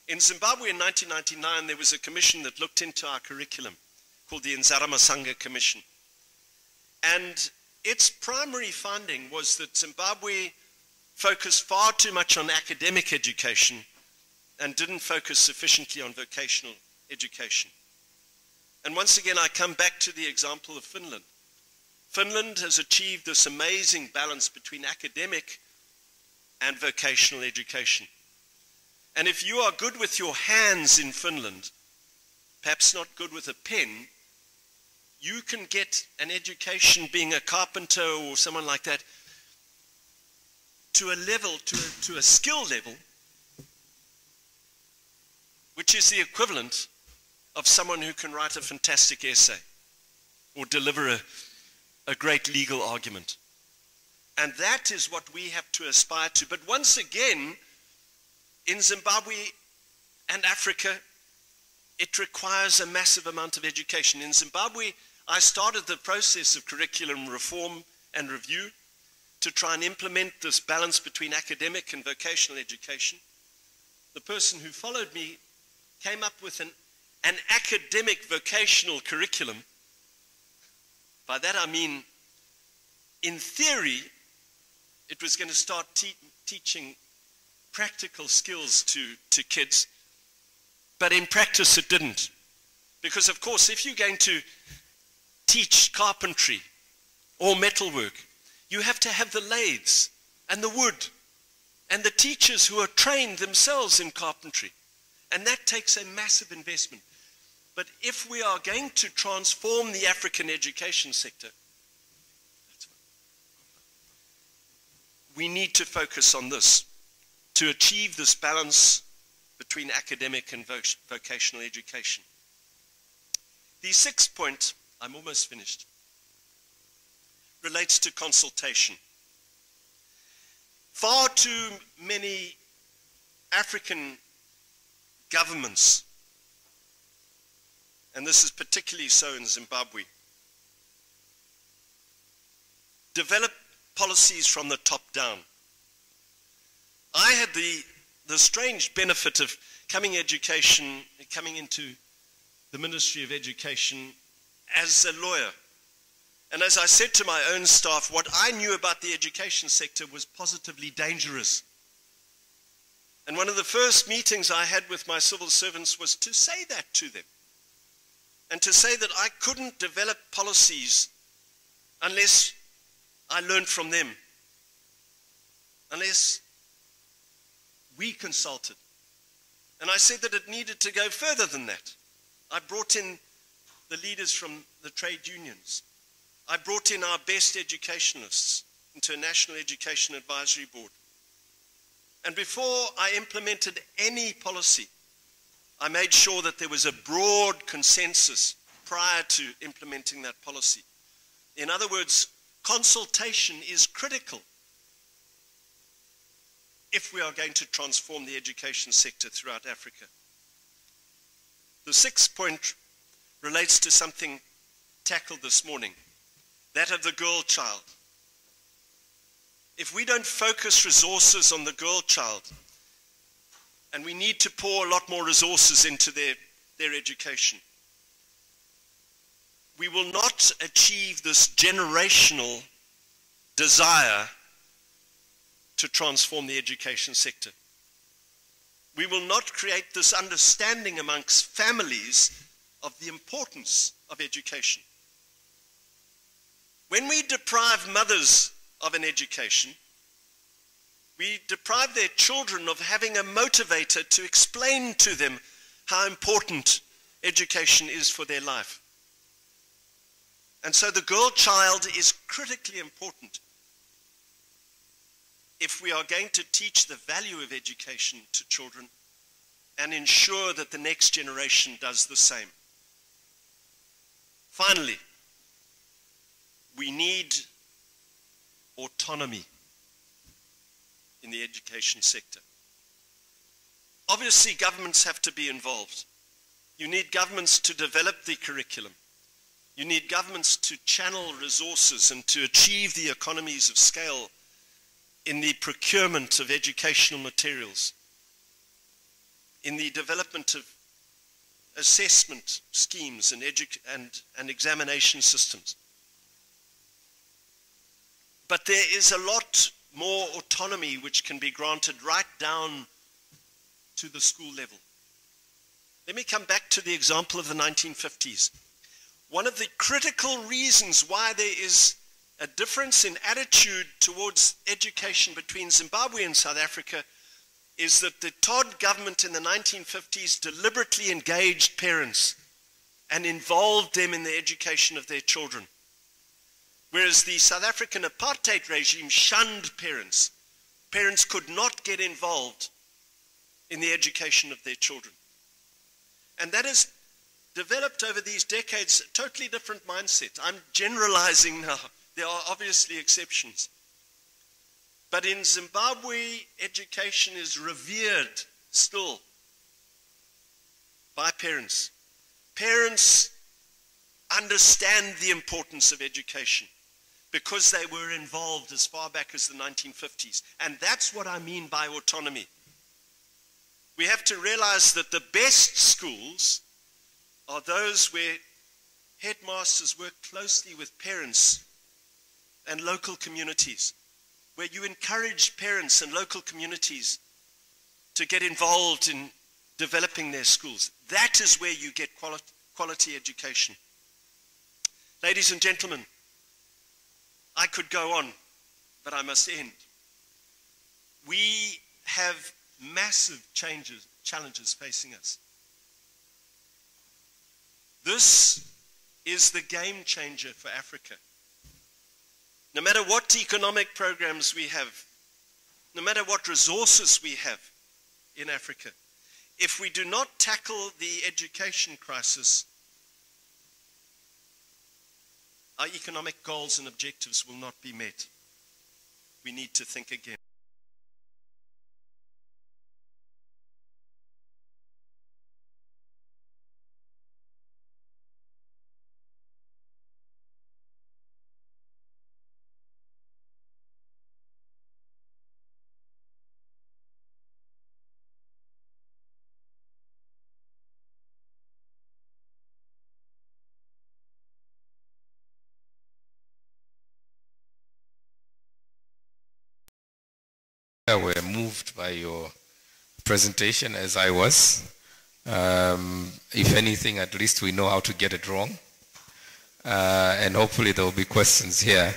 Speaker 8: In Zimbabwe in 1999, there was a commission that looked into our curriculum called the Nzaramasanga Commission. And its primary finding was that Zimbabwe focused far too much on academic education and didn't focus sufficiently on vocational education. And once again, I come back to the example of Finland. Finland has achieved this amazing balance between academic and vocational education. And if you are good with your hands in Finland, perhaps not good with a pen, you can get an education being a carpenter or someone like that to a level, to a skill level, which is the equivalent of someone who can write a fantastic essay or deliver a great legal argument. And that is what we have to aspire to. But once again, in Zimbabwe and Africa, it requires a massive amount of education. In Zimbabwe, I started the process of curriculum reform and review to try and implement this balance between academic and vocational education. The person who followed me came up with an academic vocational curriculum. By that I mean, in theory, it was going to start teaching practical skills to kids, but in practice it didn't. Because of course, if you're going to teach carpentry or metalwork, you have to have the lathes and the wood and the teachers who are trained themselves in carpentry. And that takes a massive investment. But if we are going to transform the African education sector, we need to focus on this to achieve this balance between academic and vocational education. The sixth point, I'm almost finished, relates to consultation. Far too many African governments, and this is particularly so in Zimbabwe, develop policies from the top down. I had the strange benefit of coming into the Ministry of Education as a lawyer. And as I said to my own staff, what I knew about the education sector was positively dangerous. And one of the first meetings I had with my civil servants was to say that to them. And to say that I couldn't develop policies unless I learned from them. Unless we consulted. And I said that it needed to go further than that. I brought in the leaders from the trade unions. I brought in our best educationalists into a National Education Advisory Board. And before I implemented any policy, I made sure that there was a broad consensus prior to implementing that policy. In other words, consultation is critical if we are going to transform the education sector throughout Africa. The sixth point relates to something tackled this morning, that of the girl child. If we don't focus resources on the girl child, and we need to pour a lot more resources into their education, we will not achieve this generational desire to transform the education sector. We will not create this understanding amongst families of the importance of education. When we deprive mothers of an education, we deprive their children of having a motivator to explain to them how important education is for their life. And so the girl child is critically important if we are going to teach the value of education to children and ensure that the next generation does the same. Finally, we need autonomy in the education sector. Obviously, governments have to be involved. You need governments to develop the curriculum. You need governments to channel resources and to achieve the economies of scale in the procurement of educational materials, in the development of assessment schemes and examination systems. But there is a lot more autonomy which can be granted right down to the school level. Let me come back to the example of the 1950s. One of the critical reasons why there is a difference in attitude towards education between Zimbabwe and South Africa is that the Todd government in the 1950s deliberately engaged parents and involved them in the education of their children. Whereas the South African apartheid regime shunned parents. Parents could not get involved in the education of their children. And that has developed over these decades a totally different mindset. I'm generalizing now. There are obviously exceptions. But in Zimbabwe, education is revered still by parents. Parents understand the importance of education because they were involved as far back as the 1950s. And that's what I mean by autonomy. We have to realize that the best schools are those where headmasters work closely with parents and local communities, where you encourage parents and local communities to get involved in developing their schools. That is where you get quality education. Ladies and gentlemen, I could go on, but I must end. We have massive challenges facing us. This is the game changer for Africa. No matter what economic programs we have, no matter what resources we have in Africa, if we do not tackle the education crisis, our economic goals and objectives will not be met. We need to think again.
Speaker 7: were moved by your presentation, as I was. If anything, at least we know how to get it wrong. And hopefully there will be questions here,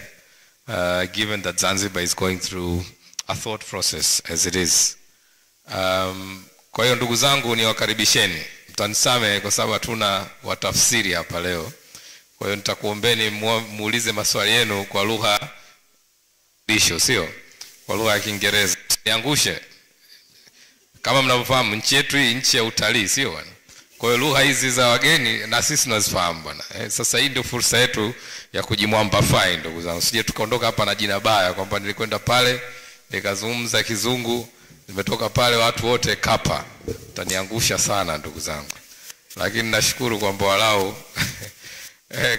Speaker 7: given that Zanzibar is going through a thought process as it is. Kwa hiyo ndugu zangu niwakaribisheni. Mtanisame kwa sababu hatuna watafsiri hapa leo. Kwa hiyo nitakuombeni muulize maswali yenu kwa lugha lisho, sio kwa lugha ya Kiingereza. Niangushe. Kama mnavyofahamu nchi yetu hii nchi ya utalii, sio bwana. Kwa hiyo lugha hizi za wageni na sisi tunazifahamu bwana. Sasa hii ndio fursa yetu ya kujimwamba fine ndugu zangu. Sije tukaondoka hapa na jina baya kwamba nilikwenda pale nikazungumza Kizungu, nimetoka pale watu wote kapa. Utaniangusha sana ndugu zangu. Lakini nashukuru kwamba walau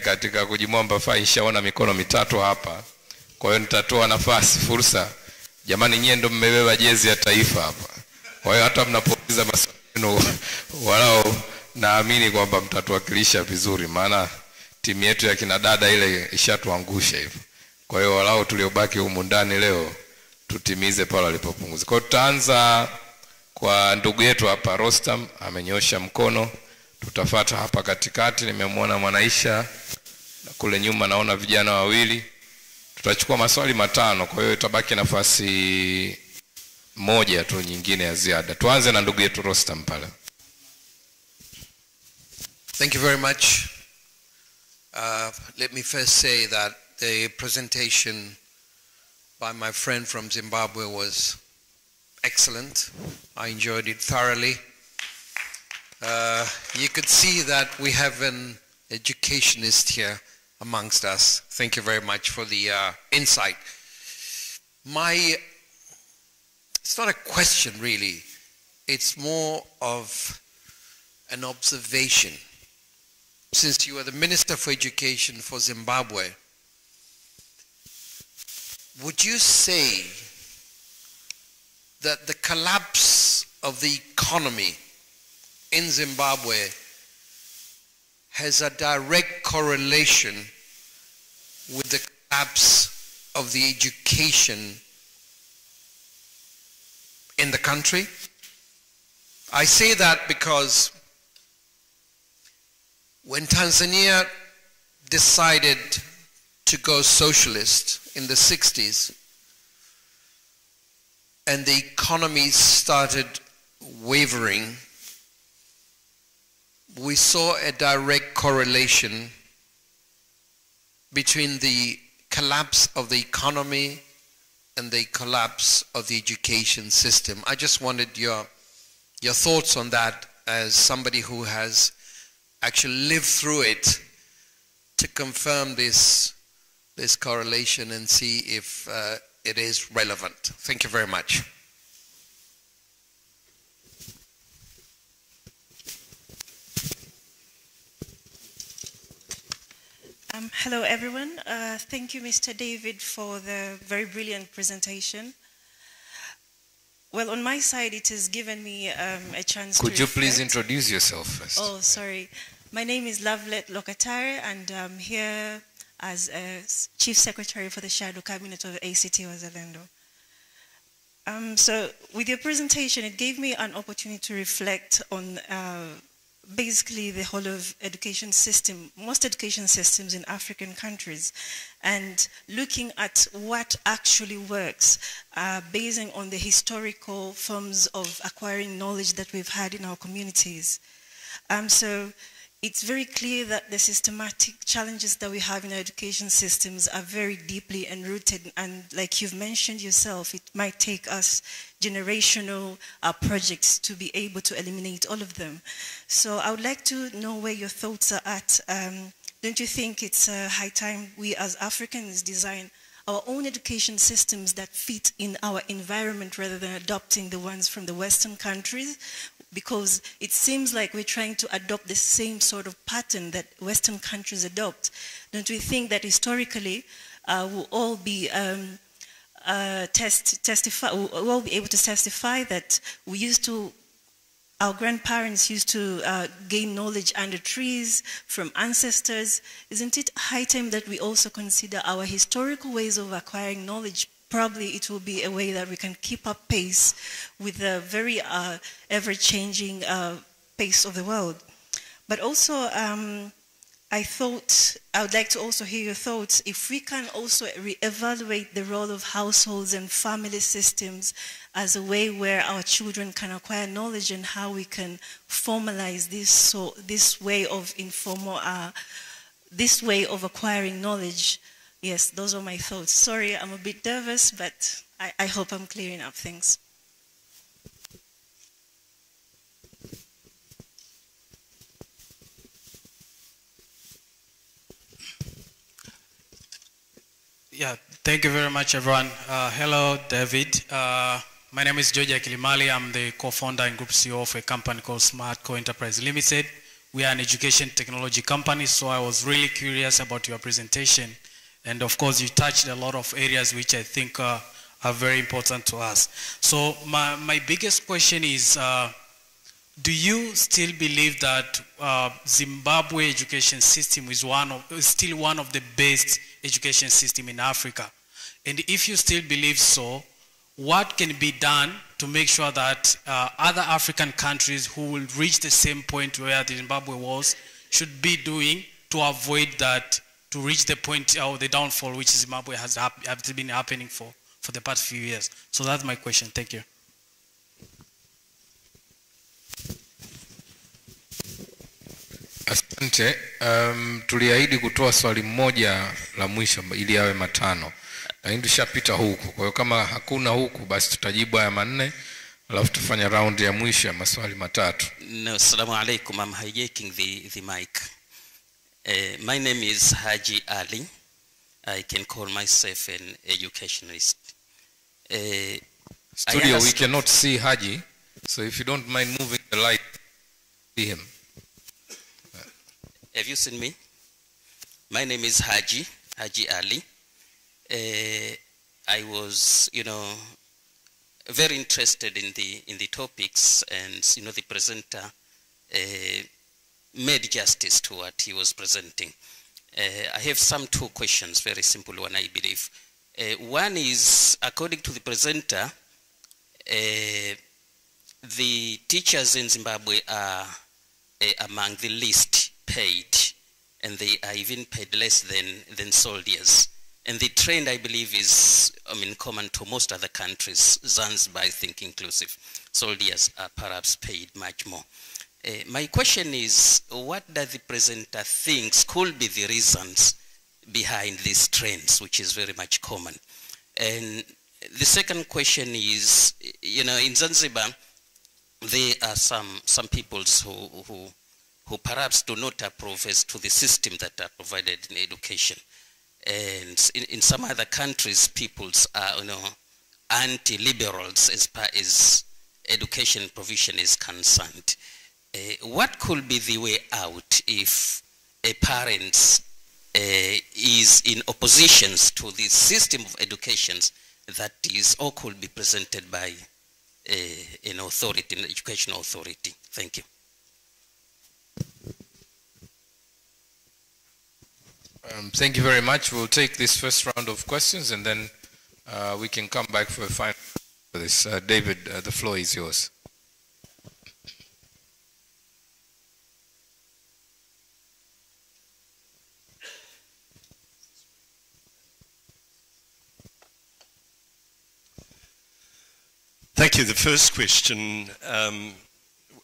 Speaker 7: katika kujimwamba fine nishaona mikono mitatu hapa. Kwa hiyo nitatoa nafasi fursa. Jamani nyie ndio mmebeba jezi ya taifa hapa. Kwa hiyo hata mnapouliza maswali walau naamini kwamba mtatuwakilisha vizuri, maana timu yetu ya kina dada ile ishatuangusha hivyo. Kwa hiyo walau tuliobaki humu ndani leo tutimize pale alipopunguza. Kwa hiyo tutaanza kwa ndugu yetu hapa Rostam, amenyosha mkono. Tutafuata hapa katikati, nimemwona Mwanaisha, na kule nyuma naona vijana wawili. Tutachukua maswali matano, kwa hiyo itabaki nafasi moja tu nyingine ya ziada. Tuanze na ndugu yetu Rostam pale.
Speaker 2: Thank you very much. Let me first say that the presentation by my friend from Zimbabwe was excellent. I enjoyed it thoroughly. You could see that we have an educationist here amongst us. Thank you very much for the insight. It's not a question really. It's more of an observation. Since you are the Minister for Education for Zimbabwe, would you say that the collapse of the economy in Zimbabwe has a direct correlation with the collapse of the education in the country? I say that because when Tanzania decided to go socialist in the 60s and the economy started wavering, we saw a direct correlation between the collapse of the economy and the collapse of the education system. I just wanted your thoughts on that as somebody who has actually lived through it, to confirm this correlation and see if it is relevant. Thank you very much.
Speaker 9: Hello everyone. Thank you, Mr. David, for the very brilliant presentation. Well, on my side, it has given me a chance
Speaker 7: Could
Speaker 9: to
Speaker 7: you please
Speaker 9: reflect.
Speaker 7: introduce yourself first?
Speaker 9: Oh, sorry. My name is Lovelet Lokatare, and I'm here as a Chief Secretary for the Shadow Cabinet of ACT Wazalendo. So with your presentation, it gave me an opportunity to reflect on basically the whole of education system, most education systems in African countries, and looking at what actually works, basing on the historical forms of acquiring knowledge that we've had in our communities. So it's very clear that the systematic challenges that we have in our education systems are very deeply enrooted, and like you've mentioned yourself, it might take us generational projects to be able to eliminate all of them. So I would like to know where your thoughts are at. Don't you think it's high time we as Africans design our own education systems that fit in our environment rather than adopting the ones from the Western countries? Because it seems like we're trying to adopt the same sort of pattern that Western countries adopt. Don't we think that historically we'll all be we'll all be able to testify that our grandparents used to gain knowledge under trees from ancestors? Isn't it high time that we also consider our historical ways of acquiring knowledge probably it will be a way that we can keep up pace with the very ever-changing pace of the world. But also, I thought, I would like to also hear your thoughts, if we can also re-evaluate the role of households and family systems as a way where our children can acquire knowledge and how we can formalize this way of informal, this way of acquiring knowledge. Yes, those are my thoughts. Sorry, I'm a bit nervous, but I hope I'm clearing up things.
Speaker 10: Yeah, thank you very much, everyone. Hello, David. My name is Georgia Kilimali. I'm the co-founder and group CEO of a company called Smart Co Enterprise Limited. We are an education technology company, so I was really curious about your presentation. And of course, you touched a lot of areas which I think are very important to us. So my biggest question is, do you still believe that Zimbabwe education system is still one of the best education system in Africa? And if you still believe so, what can be done to make sure that other African countries who will reach the same point where Zimbabwe was should be doing to avoid that, to reach the point of the downfall which Zimbabwe has been happening for the past few years? So that's my question. Thank you.
Speaker 7: Asante. Tuliahidi kutoa swali moja la mwisho ili yawe matano. Lakini tushapita huku. Kwa hiyo kama hakuna huku basi tutajibu haya manne alafu tufanya round ya mwisho ya maswali matatu.
Speaker 11: No, assalamu alaikum. I'm hijacking the mic. My name is Haji Ali. I can call myself an educationalist.
Speaker 7: Studio, we cannot see Haji, so if you don't mind moving the light, see him.
Speaker 11: Have you seen me? My name is Haji Ali. I was, very interested in the topics, and the presenter made justice to what he was presenting. I have two questions, very simple one, I believe. One is, according to the presenter, the teachers in Zimbabwe are among the least paid, and they are even paid less than soldiers. And the trend, I believe, is, common to most other countries, Zanzibar, I think, inclusive. Soldiers are perhaps paid much more. My question is, what does the presenter think could be the reasons behind these trends, which is very much common? And the second question is, in Zanzibar, there are some peoples who perhaps do not approve as to the system that are provided in education. And in some other countries, peoples are, anti-liberals as far as education provision is concerned. What could be the way out if a parent is in opposition to the system of education that is or could be presented by an authority, an educational authority? Thank you.
Speaker 7: Thank you very much. We'll take this first round of questions and then we can come back for a final for this. David, the floor is yours.
Speaker 8: Thank you. The first question,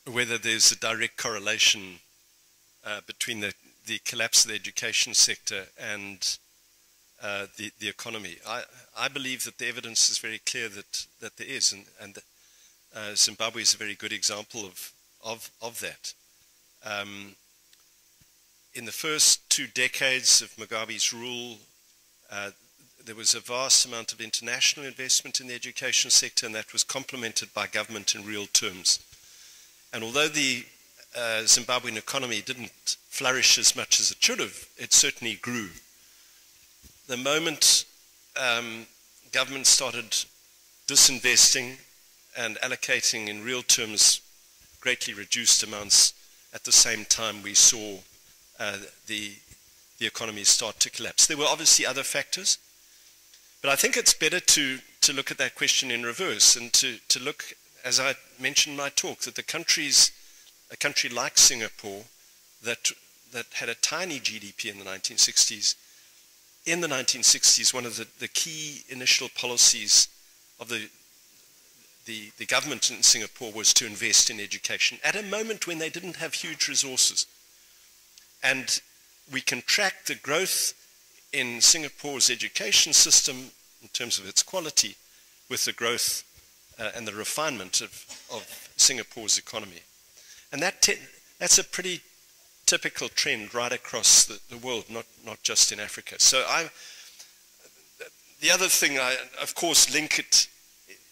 Speaker 8: whether there's a direct correlation between the collapse of the education sector and the economy. I believe that the evidence is very clear that there is, and Zimbabwe is a very good example of that. In the first 2 decades of Mugabe's rule, there was a vast amount of international investment in the education sector, and that was complemented by government in real terms. And although the Zimbabwean economy didn't flourish as much as it should have, it certainly grew. The moment government started disinvesting and allocating in real terms greatly reduced amounts, at the same time we saw the economy start to collapse. There were obviously other factors, But I think it's better to look at that question in reverse and to look, as I mentioned in my talk, that a country like Singapore that had a tiny GDP in the 1960s, in the 1960s, one of the key initial policies of the government in Singapore was to invest in education at a moment when they didn't have huge resources. And we can track the growth in Singapore's education system in terms of its quality with the growth and the refinement of Singapore's economy. And that's a pretty typical trend right across the world, not just in Africa. So the other thing I, of course, link it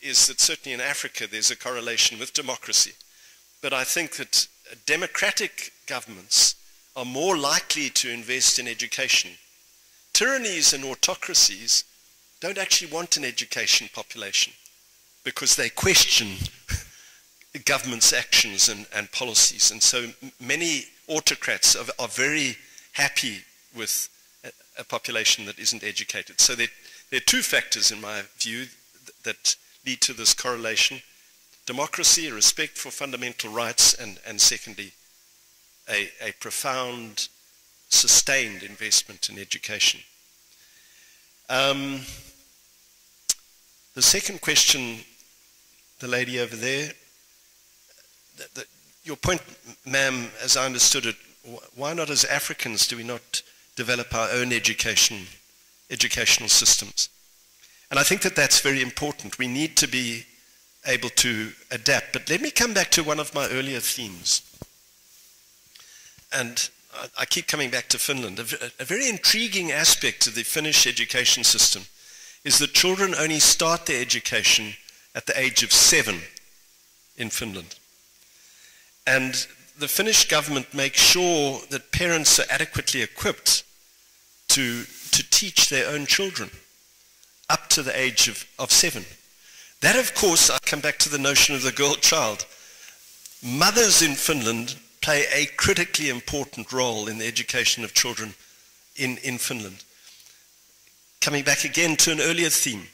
Speaker 8: is that certainly in Africa there's a correlation with democracy. But I think that democratic governments are more likely to invest in education. Tyrannies and autocracies don't actually want an education population because they question government's actions and policies. And so many autocrats are very happy with a population that isn't educated. So there are two factors, in my view, that lead to this correlation: democracy, respect for fundamental rights, and secondly, a profound, sustained investment in education. The second question, the lady over there, your point, ma'am, as I understood it, why not as Africans do we not develop our own educational systems? And I think that that's very important. We need to be able to adapt. But let me come back to one of my earlier themes. And I keep coming back to Finland. A very intriguing aspect of the Finnish education system is that children only start their education at the age of 7 in Finland. And the Finnish government makes sure that parents are adequately equipped to teach their own children up to the age of 7. That, of course, I come back to the notion of the girl child. Mothers in Finland play a critically important role in the education of children in Finland. Coming back again to an earlier theme,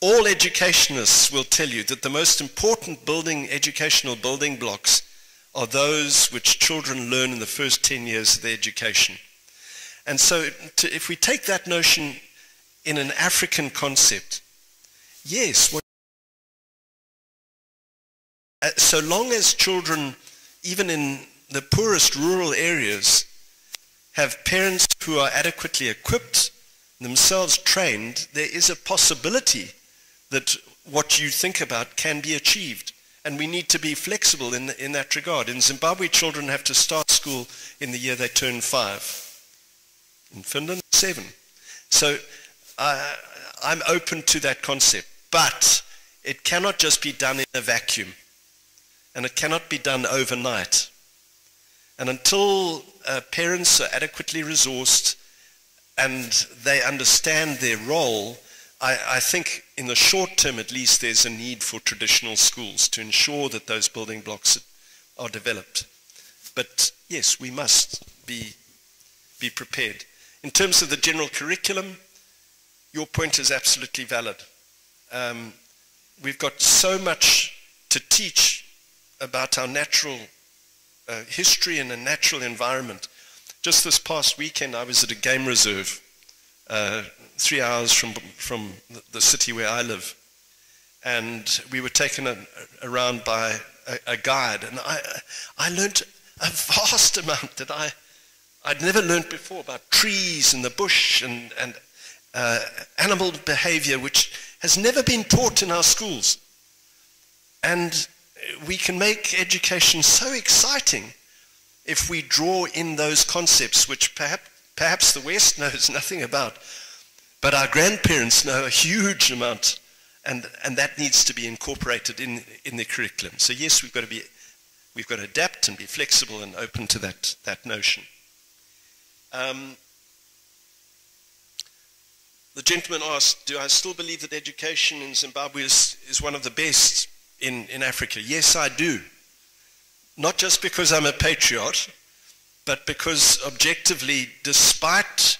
Speaker 8: all educationists will tell you that the most important educational building blocks are those which children learn in the first 10 years of their education. And so if we take that notion in an African concept, yes, so long as children, even in the poorest rural areas, have parents who are adequately equipped, themselves trained, there is a possibility that what you think about can be achieved. And we need to be flexible in that regard. In Zimbabwe, children have to start school in the year they turn 5. In Finland, 7. So I'm open to that concept. But it cannot just be done in a vacuum. And it cannot be done overnight. And until parents are adequately resourced and they understand their role, I think in the short term at least there's a need for traditional schools to ensure that those building blocks are developed. But yes, we must be prepared. In terms of the general curriculum, your point is absolutely valid. We've got so much to teach about our natural history and a natural environment. Just this past weekend I was at a game reserve 3 hours from the city where I live, and we were taken around by a guide, and I learned a vast amount that I'd never learned before about trees and the bush and animal behavior, which has never been taught in our schools. And we can make education so exciting if we draw in those concepts which perhaps the West knows nothing about, but our grandparents know a huge amount, and that needs to be incorporated in the curriculum. So yes, we've got to adapt and be flexible and open to that notion. The gentleman asked, do I still believe that education in Zimbabwe is one of the best in Africa? Yes, I do. Not just because I'm a patriot, but because objectively, despite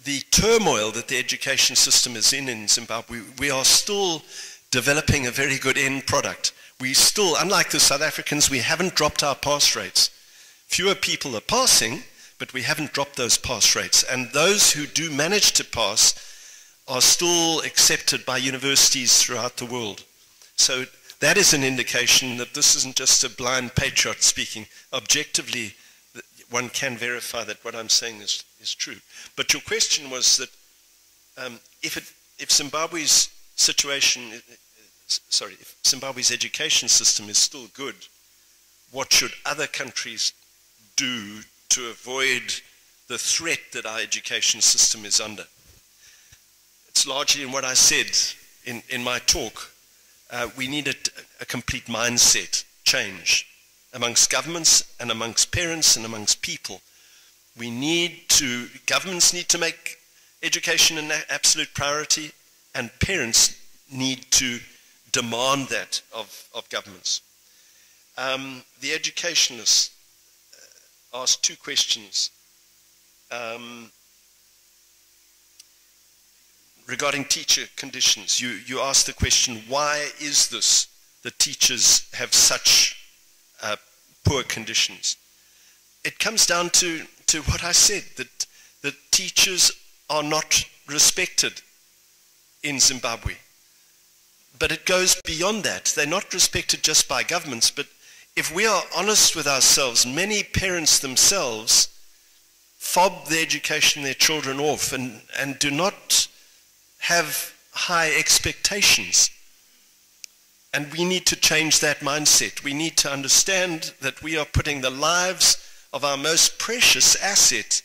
Speaker 8: the turmoil that the education system is in Zimbabwe, we are still developing a very good end product. We still, unlike the South Africans, we haven't dropped our pass rates. Fewer people are passing, but we haven't dropped those pass rates. And those who do manage to pass are still accepted by universities throughout the world. So that is an indication that this isn't just a blind patriot speaking. Objectively, one can verify that what I'm saying is true. But your question was that if Zimbabwe's situation, if Zimbabwe's education system is still good, what should other countries do to avoid the threat that our education system is under? It's largely in what I said in my talk. We need a complete mindset change amongst governments and amongst parents and amongst people. Governments need to make education an absolute priority, and parents need to demand that of governments. The educationist asked two questions regarding teacher conditions. You asked the question, why is this that teachers have such poor conditions? It comes down to what I said, that teachers are not respected in Zimbabwe. But it goes beyond that. They're not respected just by governments, but if we are honest with ourselves, many parents themselves fob the education of their children off and do not have high expectations. And we need to change that mindset. We need to understand that we are putting the lives of our most precious asset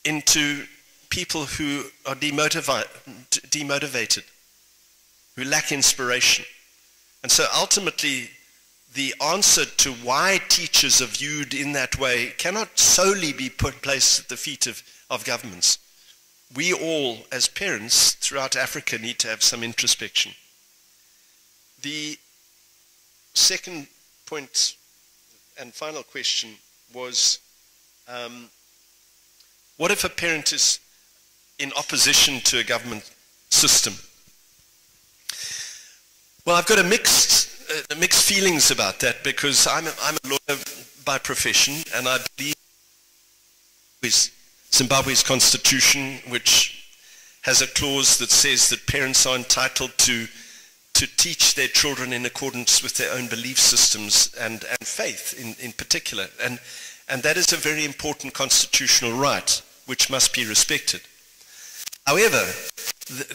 Speaker 8: into people who are demotivated, who lack inspiration. And so ultimately, the answer to why teachers are viewed in that way cannot solely be placed at the feet of governments. We all, as parents throughout Africa, need to have some introspection. The second point and final question was, what if a parent is in opposition to a government system? Well, I've got mixed feelings about that, because I'm a lawyer by profession, and I believe Zimbabwe's constitution, which has a clause that says that parents are entitled to teach their children in accordance with their own belief systems and faith in particular. And that is a very important constitutional right, which must be respected. However,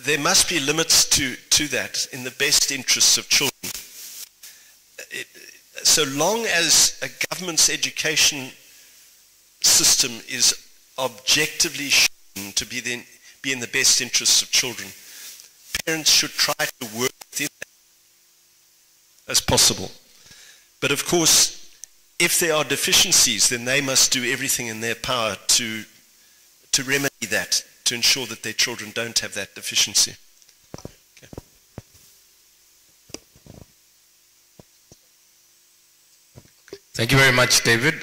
Speaker 8: there must be limits to that in the best interests of children. So long as a government's education system is objectively shown to be in the best interests of children, parents should try to work within that as possible. But of course, if there are deficiencies, then they must do everything in their power to remedy that, to ensure that their children don't have that deficiency. Okay.
Speaker 7: Thank you very much, David.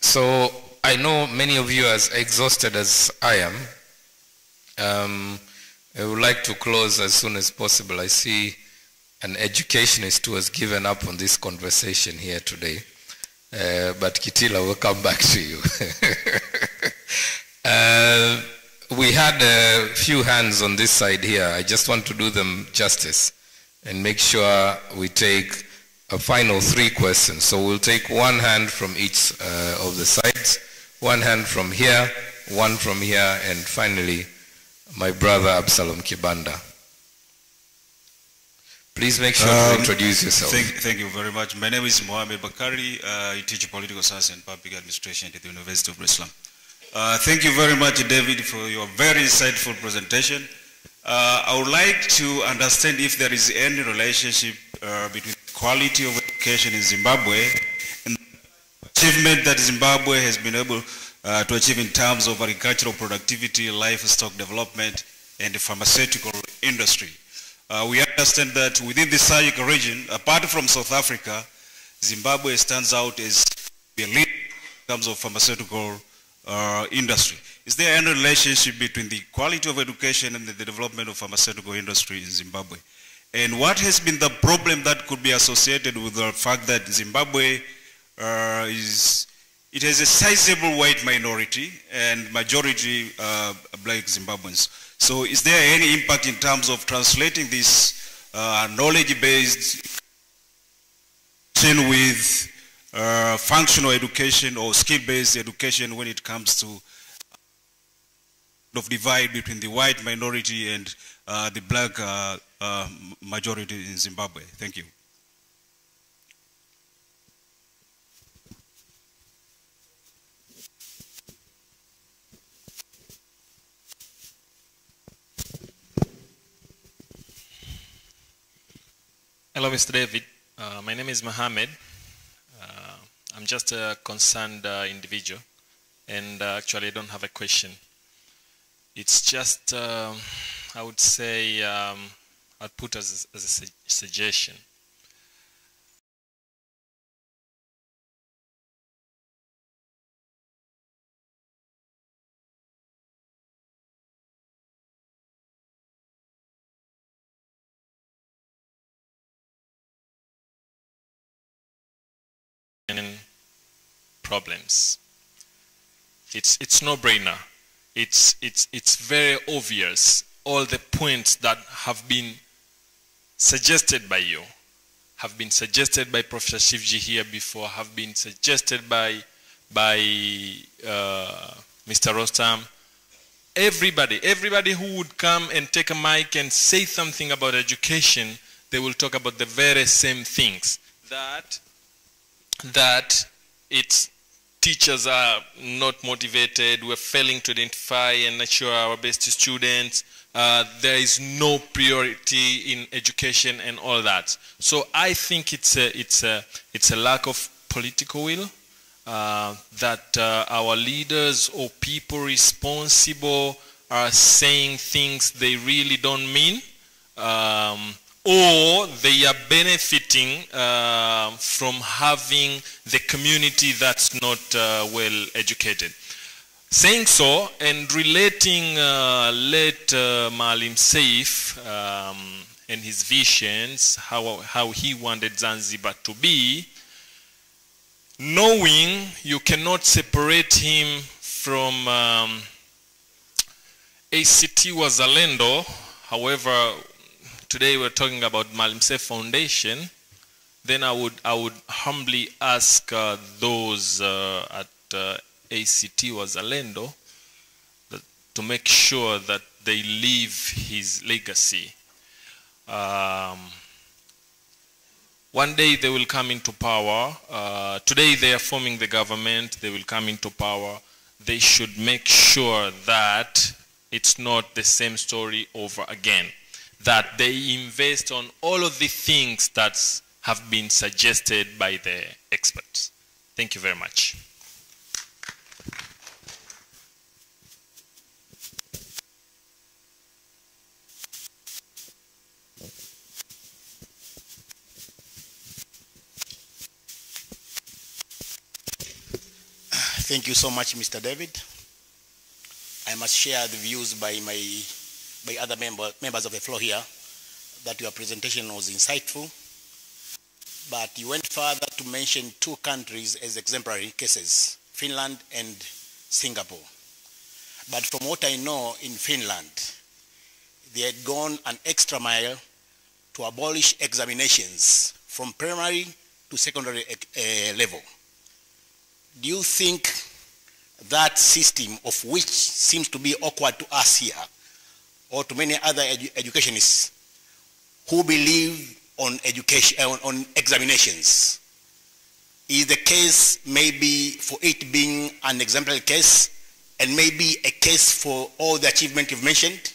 Speaker 7: So I know many of you are as exhausted as I am. I would like to close as soon as possible. I see an educationist who has given up on this conversation here today. But Kitila, will come back to you. We had a few hands on this side here. I just want to do them justice and make sure we take a final 3 questions. So we'll take one hand from each of the sides, one hand from here, one from here, and finally, my brother Absalom Kibanda. Please make sure to introduce yourself.
Speaker 12: Thank you very much. My name is Mohamed Bakari. I teach political science and public administration at the University of Islam. Thank you very much, David, for your very insightful presentation. I would like to understand if there is any relationship between quality of education in Zimbabwe and the achievement that Zimbabwe has been able to achieve in terms of agricultural productivity, livestock development, and the pharmaceutical industry. We understand that within the SADC region, apart from South Africa, Zimbabwe stands out as the leader in terms of pharmaceutical industry. is there any relationship between the quality of education and the development of pharmaceutical industry in Zimbabwe? And what has been the problem that could be associated with the fact that Zimbabwe it has a sizable white minority and majority black Zimbabweans. So is there any impact in terms of translating this knowledge-based with functional education or skill-based education when it comes to of divide between the white minority and the black majority in Zimbabwe? Thank you.
Speaker 13: Hello, Mr. David. My name is Mohammed. I'm just a concerned individual, and actually I don't have a question. It's just, I would say, I'd put as a suggestion. Problems. It's no-brainer. It's very obvious. All the points that have been suggested by you, have been suggested by Professor Shivji here before, have been suggested by Mr. Rostam. Everybody who would come and take a mic and say something about education, they will talk about the very same things. That it's teachers are not motivated, we're failing to identify and nurture our best students, there is no priority in education and all that. So I think it's a lack of political will, that our leaders or people responsible are saying things they really don't mean, or they are benefiting from having the community that's not well educated. Saying so, and relating late Maalim Seif and his visions, how he wanted Zanzibar to be, knowing you cannot separate him from ACT Wazalendo. However, today we're talking about Maalim Seif Foundation. Then I would humbly ask those at ACT Wazalendo to make sure that they leave his legacy. One day they will come into power. Today they are forming the government. They will come into power. They should make sure that it's not the same story over again. That they invest on all of the things that have been suggested by the experts. Thank you very much.
Speaker 1: Thank you so much, Mr. David. I must share the views by other members of the floor here that your presentation was insightful, but you went further to mention two countries as exemplary cases, Finland and Singapore. But from what I know, in Finland, they had gone an extra mile to abolish examinations from primary to secondary level. Do you think that system, of which seems to be awkward to us here, or to many other educationists who believe on education, on examinations, is the case maybe for it being an exemplary case and maybe a case for all the achievement you've mentioned?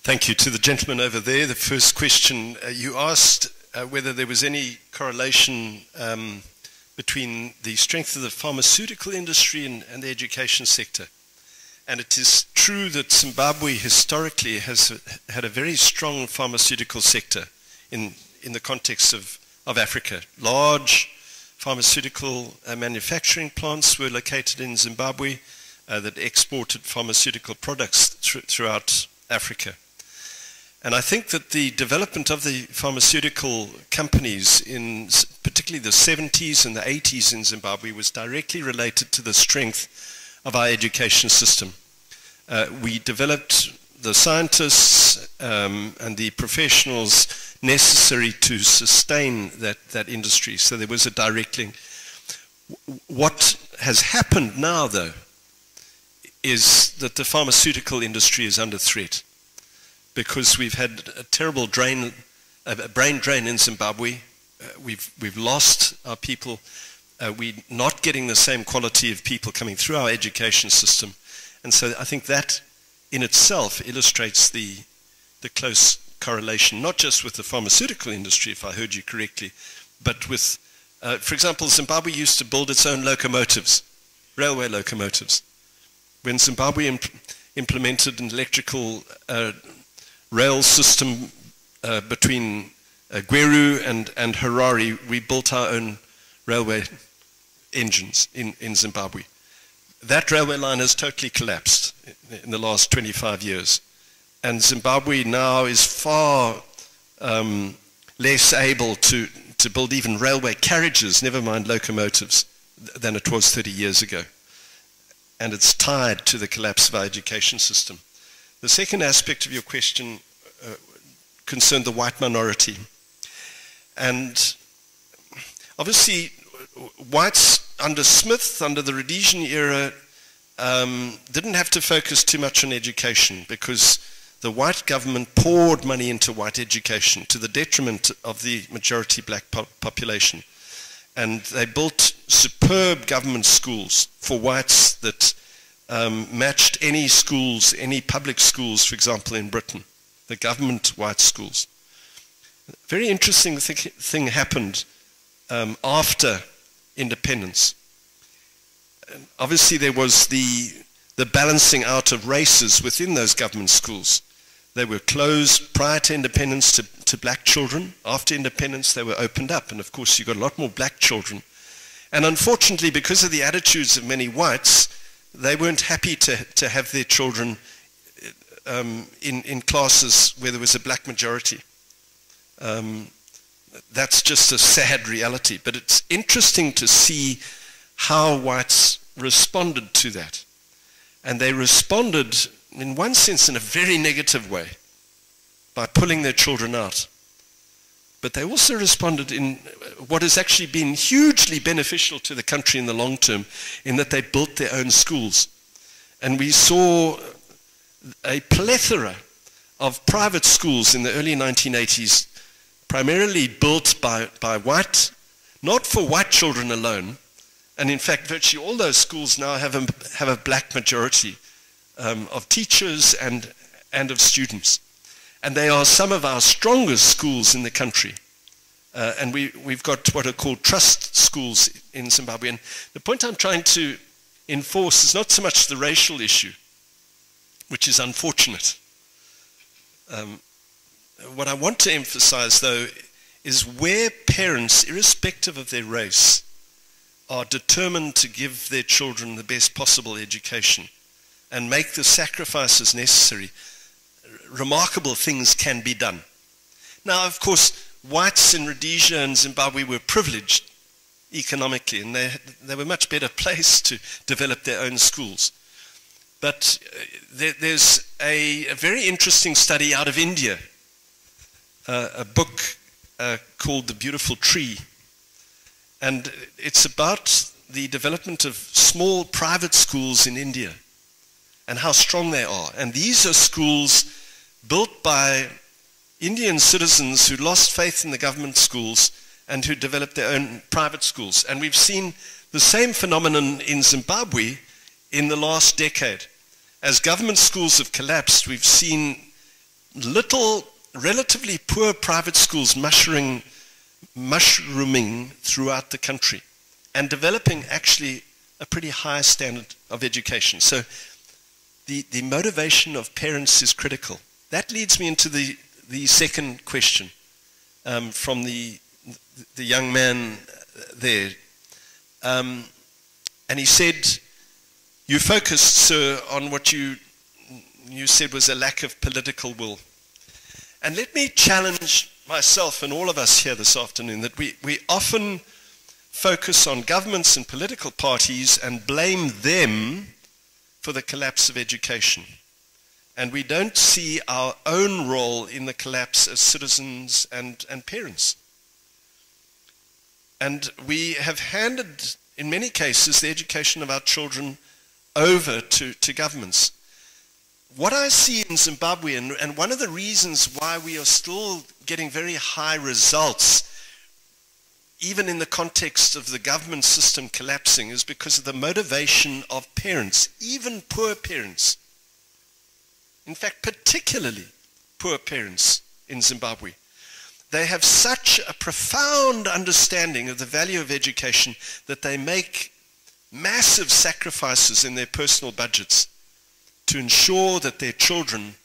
Speaker 8: Thank you. To the gentleman over there, the first question, you asked whether there was any correlation between the strength of the pharmaceutical industry and the education sector. And it is true that Zimbabwe historically has had a very strong pharmaceutical sector in in the context of Africa. Large pharmaceutical manufacturing plants were located in Zimbabwe that exported pharmaceutical products throughout Africa. And I think that the development of the pharmaceutical companies in particularly the 70s and the 80s in Zimbabwe was directly related to the strength of our education system. We developed the scientists and the professionals necessary to sustain that industry. So there was a direct link. What has happened now, though, is that the pharmaceutical industry is under threat because we've had a terrible brain drain in Zimbabwe. We've lost our people. We're not getting the same quality of people coming through our education system. And so I think that in itself illustrates the close correlation, not just with the pharmaceutical industry, if I heard you correctly, but with, for example, Zimbabwe used to build its own locomotives, railway locomotives. When Zimbabwe implemented an electrical rail system between Gweru and Harare, we built our own railway engines in Zimbabwe. That railway line has totally collapsed in the last 25 years. And Zimbabwe now is far less able to build even railway carriages, never mind locomotives, than it was 30 years ago. And it's tied to the collapse of our education system. The second aspect of your question concerned the white minority. And obviously, whites under Smith, under the Rhodesian era, didn't have to focus too much on education because the white government poured money into white education to the detriment of the majority black population. And they built superb government schools for whites that matched any schools, any public schools, for example, in Britain, the government white schools. A very interesting thing happened after independence. Obviously, there was the balancing out of races within those government schools. They were closed prior to independence to black children. After independence, they were opened up. And of course, you got a lot more black children. And unfortunately, because of the attitudes of many whites, they weren't happy to have their children in classes where there was a black majority. That's just a sad reality. But it's interesting to see how whites responded to that. And they responded, in one sense, in a very negative way, by pulling their children out. But they also responded in what has actually been hugely beneficial to the country in the long term, in that they built their own schools. And we saw a plethora of private schools in the early 1980s, primarily built by white, not for white children alone. And in fact, virtually all those schools now have a black majority of teachers and of students. And they are some of our strongest schools in the country. And we've got what are called trust schools in Zimbabwe. And the point I'm trying to enforce is not so much the racial issue, which is unfortunate. What I want to emphasize, though, is where parents, irrespective of their race, are determined to give their children the best possible education and make the sacrifices necessary, remarkable things can be done. Now, of course, whites in Rhodesia and Zimbabwe were privileged economically, and they were much better placed to develop their own schools. But there's a very interesting study out of India, a book called The Beautiful Tree. And it's about the development of small private schools in India and how strong they are. And these are schools built by Indian citizens who lost faith in the government schools and who developed their own private schools. And we've seen the same phenomenon in Zimbabwe in the last decade. As government schools have collapsed, we've seen little, relatively poor private schools mushrooming throughout the country and developing actually a pretty high standard of education. So the motivation of parents is critical. That leads me into the second question. from the young man there. And he said, you focused, sir, on what you said was a lack of political will. And let me challenge myself and all of us here this afternoon that we often focus on governments and political parties and blame them for the collapse of education. And we don't see our own role in the collapse as citizens and parents. And we have handed, in many cases, the education of our children over to governments. What I see in Zimbabwe, and one of the reasons why we are still getting very high results, even in the context of the government system collapsing, is because of the motivation of parents, even poor parents. In fact, particularly poor parents in Zimbabwe. They have such a profound understanding of the value of education that they make massive sacrifices in their personal budgets to ensure that their children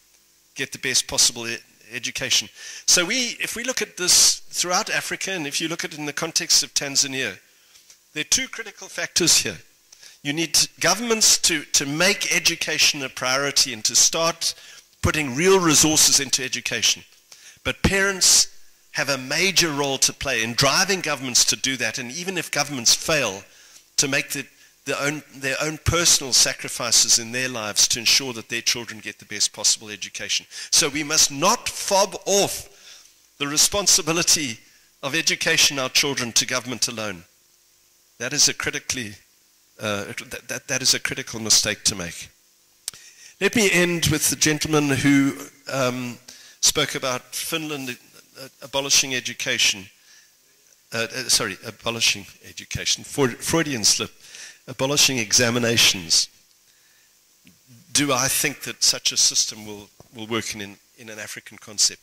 Speaker 8: get the best possible education. So if we look at this throughout Africa, and if you look at it in the context of Tanzania, there are two critical factors here. You need governments to make education a priority and to start putting real resources into education. But parents have a major role to play in driving governments to do that, and even if governments fail, to make their own personal sacrifices in their lives to ensure that their children get the best possible education. So we must not fob off the responsibility of education our children to government alone. That is a that is a critical mistake to make. Let me end with the gentleman who spoke about Finland abolishing education. Abolishing education. Freudian slip. Abolishing examinations. Do I think that such a system will work in an African concept?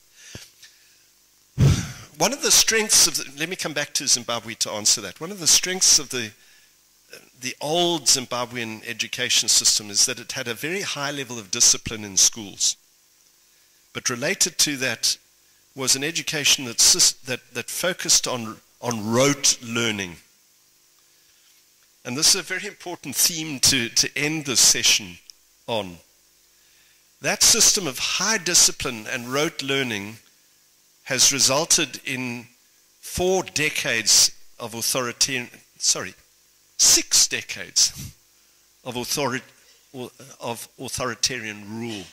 Speaker 8: One of the strengths of let me come back to Zimbabwe to answer that. One of the strengths of the old Zimbabwean education system is that it had a very high level of discipline in schools. But related to that was an education that focused on rote learning. And this is a very important theme to end this session on. That system of high discipline and rote learning has resulted in 6 decades of authoritarian rule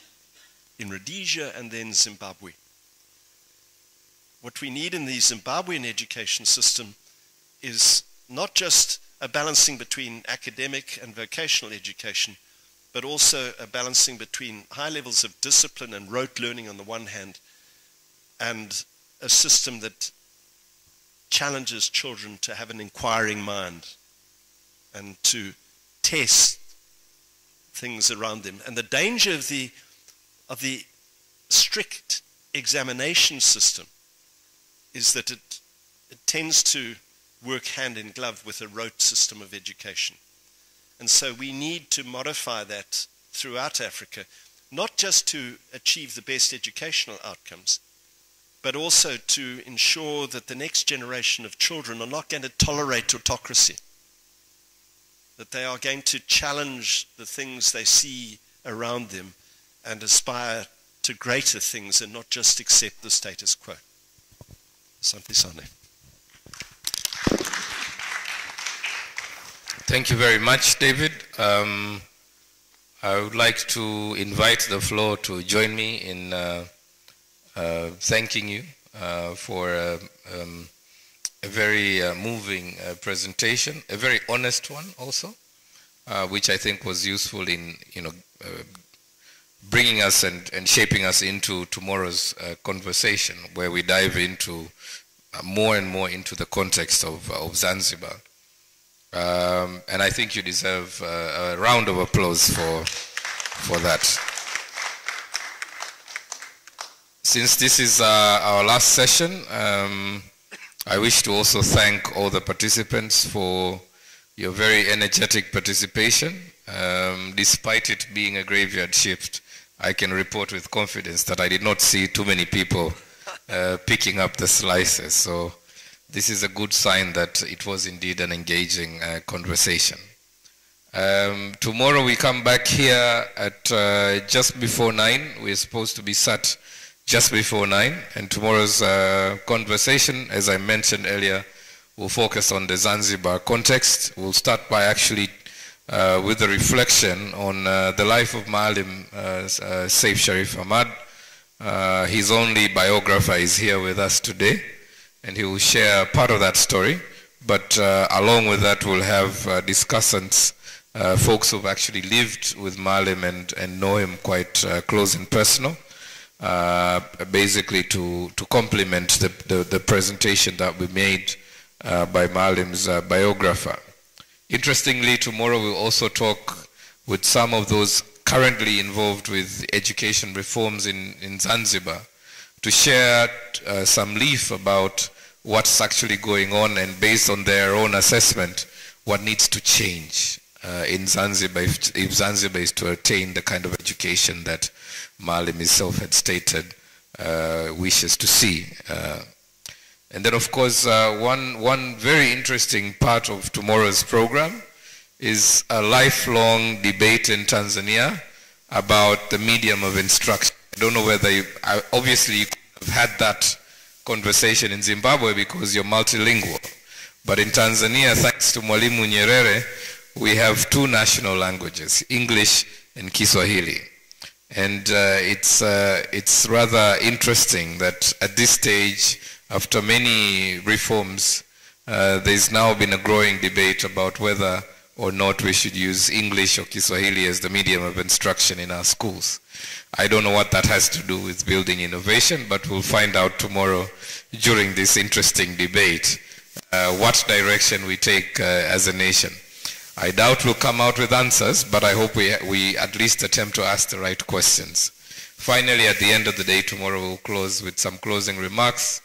Speaker 8: in Rhodesia and then Zimbabwe. What we need in the Zimbabwean education system is not just a balancing between academic and vocational education, but also a balancing between high levels of discipline and rote learning on the one hand, and a system that challenges children to have an inquiring mind and to test things around them. And the danger of the strict examination system is that it tends to work hand in glove with a rote system of education. And so we need to modify that throughout Africa, not just to achieve the best educational outcomes, but also to ensure that the next generation of children are not going to tolerate autocracy, that they are going to challenge the things they see around them and aspire to greater things and not just accept the status quo. Asante sana.
Speaker 7: Thank you very much, David. I would like to invite the floor to join me in thanking you for a very moving presentation, a very honest one also, which I think was useful in bringing us and shaping us into tomorrow's conversation, where we dive into more and more into the context of Zanzibar. And I think you deserve a round of applause for that. Since this is our last session, I wish to also thank all the participants for your very energetic participation. Despite it being a graveyard shift, I can report with confidence that I did not see too many people picking up the slices. So this is a good sign that it was indeed an engaging conversation. Tomorrow we come back here at just before 9. We're supposed to be sat just before 9. And tomorrow's conversation, as I mentioned earlier, will focus on the Zanzibar context. We'll start by actually with a reflection on the life of Maalim Seif Sharif Ahmad. His only biographer is here with us today, and he will share part of that story. But along with that, we'll have discussants, folks who've actually lived with Maalim and know him quite close and personal, basically to complement the presentation that we made by Maalim's biographer. Interestingly, tomorrow we'll also talk with some of those currently involved with education reforms in Zanzibar to share some leaf about what's actually going on, and based on their own assessment, what needs to change in Zanzibar if Zanzibar is to attain the kind of education that Maalim himself had stated wishes to see. And then, of course, one very interesting part of tomorrow's program is a lifelong debate in Tanzania about the medium of instruction. I don't know whether obviously you could have had that conversation in Zimbabwe because you're multilingual. But in Tanzania, thanks to Mwalimu Nyerere, we have 2 national languages, English and Kiswahili. And it's rather interesting that at this stage, after many reforms, there's now been a growing debate about whether or not we should use English or Kiswahili as the medium of instruction in our schools. I don't know what that has to do with building innovation, but we'll find out tomorrow during this interesting debate what direction we take as a nation. I doubt we'll come out with answers, but I hope we at least attempt to ask the right questions. Finally, at the end of the day tomorrow, we'll close with some closing remarks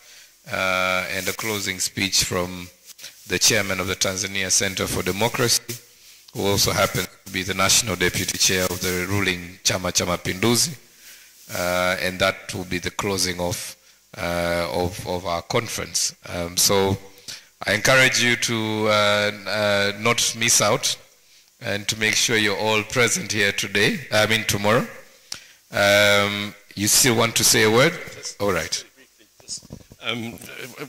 Speaker 7: and a closing speech from the chairman of the Tanzania Center for Democracy, who also happens to be the national deputy chair of the ruling Chama cha Mapinduzi, and that will be the closing of our conference. So I encourage you to not miss out and to make sure you're all present here tomorrow. You still want to say a word? All right.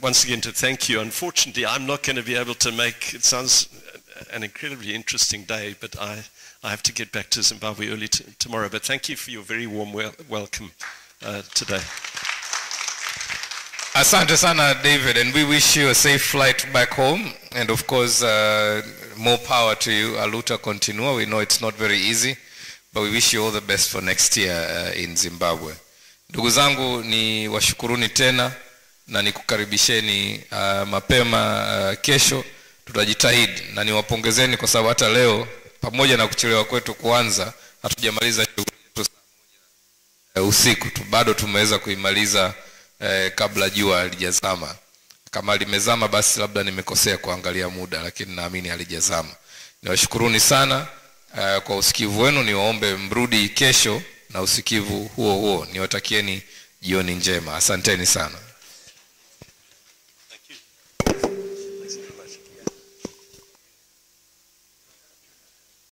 Speaker 8: Once again, to thank you. Unfortunately, I'm not going to be able to make, it sounds an incredibly interesting day, but I have to get back to Zimbabwe early tomorrow. But thank you for your very warm welcome today.
Speaker 7: Asante sana, David, and we wish you a safe flight back home. And of course, more power to you. Aluta continua. We know it's not very easy, but we wish you all the best for next year in Zimbabwe. Ndugu zangu, ni washukuruni tena na nikukaribisheni mapema kesho. Tutajitahidi na niwapongezeni kwa sababu hata leo pamoja na kuchelewa kwetu kuanza hatujamaliza shughuli yetu usiku tu, bado tumeweza kuimaliza kabla jua halijazama. Kama limezama basi labda nimekosea kuangalia muda, lakini naamini halijazama. Niwashukuruni sana kwa usikivu wenu. Niwaombe mrudi kesho na usikivu huo huo. Niwatakieni jioni njema. Asanteni sana.